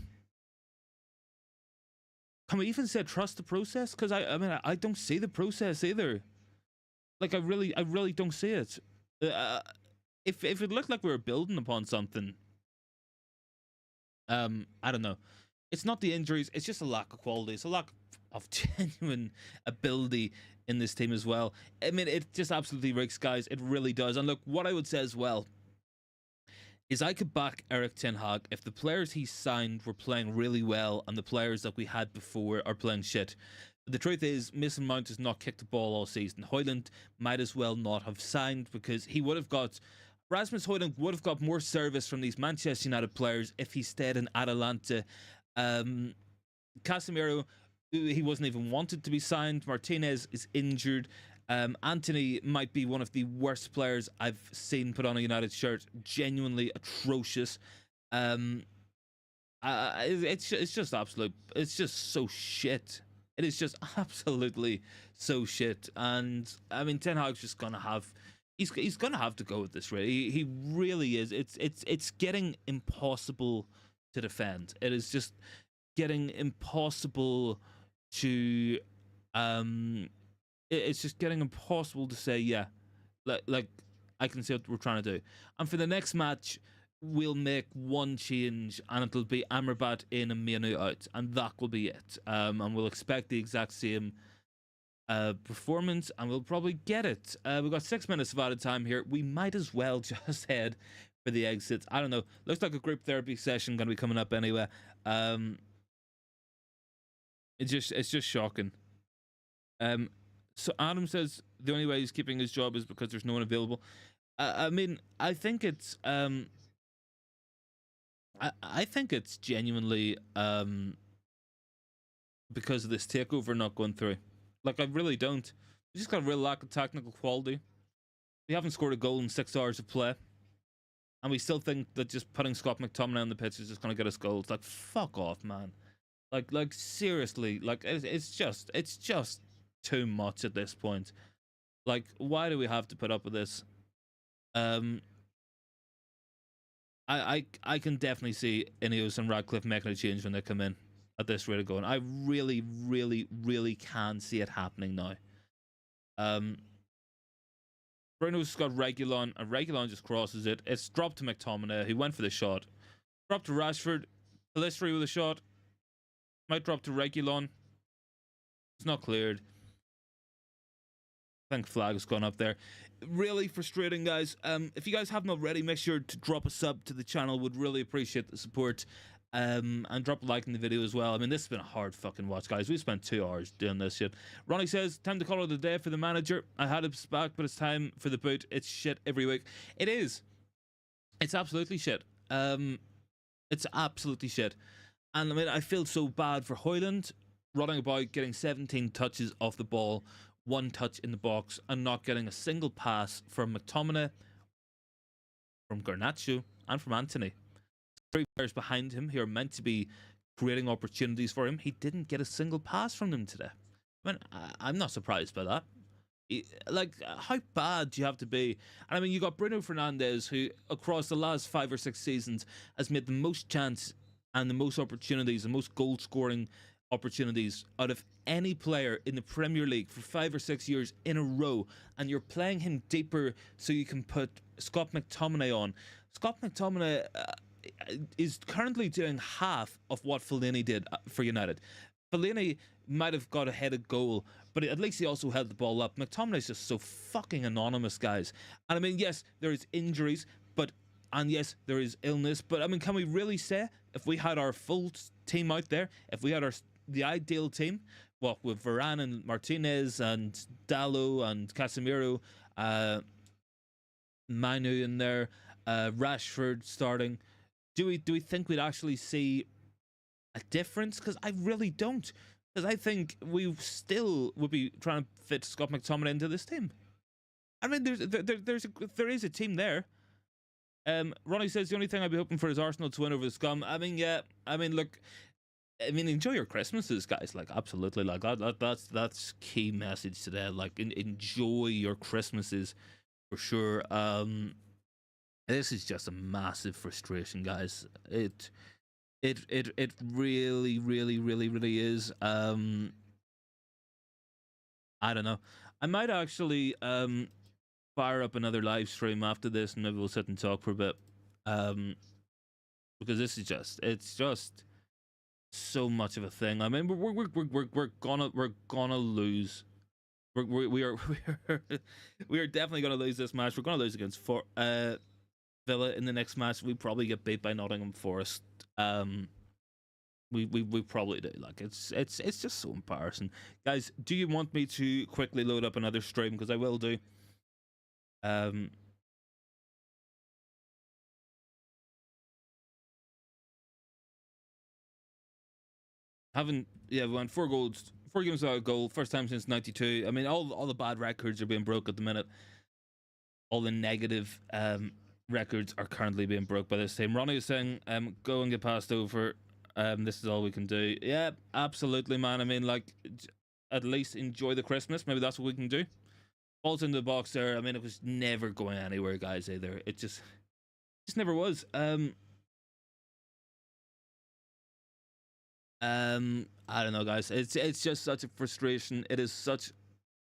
S1: Can we even say trust the process? Because I mean, I don't see the process either. Like, I really don't see it. If it looked like we were building upon something, I don't know. It's not the injuries. It's just a lack of quality. It's a lack of genuine ability in this team as well. I mean, it just absolutely reeks, guys. It really does. And look, what I would say as well is I could back Erik ten Hag if the players he signed were playing really well and the players that we had before are playing shit. But the truth is, Mason Mount has not kicked the ball all season. Højlund might as well not have signed, because he would have got... Rasmus Højlund would have got more service from these Manchester United players if he stayed in Atalanta. Casemiro, he wasn't even wanted to be signed. Martinez is injured. Anthony might be one of the worst players I've seen put on a United shirt. Genuinely atrocious. It's just absolute. It's just so shit. It is just absolutely so shit. And I mean, Ten Hag's just gonna have. He's gonna have to go with this. Really, he really is. It's getting impossible to defend. It is just getting impossible to it's just getting impossible to say, yeah, like I can see what we're trying to do. And for the next match, we'll make one change, and it'll be Amrabat in and Mainoo out, and that will be it. And we'll expect the exact same performance, and we'll probably get it. We've got 6 minutes of added time here. We might as well just head for the exits. I don't know. Looks like a group therapy session going to be coming up anyway. It's just shocking. So Adam says the only way he's keeping his job is because there's no one available. I mean, I think it's I think it's genuinely because of this takeover not going through. Like, I really don't. We just got a real lack of technical quality. We haven't scored a goal in 6 hours of play, and we still think that just putting Scott McTominay on the pitch is just going to get us goals. Like, fuck off, man. Like seriously. Like, it's just too much at this point. Like, why do we have to put up with this? I can definitely see Ineos and Radcliffe making a change when they come in at this rate of going. I really can see it happening now. Bruno's got Reguilon, and Reguilon just crosses it. It's dropped to McTominay, who went for the shot. Dropped to Rashford. Pellistri with a shot. Might drop to Reguilon. It's not cleared. I think flag has gone up there. Really frustrating, guys. If you guys haven't already, make sure to drop a sub to the channel. Would really appreciate the support. And drop a like in the video as well. I mean, this has been a hard fucking watch, guys. We spent 2 hours doing this shit. Ronnie says, time to call it a day for the manager. I had his back, but it's time for the boot. It's shit every week. It is. It's absolutely shit. It's absolutely shit. And I mean, I feel so bad for Højlund running about, getting 17 touches off the ball, 1 touch in the box, and not getting a single pass from McTominay, from Garnacho, and from Anthony. 3 players behind him who are meant to be creating opportunities for him. He didn't get a single pass from them today. I mean, I'm not surprised by that. Like, how bad do you have to be? And I mean, you got Bruno Fernandes, who across the last 5 or 6 seasons has made the most chance and the most opportunities, the most goal scoring opportunities out of any player in the Premier League for 5 or 6 years in a row, and you're playing him deeper so you can put Scott McTominay on. Scott McTominay is currently doing half of what Fellaini did for United. Fellaini might have got a headed goal, but at least he also held the ball up. McTominay's just so fucking anonymous, guys. And I mean, yes, there is injuries, and yes, there is illness, but I mean, can we really say if we had our full team out there, if we had the ideal team, what with Varane and Martinez and Dalot and Casemiro, Mainoo in there, Rashford starting, do we think we'd actually see a difference? Because I really don't. Because I think we still would be trying to fit Scott McTominay into this team. I mean, there is a team there. Ronnie says the only thing I'd be hoping for is Arsenal to win over the scum. I mean, yeah. I mean, look, I mean, enjoy your Christmases, guys. Like, absolutely. Like that's key message today. Like, enjoy your Christmases for sure. This is just a massive frustration, guys. It really, really, really, really is. I don't know. I might actually fire up another live stream after this, and maybe we'll sit and talk for a bit. Because this is just so much of a thing. I mean, we're gonna lose. We are we are definitely gonna lose this match. We're gonna lose against Villa in the next match. We probably get beat by Nottingham Forest. We probably do. Like, it's just so embarrassing, guys. Do you want me to quickly load up another stream? Because I will do. We won 4 goals, 4 games without a goal, first time since '92. I mean, all the bad records are being broke at the minute. All the negative records are currently being broke by this team. Ronnie is saying, go and get passed over. This is all we can do. Yeah, absolutely, man. I mean, like, at least enjoy the Christmas. Maybe that's what we can do. Balls into the box there. I mean, it was never going anywhere, guys, either. It just never was. I don't know, guys. It's just such a frustration. It is such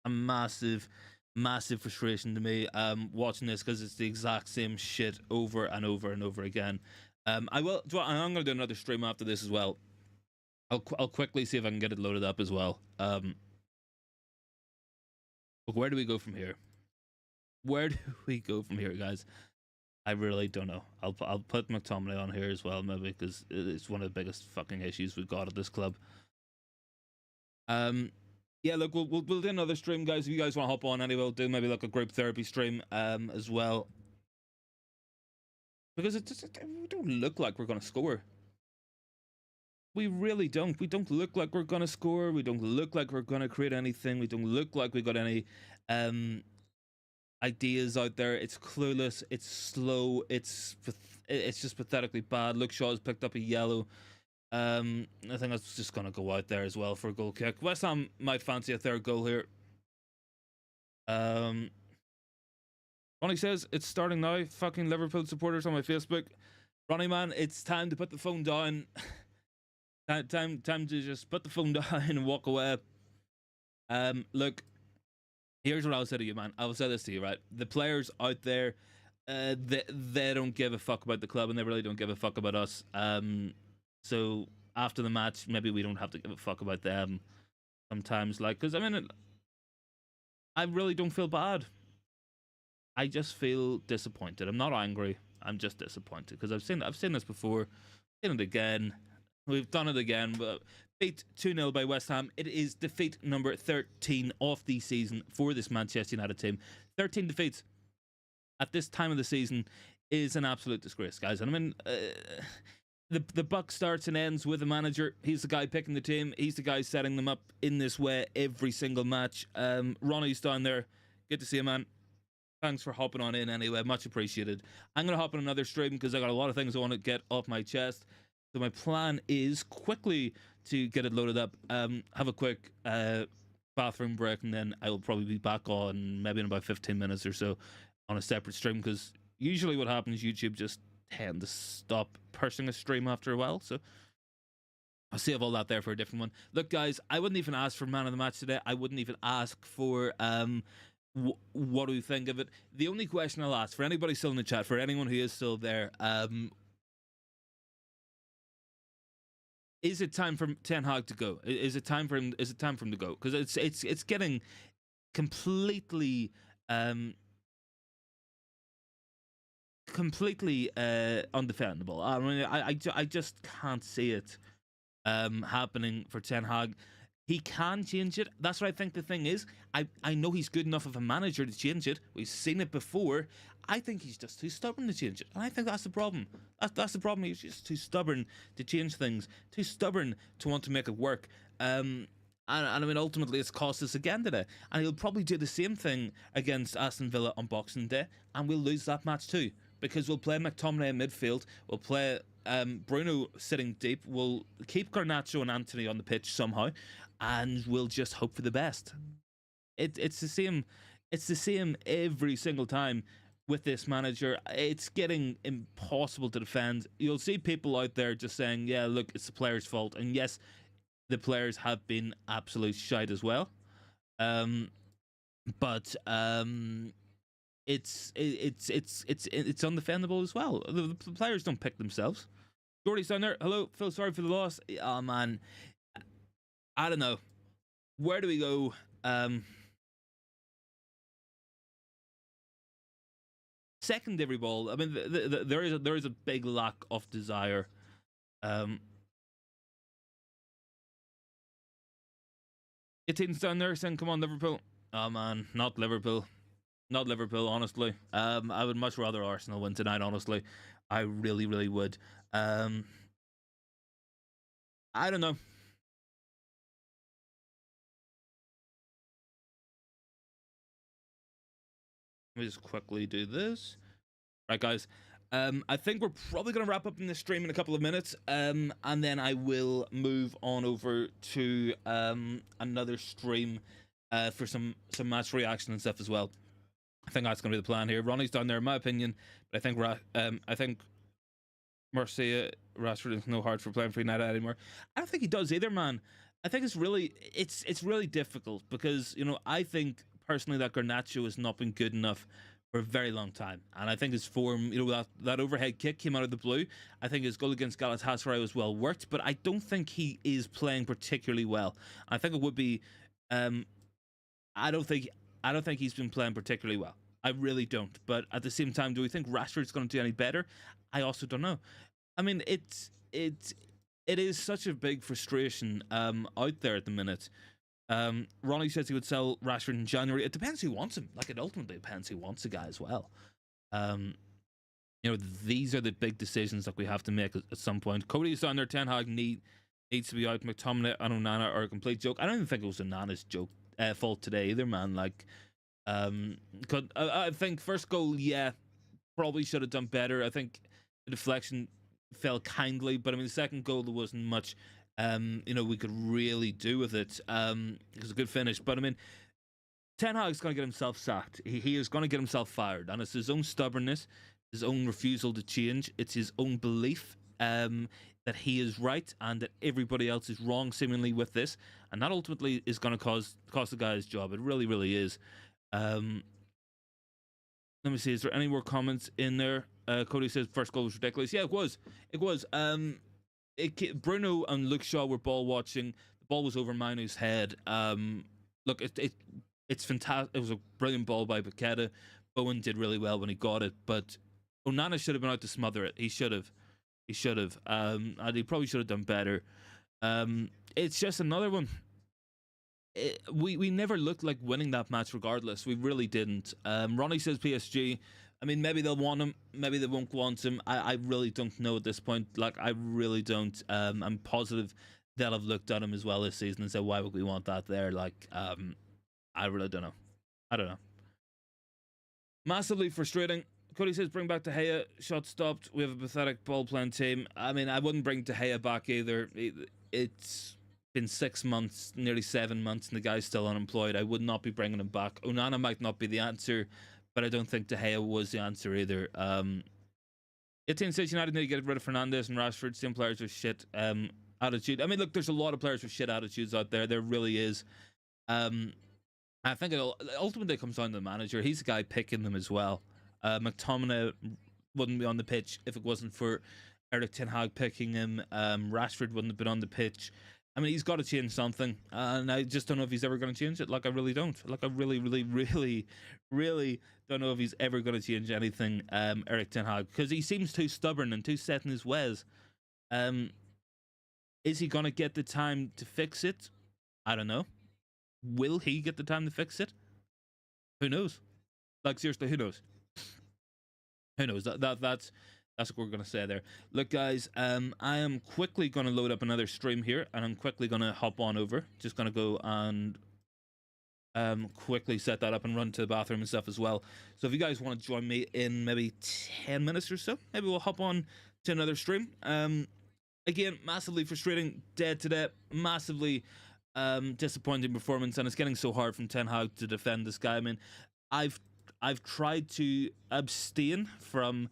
S1: a massive frustration to me watching this, because it's the exact same shit over and over and over again. I'm gonna do another stream after this as well. I'll quickly see if I can get it loaded up as well. But where do we go from here? Where do we go from here, guys? I really don't know. I'll put McTominay on here as well, maybe, because it's one of the biggest fucking issues we've got at this club. Yeah, look, we'll do another stream, guys. If you guys want to hop on anyway, we'll do maybe like a group therapy stream as well, because we don't look like we're gonna score. We really don't. We don't look like we're gonna score. We don't look like we're gonna create anything. We don't look like we got any ideas out there. It's clueless. It's slow. It's just pathetically bad. Luke Shaw's picked up a yellow. I think that's just gonna go out there as well for a goal kick. West Ham might fancy a third goal here. Ronnie says it's starting now. Fucking Liverpool supporters on my Facebook. Ronnie, man, it's time to put the phone down. time to just put the phone down and walk away. Look, here's what I'll say to you, man. I'll say this to you, right? The players out there, they don't give a fuck about the club, and they really don't give a fuck about us. So after the match, maybe we don't have to give a fuck about them sometimes. Like, because I mean, I really don't feel bad. I just feel disappointed. I'm not angry. I'm just disappointed, because I've seen this before. Seen it again. We've done it again. Beat 2-0 by West Ham. It is defeat number 13 of the season for this Manchester United team. 13 defeats at this time of the season is an absolute disgrace, guys. And I mean, the buck starts and ends with the manager. He's the guy picking the team. He's the guy setting them up in this way every single match. Ronnie's down there. Good to see you, man. Thanks for hopping on in anyway. Much appreciated. I'm going to hop on another stream because I got a lot of things I want to get off my chest. So my plan is quickly to get it loaded up, have a quick bathroom break, and then I will probably be back on maybe in about 15 minutes or so on a separate stream, because usually what happens, YouTube just tend to stop pushing a stream after a while. So I'll save all that there for a different one. Look, guys, I wouldn't even ask for man of the match today. I wouldn't even ask for what do you think of it. The only question I'll ask for anybody still in the chat, for anyone who is still there, is it time for Ten Hag to go? Is it time for him? Is it time for him to go? Because it's getting completely undefendable. I mean, I just can't see it happening for Ten Hag. He can change it. That's what I think the thing is. I know he's good enough of a manager to change it. We've seen it before. I think he's just too stubborn to change it. And I think that's the problem. That's the problem. He's just too stubborn to change things. Too stubborn to want to make it work. And I mean, ultimately, it's cost us again today. And he'll probably do the same thing against Aston Villa on Boxing Day. And we'll lose that match too. Because we'll play McTominay in midfield. We'll play Bruno sitting deep will keep Garnacho and Anthony on the pitch somehow, and we'll just hope for the best. It's the same. It's the same every single time with this manager. It's getting impossible to defend. You'll see people out there just saying, "Yeah, look, it's the players' fault," and yes, the players have been absolute shite as well. But it's undefendable as well. The players don't pick themselves. Jordy's down there. Hello, feel sorry for the loss. Oh man, I don't know. Where do we go? Secondary ball. I mean, there is a big lack of desire. 18's down there saying, "Come on, Liverpool." Oh man, not Liverpool. Not Liverpool, honestly. I would much rather Arsenal win tonight, honestly. I really, really would. I don't know. Let me just quickly do this. Right, guys. I think we're probably going to wrap up in this stream in a couple of minutes. And then I will move on over to another stream for some match reaction and stuff as well. I think that's going to be the plan here. Ronnie's down there, in my opinion, but I think Marcia Rashford is no hard for playing for United anymore. I don't think he does either, man. I think it's really difficult because I think personally that Garnacho has not been good enough for a very long time, and I think his form, that overhead kick came out of the blue. I think his goal against Galatasaray was well worked, but I don't think he is playing particularly well. I think it would be, I don't think he's been playing particularly well. I really don't. But at the same time, do we think Rashford's going to do any better? I also don't know. I mean, it is such a big frustration out there at the minute. Ronnie says he would sell Rashford in January. It depends who wants him. Like, it ultimately depends who wants the guy as well. These are the big decisions that we have to make at some point. Cody's down there. Ten Hag needs to be out. McTominay and Onana are a complete joke. I don't even think it was Onana's fault today either, man. Like, I think first goal, yeah, probably should have done better. I think the deflection fell kindly, but I mean the second goal there wasn't much we could really do with it. It was a good finish, but I mean Ten Hag's going to get himself sacked. He is going to get himself fired, and it's his own stubbornness, his own refusal to change. It's his own belief that he is right and that everybody else is wrong seemingly with this, and that ultimately is going to cost the guy his job. It really, really is. Let me see, is there any more comments in there? Cody says first goal was ridiculous. Yeah, it was. Bruno and Luke Shaw were ball watching. The ball was over Mainoo's head. Look, it's fantastic. It was a brilliant ball by Paqueta. Bowen did really well when he got it, but Onana should have been out to smother it. He should have. And he probably should have done better. It's just another one. We never looked like winning that match regardless. We really didn't. Ronnie says PSG. I mean, maybe they'll want him. Maybe they won't want him. I really don't know at this point. Like, I really don't. I'm positive they'll have looked at him as well this season and said, why would we want that there? Like, I really don't know. I don't know. Massively frustrating. Cody says, bring back De Gea. Shot stopped. We have a pathetic ball-playing team. I mean, I wouldn't bring De Gea back either. It's been 6 months, nearly 7 months, and the guy's still unemployed. I would not be bringing him back. Onana might not be the answer, but I don't think De Gea was the answer either. 18 says United need to get rid of Fernandes and Rashford. Same players with shit attitude. I mean, look, there's a lot of players with shit attitudes out there. There really is. I think it ultimately comes down to the manager. He's the guy picking them as well. McTominay wouldn't be on the pitch if it wasn't for Erik ten Hag picking him. Rashford wouldn't have been on the pitch. I mean, he's got to change something, and I just don't know if he's ever going to change it. Like, I really don't. Like, I really, really, really, really don't know if he's ever going to change anything, Erik ten Hag, because he seems too stubborn and too set in his ways. Is he going to get the time to fix it? I don't know. Will he get the time to fix it? Who knows? Like, seriously, who knows? Who knows? That's what we're going to say there. Look, guys, I am quickly going to load up another stream here, and I'm quickly going to hop on over. Just going to go and quickly set that up and run to the bathroom and stuff as well. So if you guys want to join me in maybe 10 minutes or so, maybe we'll hop on to another stream. Again, massively frustrating, dead to death, massively disappointing performance, and it's getting so hard from Ten Hag to defend this guy. I mean, I've tried to abstain from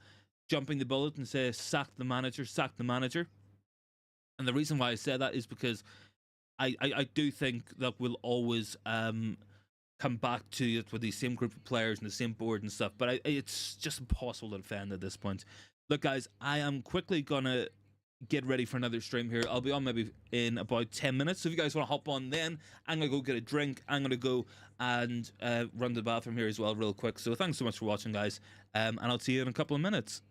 S1: jumping the bullet and say sack the manager, sack the manager. And the reason why I say that is because I do think that we'll always come back to it with the same group of players and the same board and stuff. But it's just impossible to defend at this point. Look, guys, I am quickly gonna get ready for another stream here. I'll be on maybe in about 10 minutes. So if you guys want to hop on then, I'm going to go get a drink. I'm going to go and run to the bathroom here as well real quick. So thanks so much for watching, guys. And I'll see you in a couple of minutes.